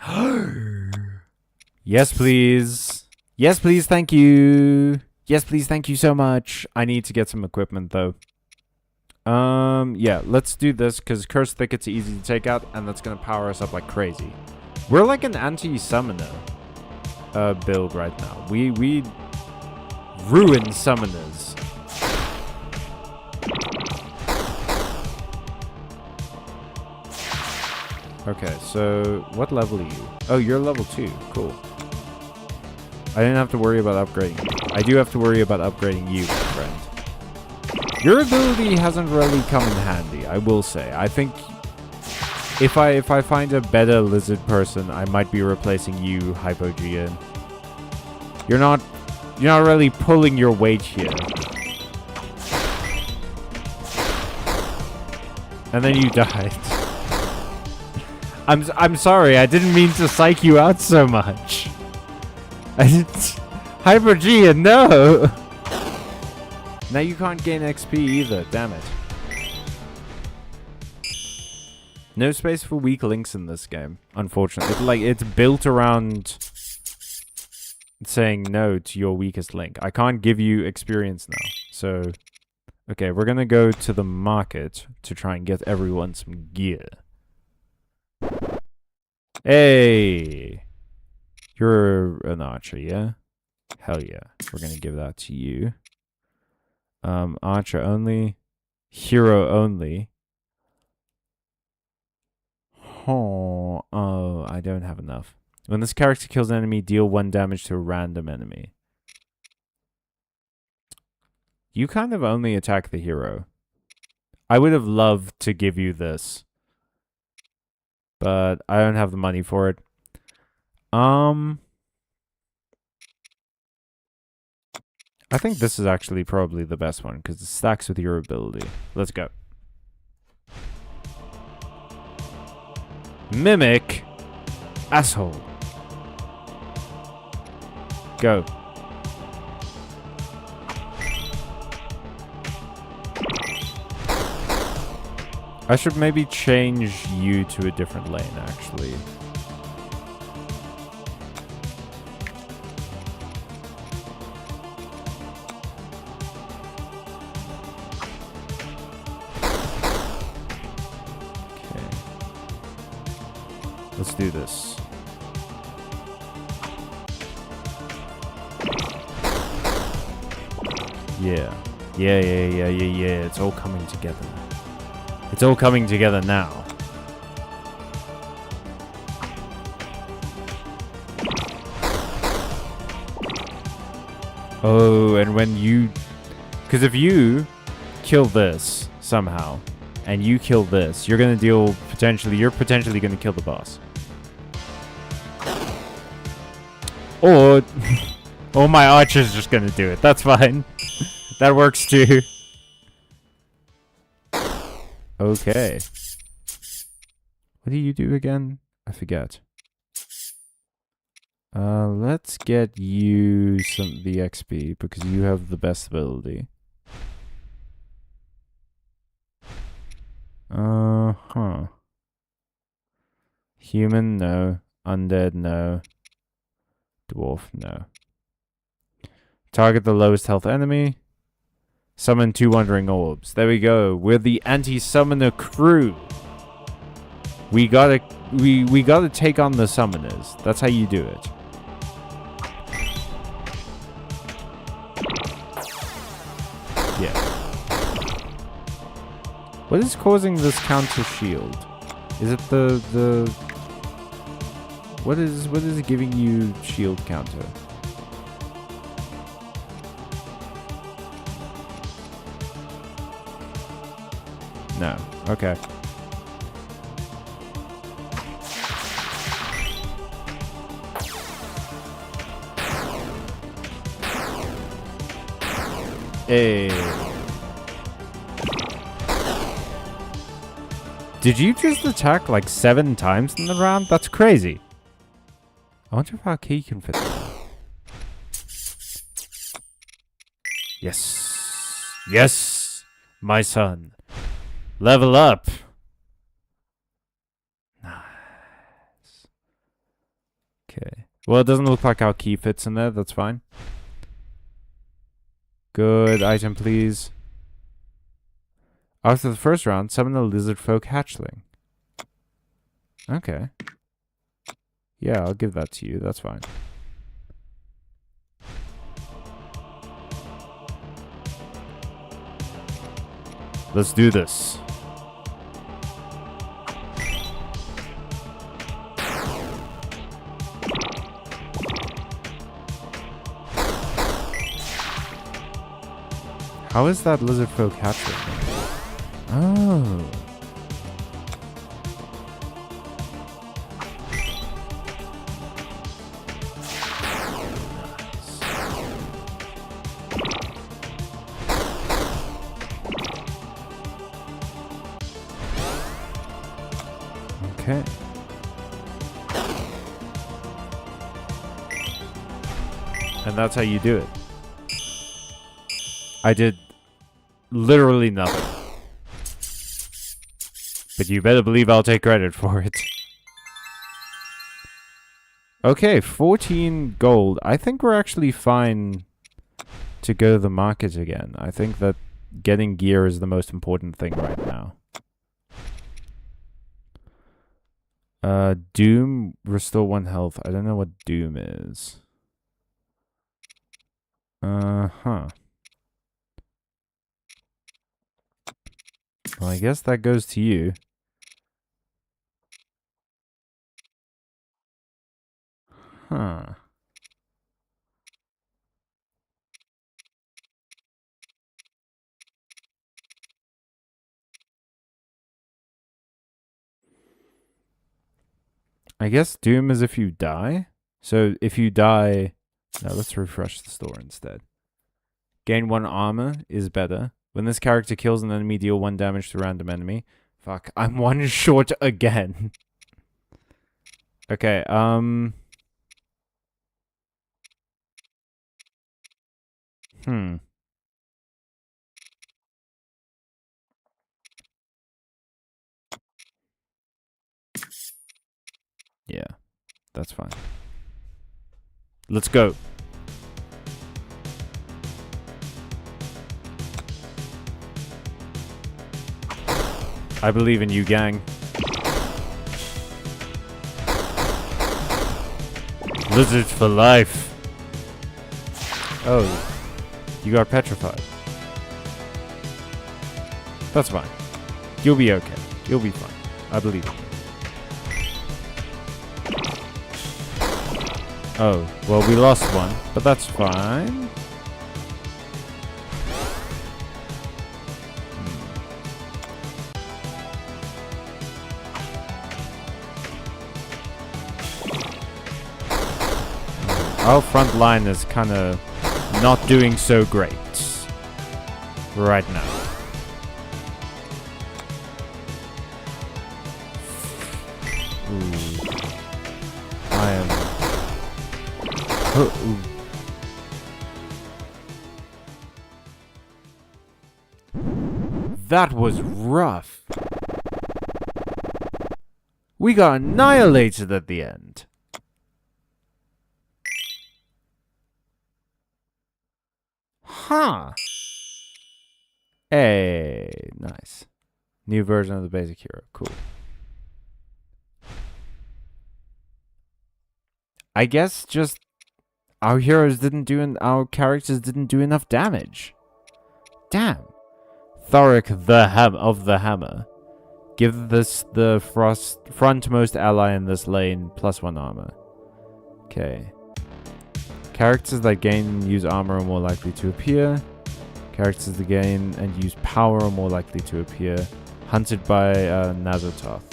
Yes, please. Yes, please, thank you. Yes, please, thank you so much. I need to get some equipment, though. Yeah, let's do this, because Curse Thicket's easy to take out, and that's going to power us up like crazy. We're like an anti-summoner build right now. We ruin summoners. Okay, so what level are you? Oh, you're level 2. Cool. I didn't have to worry about upgrading you. I do have to worry about upgrading you, my friend. Your ability hasn't really come in handy, I will say. I think if I find a better lizard person, I might be replacing you, Hypogean. You're not really pulling your weight here. And then you died. I'm sorry, I didn't mean to psych you out so much. Hypergean, no! Now you can't gain XP either, damn it. No space for weak links in this game, unfortunately. It's built around saying no to your weakest link. I can't give you experience now, so... Okay, we're gonna go to the market to try and get everyone some gear. Hey! You're an archer, yeah? Hell yeah. We're gonna give that to you. Archer only. Hero only. Oh, I don't have enough. When this character kills an enemy, deal 1 damage to a random enemy. You kind of only attack the hero. I would have loved to give you this. But I don't have the money for it. I think this is actually probably the best one, because it stacks with your ability. Let's go. Mimic. Asshole. Go. I should maybe change you to a different lane, actually. Okay. Let's do this. Yeah. Yeah. It's all coming together. It's all coming together now. Oh, and when you... Because if you kill this somehow, and you kill this, you're going to deal potentially... You're potentially going to kill the boss. Or... or my archer's just going to do it. That's fine. That works too. Okay. What do you do again? I forget. Let's get you some the XP because you have the best ability. Huh. Human, no. Undead, no. Dwarf, no. Target the lowest health enemy. Summon 2 wandering orbs. There we go. We're the anti-summoner crew. We gotta take on the summoners. That's how you do it. Yeah. What is causing this counter shield? Is it the what is it giving you shield counter? No. Okay. Hey. Did you just attack like 7 times in the round? That's crazy. I wonder if our key can fit that. Yes. Yes, my son. Level up. Nice. Okay. Well, it doesn't look like our key fits in there. That's fine. Good. Item, please. After the first round, summon a lizard folk hatchling. Okay. Yeah, I'll give that to you. That's fine. Let's do this. How is that lizard folk hatchling? Oh. Okay. And that's how you do it. I did literally nothing. But you better believe I'll take credit for it. Okay, 14 gold. I think we're actually fine to go to the market again. I think that getting gear is the most important thing right now. Doom, restore 1 health. I don't know what Doom is. Huh. Well, I guess that goes to you. Huh. I guess Doom is if you die. So if you die... No, let's refresh the store instead. Gain 1 armor is better. When this character kills an enemy, deal 1 damage to random enemy. Fuck, I'm 1 short again. Okay, Yeah, that's fine. Let's go. I believe in you, gang. Lizards for life. Oh, you got petrified. That's fine. You'll be okay. You'll be fine. I believe in you. Oh, well, we lost 1, but that's fine. Our front line is kind of not doing so great right now. Ooh. I am... Ooh. That was rough. We got annihilated at the end. Huh. Hey, nice. New version of the basic hero. Cool. I guess just our characters didn't do enough damage. Damn. Thoric of the Hammer. Give this the frontmost ally in this lane +1 armor. Okay. Characters that gain and use armor are more likely to appear. Characters that gain and use power are more likely to appear. Hunted by Nazototh.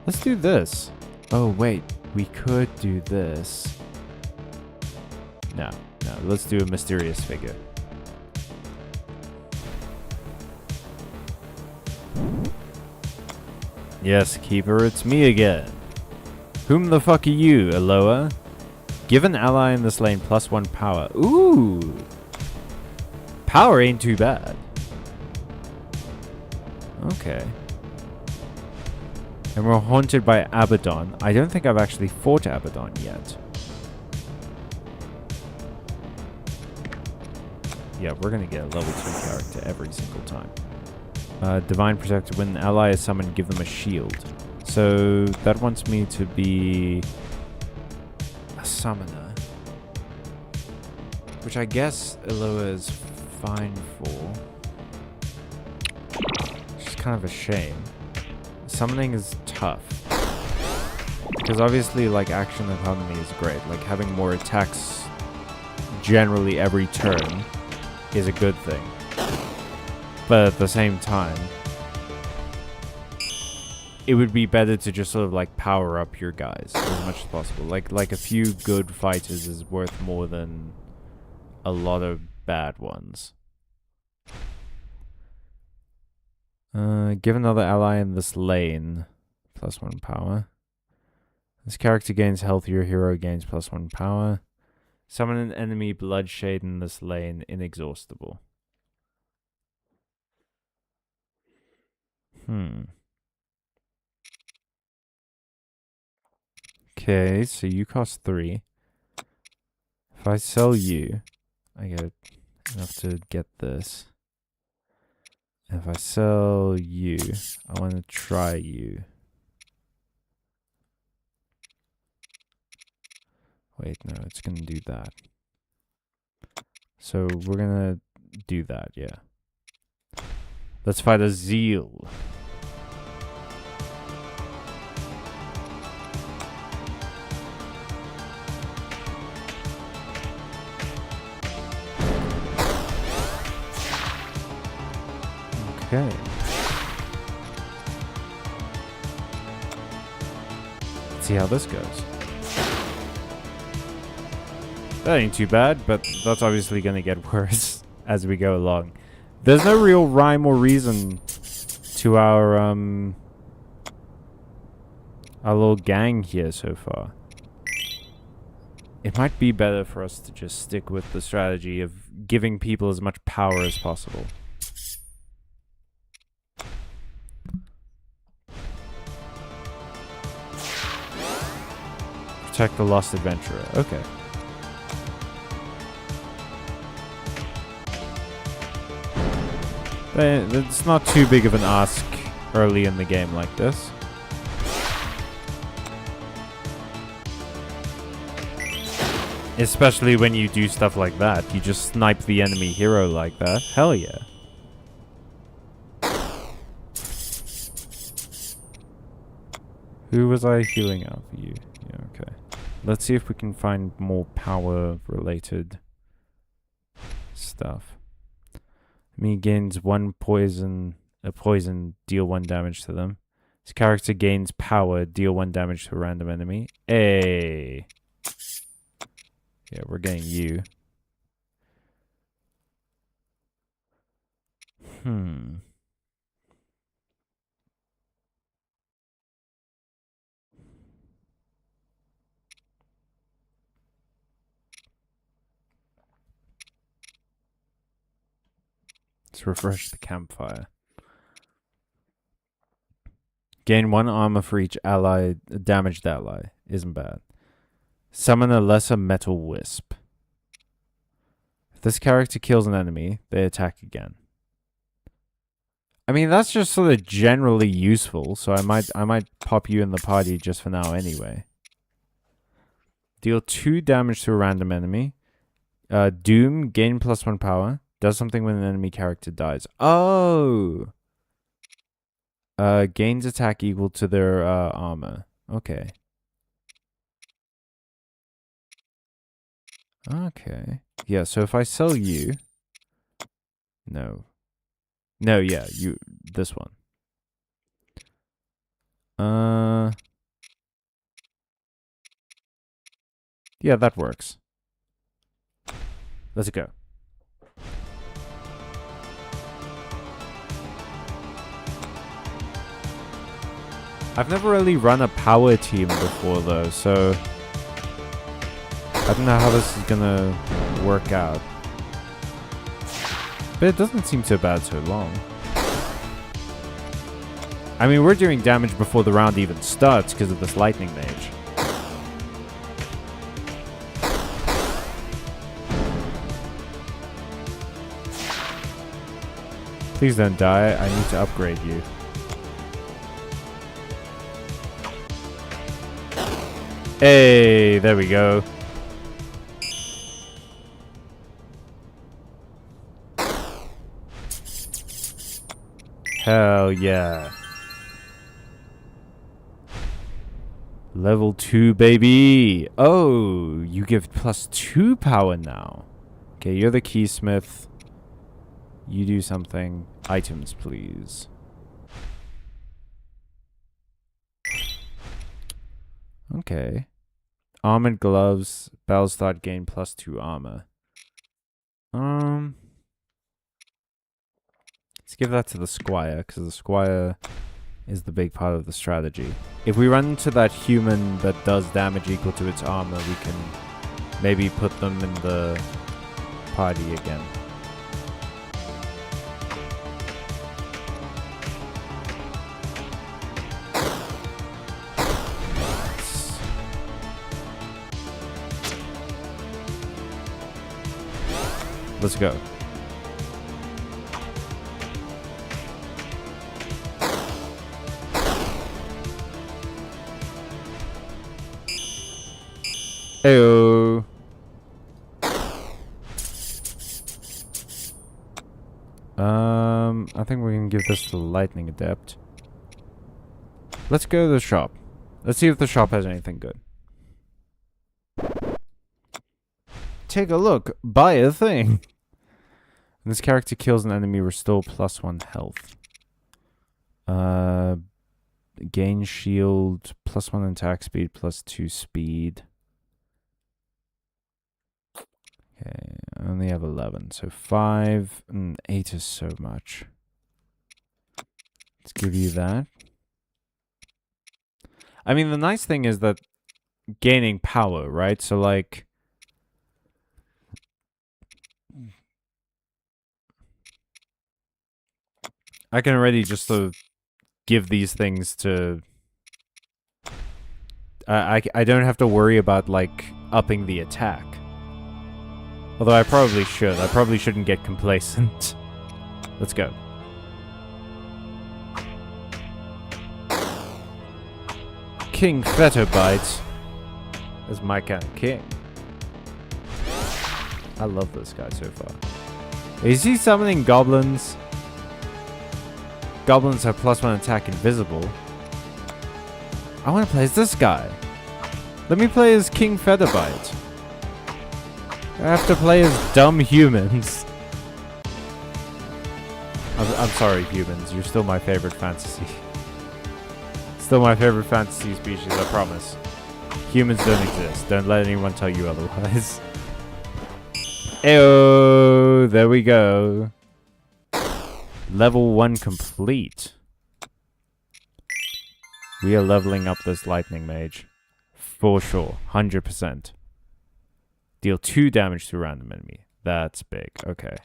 Let's do this. Oh, wait. We could do this. No. Let's do a mysterious figure. Yes, Keeper, it's me again. Whom the fuck are you, Aloha? Give an ally in this lane +1 power. Ooh! Power ain't too bad. Okay. And we're haunted by Abaddon. I don't think I've actually fought Abaddon yet. Yeah, we're gonna get a level 2 character every single time. Divine Protector. When an ally is summoned, give them a shield. So that wants me to be a summoner. Which I guess Aloha is fine for. Which is kind of a shame. Summoning is tough. Because obviously, like, action economy is great. Like, having more attacks generally every turn is a good thing. But at the same time, it would be better to just sort of like power up your guys as much as possible. Like a few good fighters is worth more than a lot of bad ones. Give another ally in this lane +1 power. This character gains health, your hero gains +1 power. Summon an enemy Bloodshade in this lane, inexhaustible. Okay, so you cost 3. If I sell you, I get enough to get this. And if I sell you, I want to try you. Wait, no, it's going to do that. So we're going to do that, yeah. Let's fight a Zeal. Okay. Let's see how this goes. That ain't too bad, but that's obviously going to get worse as we go along. There's no real rhyme or reason to our little gang here so far. It might be better for us to just stick with the strategy of giving people as much power as possible. Protect the lost adventurer. Okay. It's not too big of an ask early in the game like this. Especially when you do stuff like that. You just snipe the enemy hero like that. Hell yeah. Who was I healing out for you? Yeah, okay. Let's see if we can find more power-related stuff. Me gains 1 poison, deal 1 damage to them. This character gains power, deal 1 damage to a random enemy. Hey! Yeah, we're getting you. Let's refresh the campfire. Gain 1 armor for each ally, damaged ally. Isn't bad. Summon a lesser metal wisp. If this character kills an enemy, they attack again. I mean, that's just sort of generally useful, so I might pop you in the party just for now anyway. Deal 2 damage to a random enemy. Doom, gain +1 power. Does something when an enemy character dies. Oh! Gains attack equal to their armor. Okay. Okay. Yeah, so if I sell you... No. No, yeah, this one. Yeah, that works. Let's go. I've never really run a power team before though, so I don't know how this is gonna work out. But it doesn't seem so bad so long. I mean, we're doing damage before the round even starts because of this lightning mage. Please don't die. I need to upgrade you. Hey, there we go. Hell yeah. Level 2, baby. Oh, you give +2 power now. Okay, you're the keysmith. You do something. Items, please. Okay. Armored gloves. Battle start gain +2 armor. Let's give that to the squire, because the squire is the big part of the strategy. If we run into that human that does damage equal to its armor, we can maybe put them in the party again. Let's go. Heyo. I think we can give this to the Lightning Adept. Let's go to the shop. Let's see if the shop has anything good. Take a look. Buy a thing. When this character kills an enemy, restore +1 health. Gain shield, +1 attack speed, +2 speed. Okay, I only have 11, so 5 and 8 is so much. Let's give you that. I mean, the nice thing is that gaining power, right? So, like, I can already just sort of give these things to... I don't have to worry about, like, upping the attack. Although I probably should. I probably shouldn't get complacent. Let's go. King Byte is my kind of king. I love this guy so far. Is he summoning goblins? Goblins have +1 attack invisible. I want to play as this guy. Let me play as King Featherbyte. I have to play as dumb humans. I'm sorry, humans. You're still my favorite fantasy. Still my favorite fantasy species, I promise. Humans don't exist. Don't let anyone tell you otherwise. Eyo, there we go. Level 1 complete. We are leveling up this lightning mage. For sure. 100%. Deal 2 damage to a random enemy. That's big. Okay.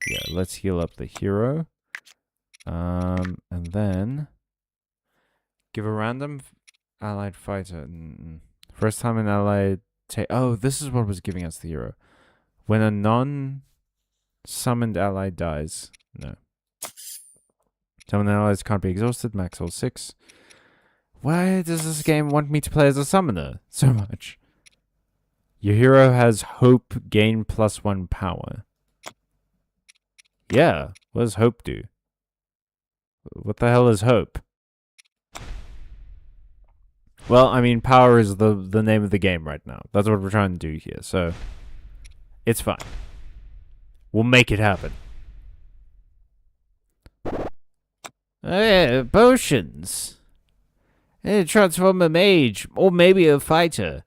Yeah, let's heal up the hero. And then give a random allied fighter. First time an allied oh, this is what was giving us the hero. When a non-summoned ally dies. No. Summoned allies can't be exhausted. Max all 6. Why does this game want me to play as a summoner so much? Your hero has hope, gain +1 power. Yeah, what does hope do? What the hell is hope? Well, I mean, power is the name of the game right now. That's what we're trying to do here, so it's fine. We'll make it happen. Potions. Transform a mage, or maybe a fighter.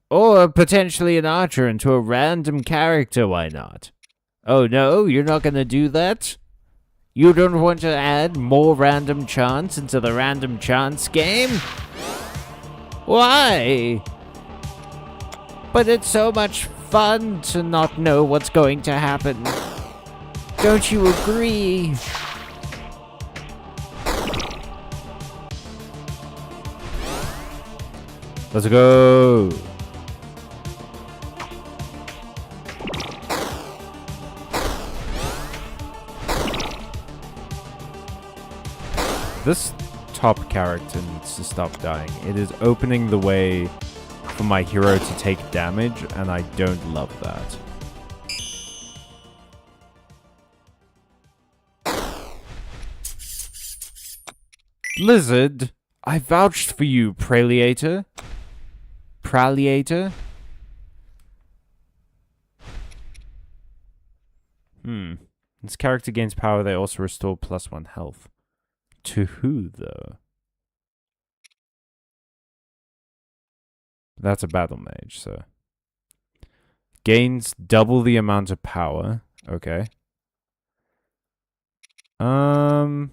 Or potentially an archer into a random character, why not? Oh no, you're not gonna do that? You don't want to add more random chance into the random chance game? Why? But it's so much fun to not know what's going to happen. Don't you agree? Let's go. This top character needs to stop dying. It is opening the way for my hero to take damage, and I don't love that. Lizard, I vouched for you, Praliator. Praliator? This character gains power, they also restore +1 health. To who, though? That's a battle mage, so. Gains double the amount of power. Okay. I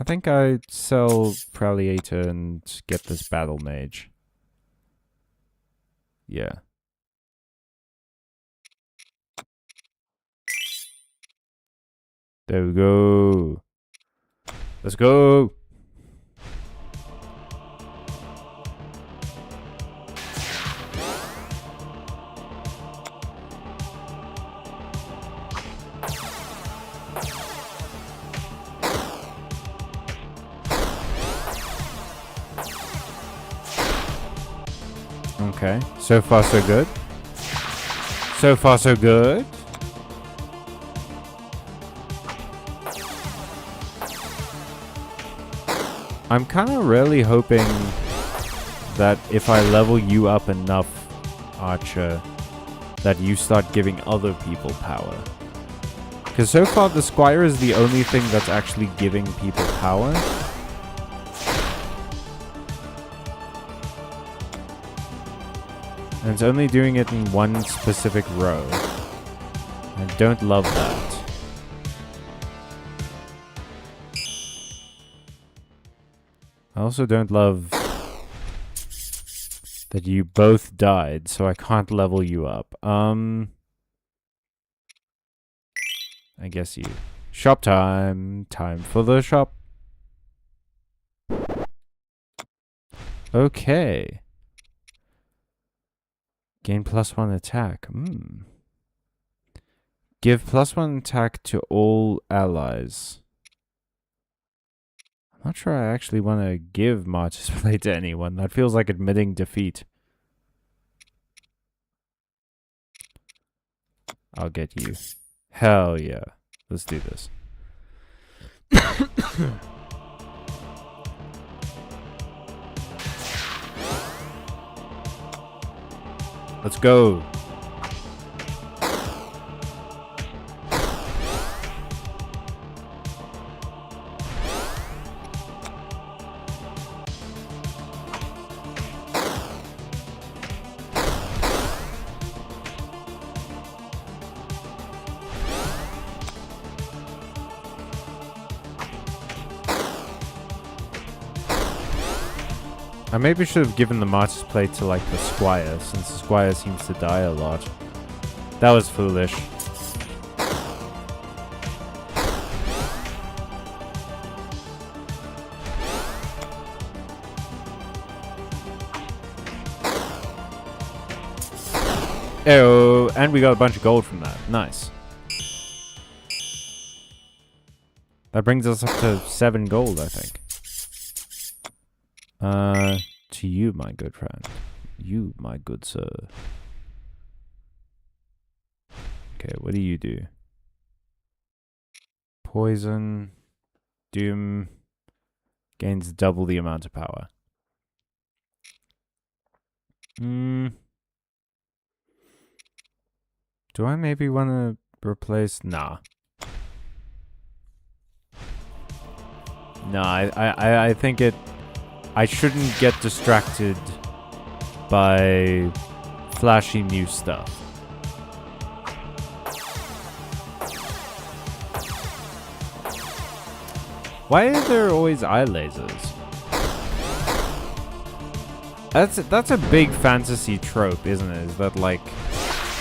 think I'd sell Praliator and get this battle mage. Yeah. There we go. Let's go. Okay, so far so good. So far so good. I'm kind of really hoping that if I level you up enough, Archer, that you start giving other people power. Because so far the Squire is the only thing that's actually giving people power. And it's only doing it in one specific row. I don't love that. I also don't love that you both died, so I can't level you up. I guess you... Shop time! Time for the shop! Okay. Gain +1 attack. Give +1 attack to all allies. I'm not sure I actually want to give March's Blade to anyone. That feels like admitting defeat. I'll get you. Hell yeah. Let's do this. Let's go. I maybe should have given the Martyrs Plate to, like, the Squire, since the Squire seems to die a lot. That was foolish. Oh, and we got a bunch of gold from that. Nice. That brings us up to 7 gold, I think. To you, my good friend. You, my good sir. Okay, what do you do? Poison. Doom. Gains double the amount of power. Do I maybe want to replace? Nah. No, I think I shouldn't get distracted by flashy new stuff. Why are there always eye lasers? That's a big fantasy trope, isn't it? Is that like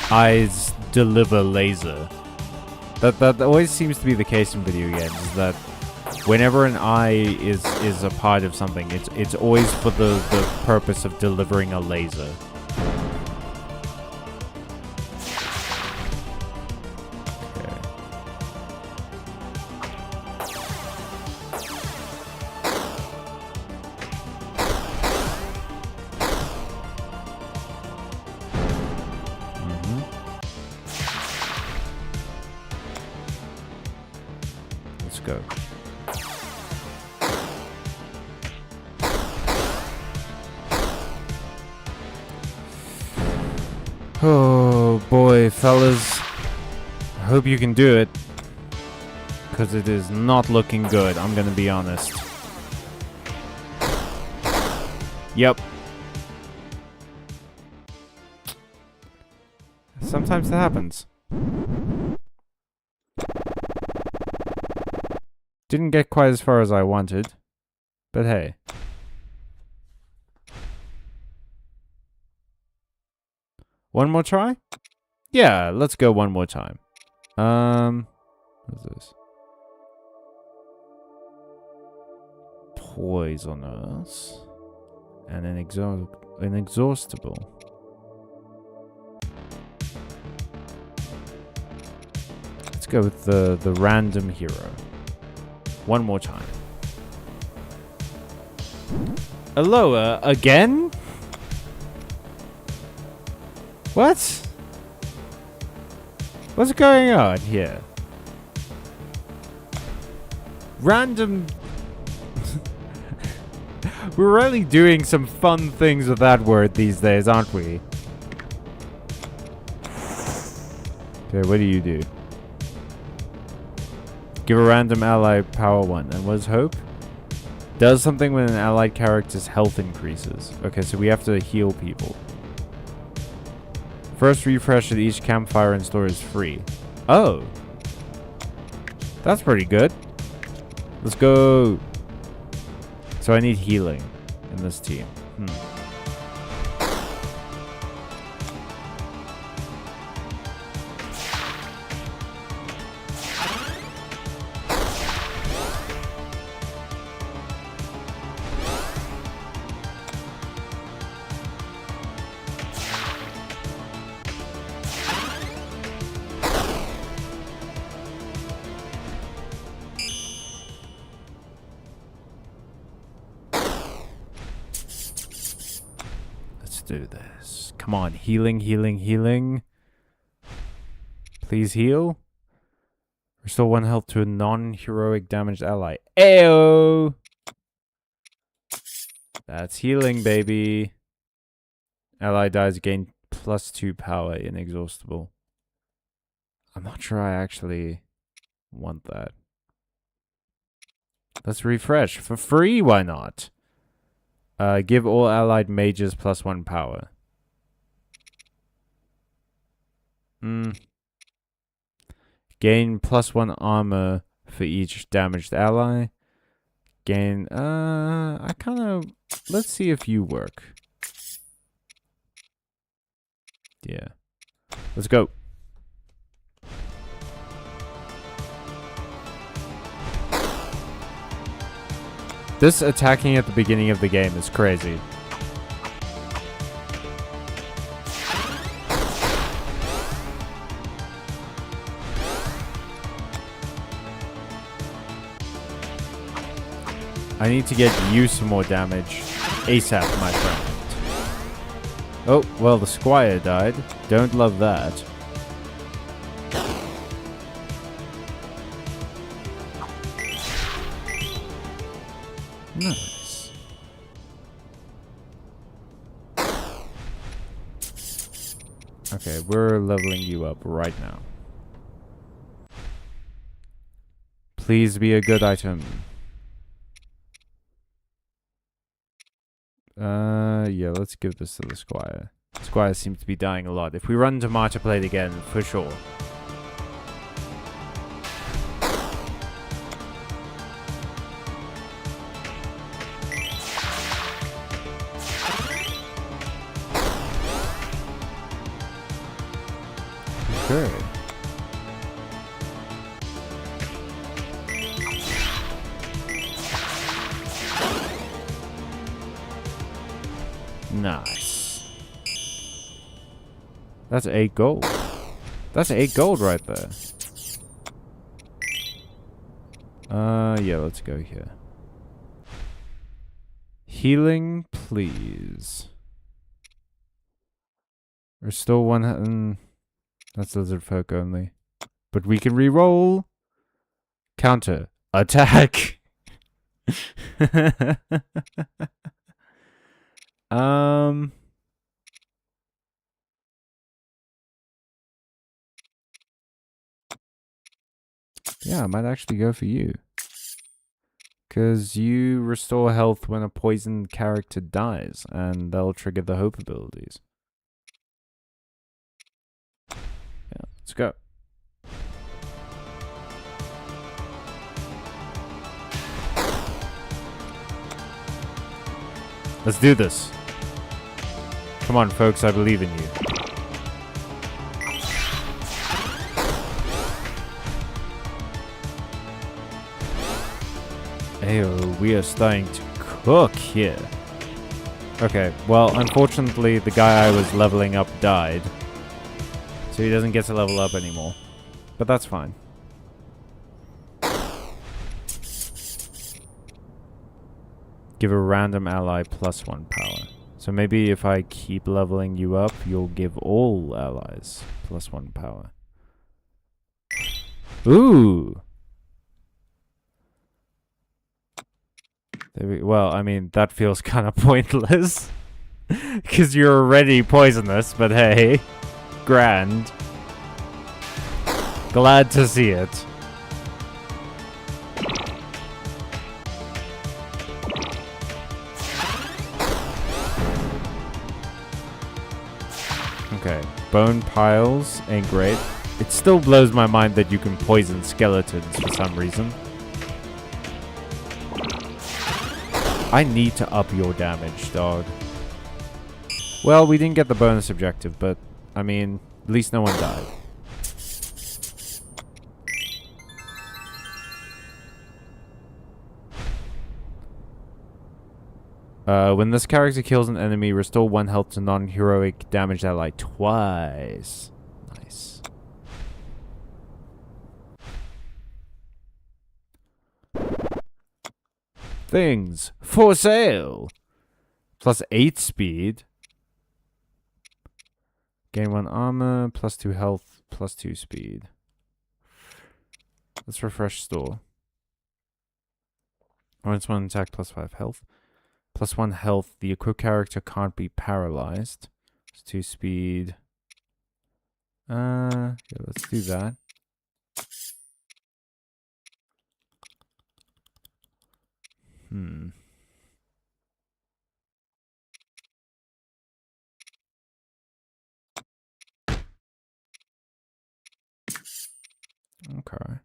eyes deliver laser? That always seems to be the case in video games. Is that whenever an eye is a part of something, it's always for the purpose of delivering a laser. Go. Oh boy, fellas. I hope you can do it. Because it is not looking good, I'm gonna be honest. Yep. Sometimes that happens. Didn't get quite as far as I wanted, but hey. One more try? Yeah, let's go one more time. What's this? Poisonous. And an inexhaustible. Let's go with the random hero. One more time. Aloha again? What? What's going on here? Random... We're really doing some fun things with that word these days, aren't we? Okay, what do you do? Give a random ally power 1. And what is hope? Does something when an allied character's health increases. Okay, so we have to heal people. First refresh at each campfire in store is free. Oh. That's pretty good. Let's go. So I need healing in this team. Do this. Come on, healing, healing, healing. Please heal. Restore 1 health to a non-heroic damaged ally. Ayo! That's healing, baby. Ally dies, gain +2 power, inexhaustible. I'm not sure I actually want that. Let's refresh. For free, why not? Give all allied mages +1 power. Gain +1 armor for each damaged ally. Gain, let's see if you work. Yeah. Let's go. This attacking at the beginning of the game is crazy. I need to get you some more damage ASAP, my friend. Oh, well, the squire died. Don't love that. Nice. Okay, we're leveling you up right now. Please be a good item. Yeah, let's give this to the squire. Squire seems to be dying a lot. If we run into Martyr Plate again, for sure. Okay. Nice. That's 8 gold. That's 8 gold right there. Yeah, let's go here. Healing, please. Restore 1... that's lizard folk only. But we can re-roll. Counter. Attack. Yeah, I might actually go for you. Because you restore health when a poisoned character dies, and that'll trigger the hope abilities. Yeah, let's go. Let's do this. Come on, folks, I believe in you. Ayo, we are starting to cook here. Okay, well, unfortunately, the guy I was leveling up died. So he doesn't get to level up anymore. But that's fine. Give a random ally +1 power. So maybe if I keep leveling you up, you'll give all allies +1 power. Ooh! Well, I mean, that feels kind of pointless. Because you're already poisonous, but hey. Grand. Glad to see it. Okay, bone piles ain't great. It still blows my mind that you can poison skeletons for some reason. I need to up your damage, dog. Well, we didn't get the bonus objective, but, I mean, at least no one died. When this character kills an enemy, restore 1 health to non-heroic damaged ally twice. Nice. Things for sale. +8 speed. Gain 1 armor, +2 health, +2 speed. Let's refresh store. Once 1 attack, +5 health. +1 health. The equipped character can't be paralyzed. It's 2 speed. Yeah, let's do that. Okay.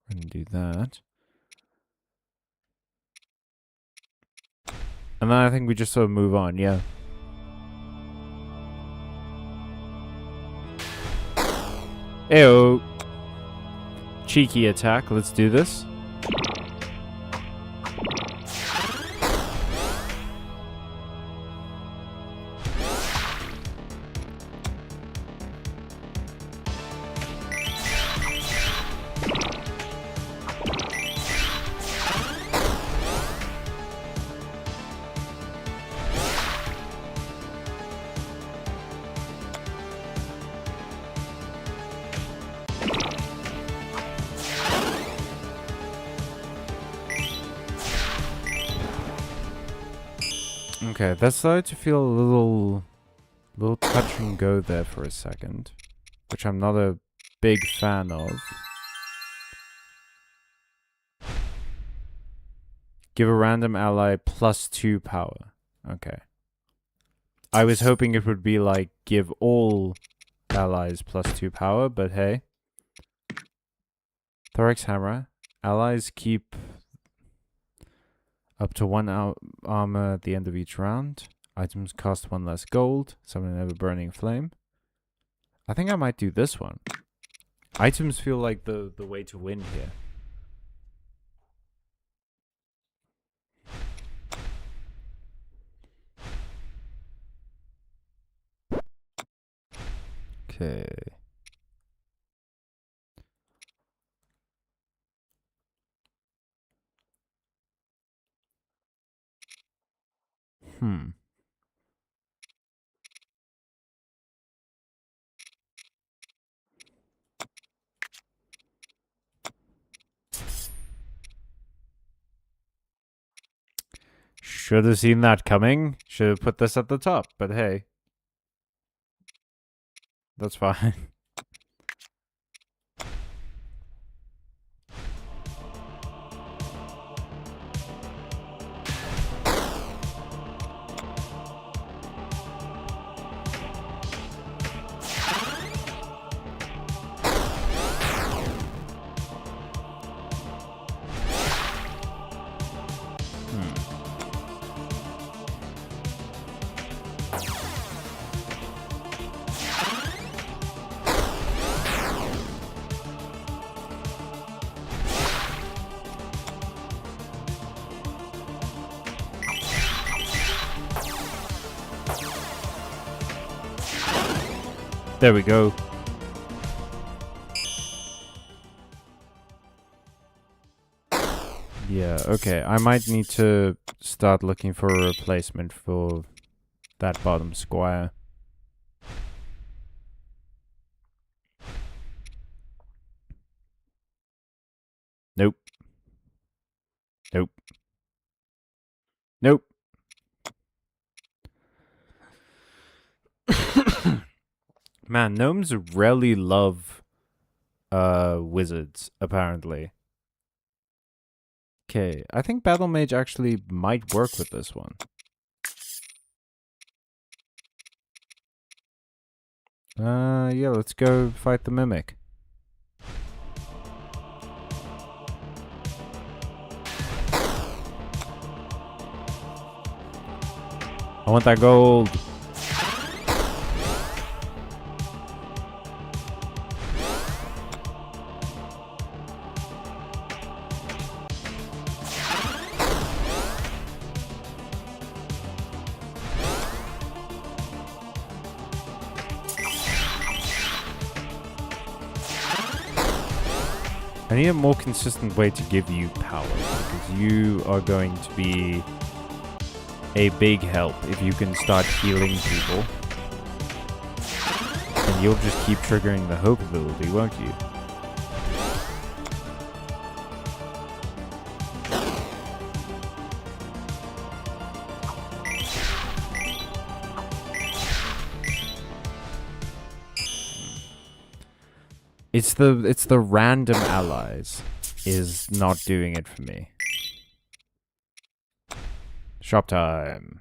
We're gonna do that. And then I think we just sort of move on, yeah. Ew. Cheeky attack, let's do this. Okay, that started to feel a little touch and go there for a second, which I'm not a big fan of. Give a random ally +2 power. Okay. I was hoping it would be like give all allies +2 power, but hey. Thorax Hammer. Allies keep up to 1 armor at the end of each round. Items cost 1 less gold. Summon an ever-burning flame. I think I might do this one. Items feel like the way to win here. Okay. Should have seen that coming. Should have put this at the top, but hey. That's fine. There we go. Yeah, okay. I might need to start looking for a replacement for that bottom squire. Nope. Nope. Nope. Man, gnomes really love wizards, apparently. Okay, I think Battle Mage actually might work with this one. Yeah, let's go fight the Mimic. I want that gold. I need a more consistent way to give you power, because you are going to be a big help if you can start healing people. And you'll just keep triggering the hope ability, won't you? It's the random allies is not doing it for me. Shop time.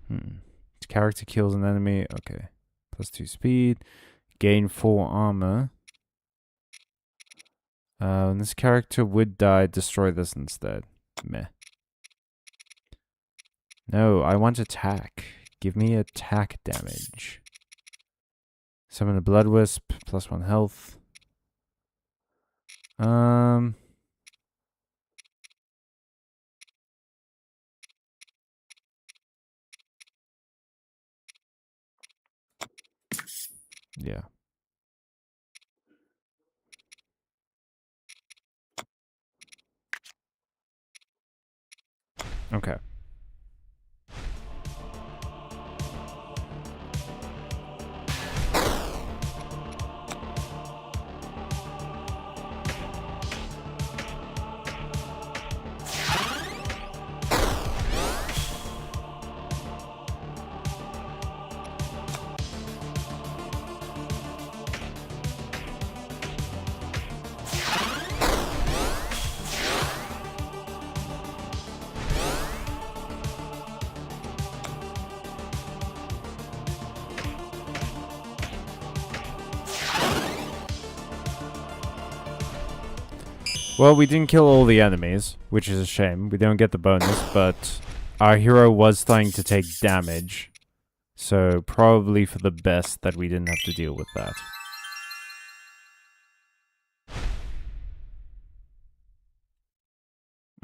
This character kills an enemy. Okay. +2 speed. Gain 4 armor. When this character would die, destroy this instead. Meh. No, I want attack. Give me attack damage. Summon a Blood Wisp, +1 health. Yeah. Okay. Well, we didn't kill all the enemies, which is a shame. We don't get the bonus, but our hero was starting to take damage. So probably for the best that we didn't have to deal with that.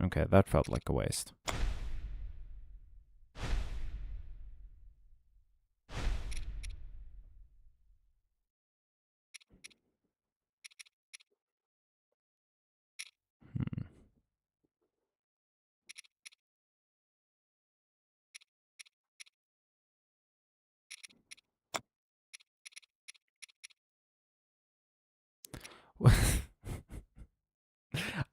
Okay, that felt like a waste.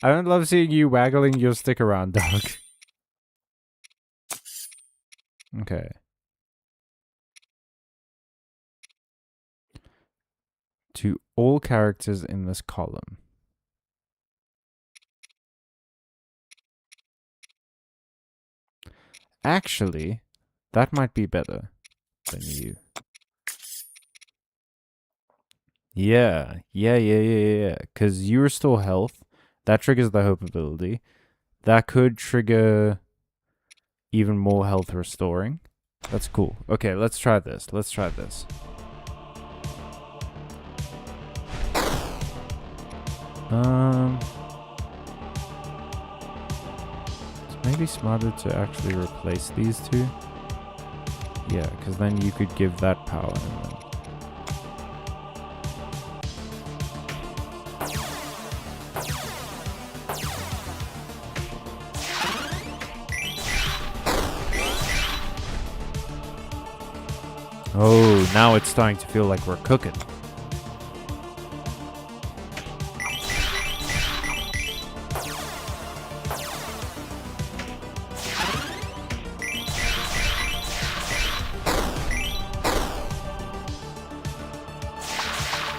I don't love seeing you waggling your stick around, dog. Okay. To all characters in this column. Actually, that might be better than you. Yeah. Because you restore health. That triggers the hope ability. That could trigger even more health restoring. That's cool. Okay, let's try this. Let's try this. It's maybe smarter to actually replace these two. Yeah, because then you could give that power and then... Oh, now it's starting to feel like we're cooking.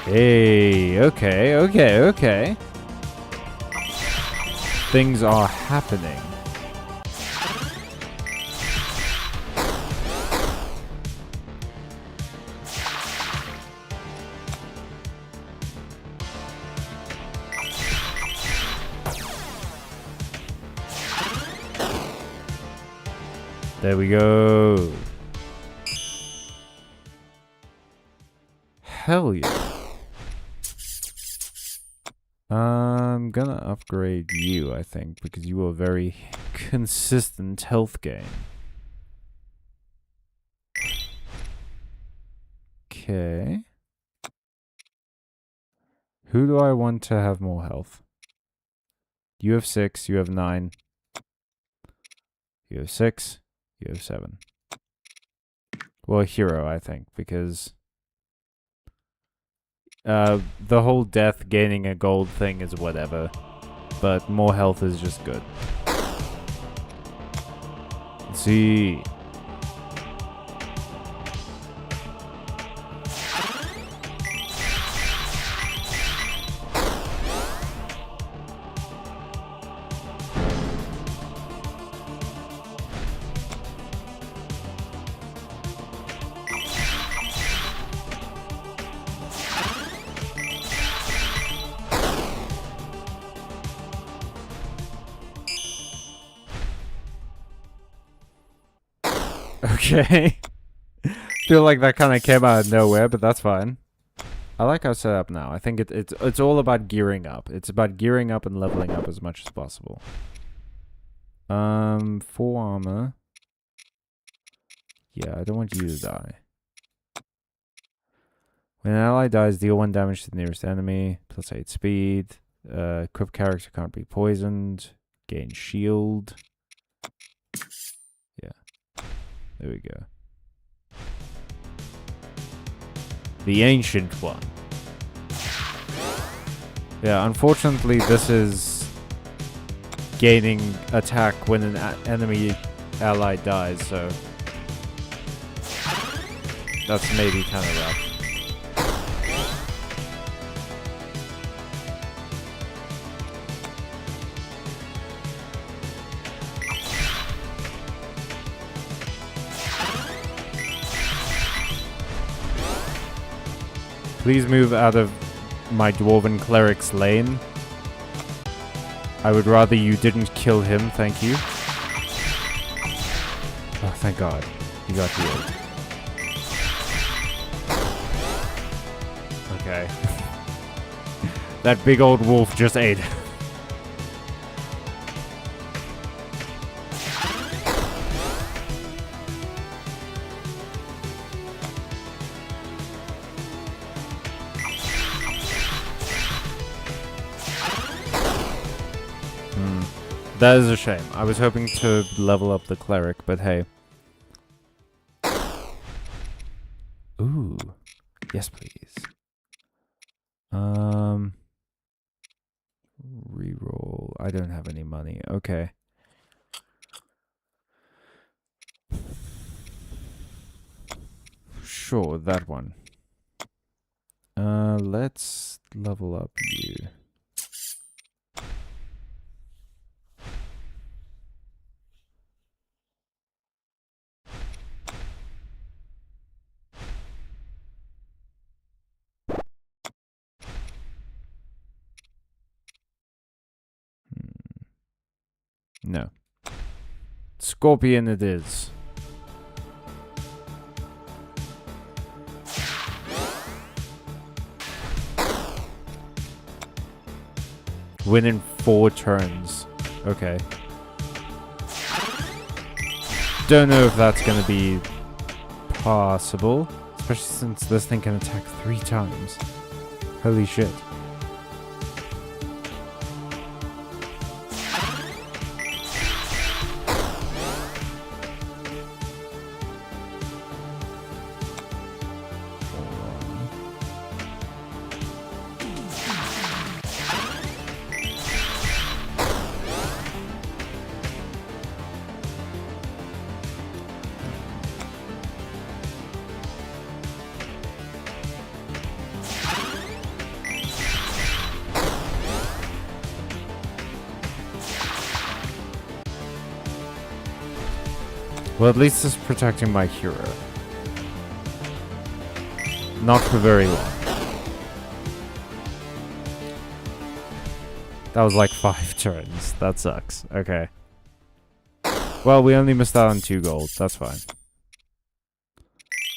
Hey, okay. Things are happening. There we go. Hell yeah. I'm gonna upgrade you, I think, because you are very consistent health gain. Okay. Who do I want to have more health? You have 6, you have 9. You have 6, you have 7. Well, hero, I think, because... the whole death gaining a gold thing is whatever. But more health is just good. Let's see. Okay. Feel like that kind of came out of nowhere, but that's fine. I like our setup now. I think it's all about gearing up. It's about gearing up and leveling up as much as possible. 4 armor. Yeah, I don't want you to die. When an ally dies, deal 1 damage to the nearest enemy. Plus 8 speed. Equipped character can't be poisoned. Gain shield. Yeah. There we go. The Ancient One. Yeah, unfortunately this is gaining attack when an enemy ally dies, so that's maybe kind of rough. Please move out of my Dwarven Cleric's lane. I would rather you didn't kill him, thank you. Oh, thank God. He got healed. Okay. That big old wolf just ate. That is a shame. I was hoping to level up the cleric, but hey. Ooh. Yes, please. Reroll. I don't have any money. Okay. Sure, that one. Let's level up you. No. Scorpion it is. Win in 4 turns. Okay. Don't know if that's gonna be possible. Especially since this thing can attack 3 times. Holy shit. Well, at least it's protecting my hero. Not for very long. That was like 5 turns. That sucks. Okay. Well, we only missed out on 2 gold. That's fine.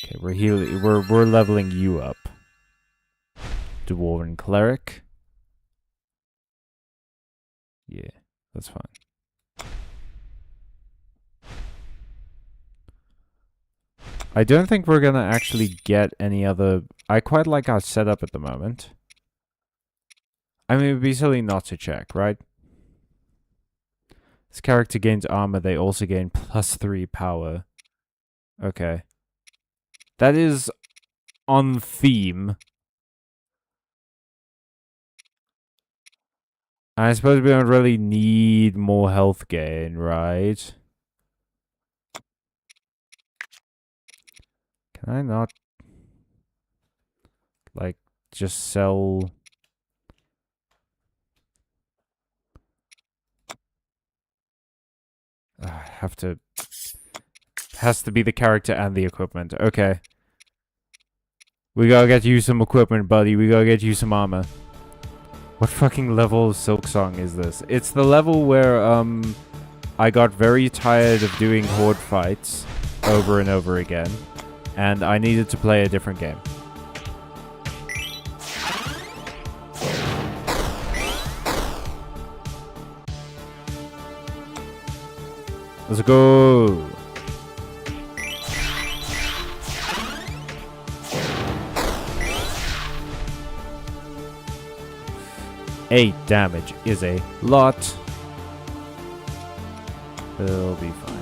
Okay, we're healing. We're leveling you up. Dwarven cleric. Yeah, that's fine. I don't think we're gonna actually get any other... I quite like our setup at the moment. I mean, it would be silly not to check, right? This character gains armor, they also gain +3 power. Okay. That is on theme. I suppose we don't really need more health gain, right? Can I not, like, just sell... I have to... Has to be the character and the equipment. Okay. We gotta get you some equipment, buddy. We gotta get you some armor. What fucking level of Silksong is this? It's the level where, I got very tired of doing horde fights over and over again. And I needed to play a different game. Let's go! Eight damage is a lot. It'll be fine.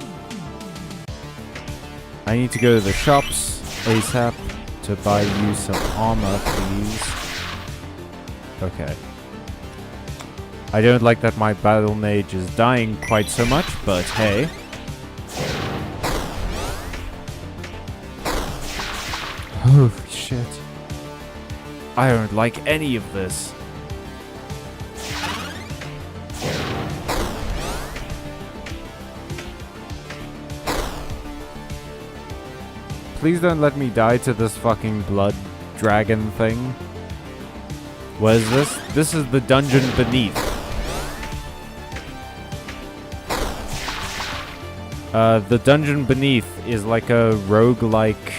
I need to go to the shops ASAP to buy you some armor, please. Okay. I don't like that my battle mage is dying quite so much, but hey. Oh, shit. I don't like any of this. Please don't let me die to this fucking blood dragon thing. What is this? This is the dungeon beneath. The dungeon beneath is like a roguelike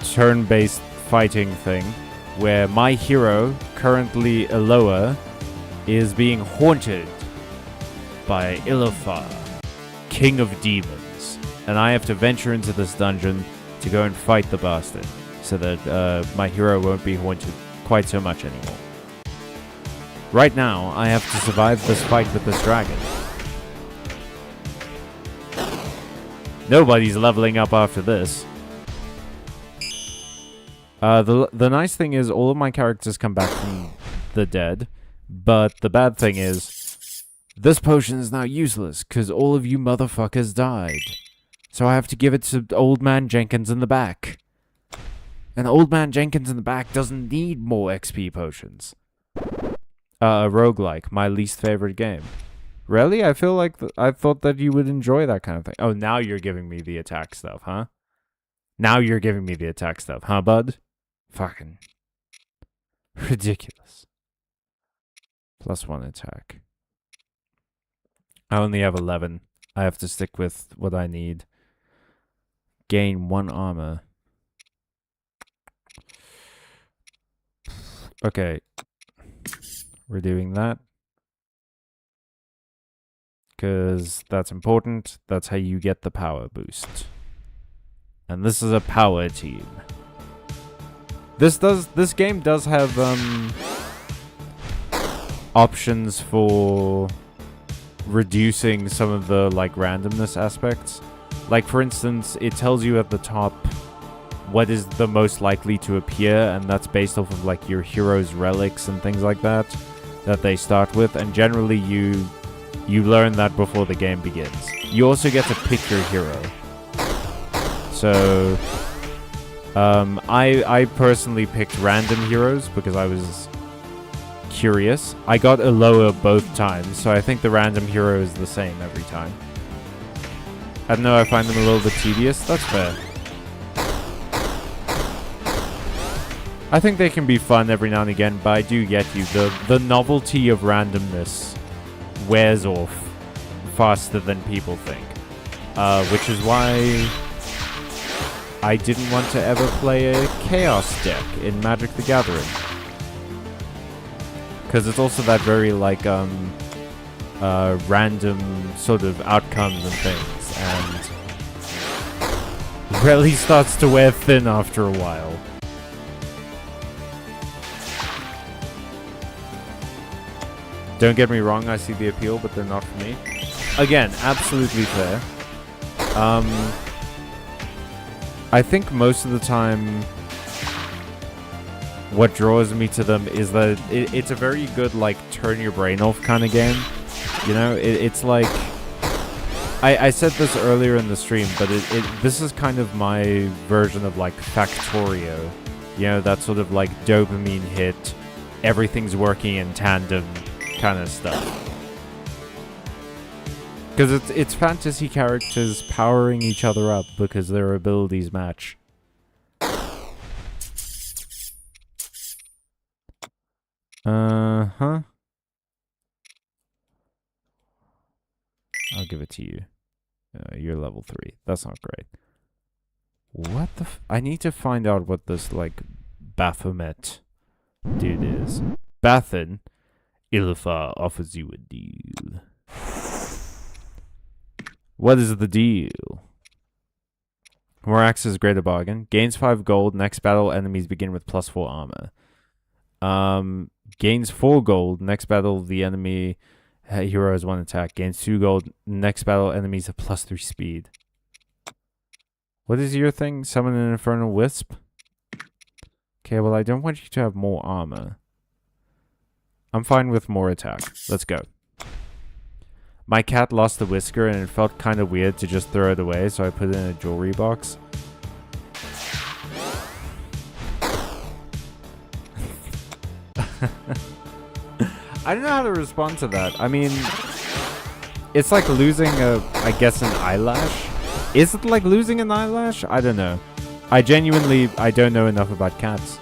turn-based fighting thing where my hero, currently Eloa, is being haunted by Ilifar, king of demons. And I have to venture into this dungeon to go and fight the bastard so that my hero won't be haunted quite so much anymore. Right now, I have to survive this fight with this dragon. Nobody's leveling up after this. The nice thing is all of my characters come back from the dead, but the bad thing is this potion is now useless because all of you motherfuckers died. So I have to give it to Old Man Jenkins in the back. And Old Man Jenkins in the back doesn't need more XP potions. Roguelike, my least favorite game. Really? I feel like I thought that you would enjoy that kind of thing. Oh, now you're giving me the attack stuff, huh? Now you're giving me the attack stuff, huh, bud? Fucking ridiculous. +1 attack. I only have 11. I have to stick with what I need. Gain 1 armor. Okay. We're doing that. Because that's important. That's how you get the power boost. And this is a power team. This game does have options for reducing some of the like randomness aspects. Like for instance, it tells you at the top what is the most likely to appear, and that's based off of like your hero's relics and things like that they start with, and generally you learn that before the game begins. You also get to pick your hero. So I personally picked random heroes because I was curious. I got Eloa both times, so I think the random hero is the same every time. I don't know, I find them a little bit tedious. That's fair. I think they can be fun every now and again, but I do get you. The novelty of randomness wears off faster than people think. Which is why I didn't want to ever play a Chaos deck in Magic the Gathering. Because it's also that very, like, random sort of outcomes and things, and really starts to wear thin after a while. Don't get me wrong, I see the appeal, but they're not for me. Again, absolutely fair. I think most of the time what draws me to them is that it's a very good, like, turn your brain off kind of game. You know, it's like... I said this earlier in the stream, but this is kind of my version of, like, Factorio. You know, that sort of, like, dopamine hit, everything's working in tandem kind of stuff. Because it's fantasy characters powering each other up because their abilities match. Huh? I'll give it to you. You're level 3. That's not great. What the I need to find out what this, like, Baphomet dude is. Bathin, Ilifar offers you a deal. What is the deal? Marx is greater bargain. Gains 5 gold. Next battle, enemies begin with +4 armor. Gains 4 gold. Next battle, the enemy hero has 1 attack. Gains 2 gold. Next battle, enemies have +3 speed. What is your thing? Summon an infernal wisp? Okay, well, I don't want you to have more armor. I'm fine with more attack. Let's go. My cat lost a whisker and it felt kind of weird to just throw it away, so I put it in a jewelry box. I don't know how to respond to that. I mean, it's like losing I guess an eyelash? Is it like losing an eyelash? I don't know. I don't know enough about cats.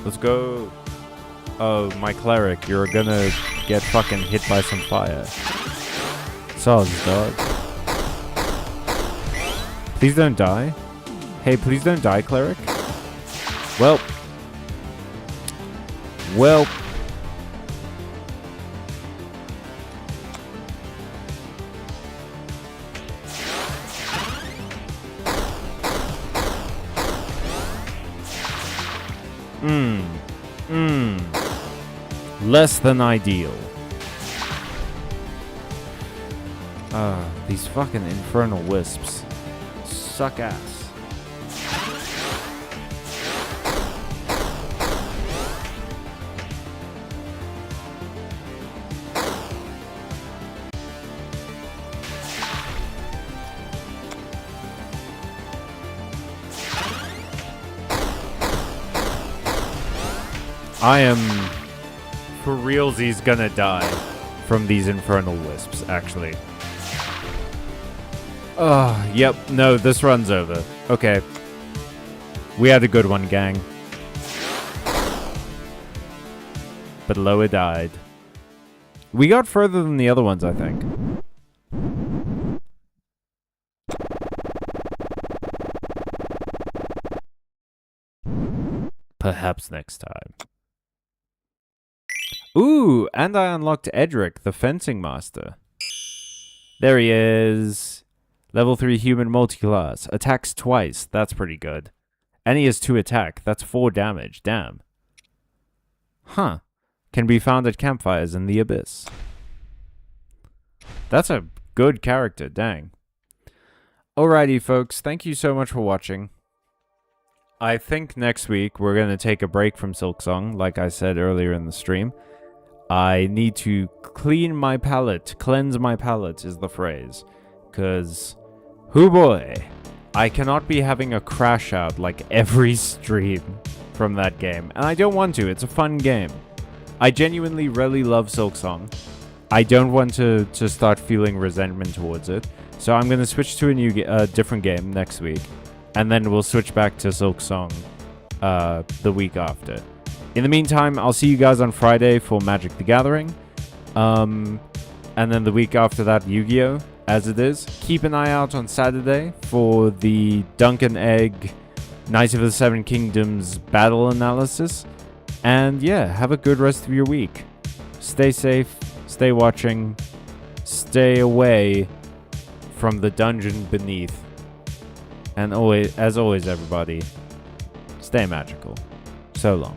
Let's go. Oh, my cleric, you're gonna get fucking hit by some fire. Soz, dog. Please don't die. Hey, please don't die, cleric. Well. Well. Less than ideal. These fucking infernal wisps suck ass. I am for realsies gonna die from these infernal wisps, actually. Oh, yep, no, this run's over. Okay. We had a good one, gang. But Loa died. We got further than the other ones, I think. Perhaps next time. Ooh, and I unlocked Edric, the fencing master. There he is. Level 3 human multiclass. Attacks twice. That's pretty good. And he has 2 attack. That's 4 damage. Damn. Huh. Can be found at campfires in the abyss. That's a good character. Dang. Alrighty, folks. Thank you so much for watching. I think next week we're going to take a break from Silksong, like I said earlier in the stream. I need to clean my palate. Cleanse my palate is the phrase. Because, hoo boy, I cannot be having a crash out like every stream from that game. And I don't want to. It's a fun game. I genuinely really love Silksong. I don't want to start feeling resentment towards it. So I'm going to switch to a different game next week. And then we'll switch back to Silksong the week after. In the meantime, I'll see you guys on Friday for Magic the Gathering. And then the week after that, Yu-Gi-Oh! As it is. Keep an eye out on Saturday for the Duncan Egg Knight of the Seven Kingdoms battle analysis. And yeah, have a good rest of your week. Stay safe, stay watching, stay away from the dungeon beneath. And always, as always, everybody, stay magical. So long.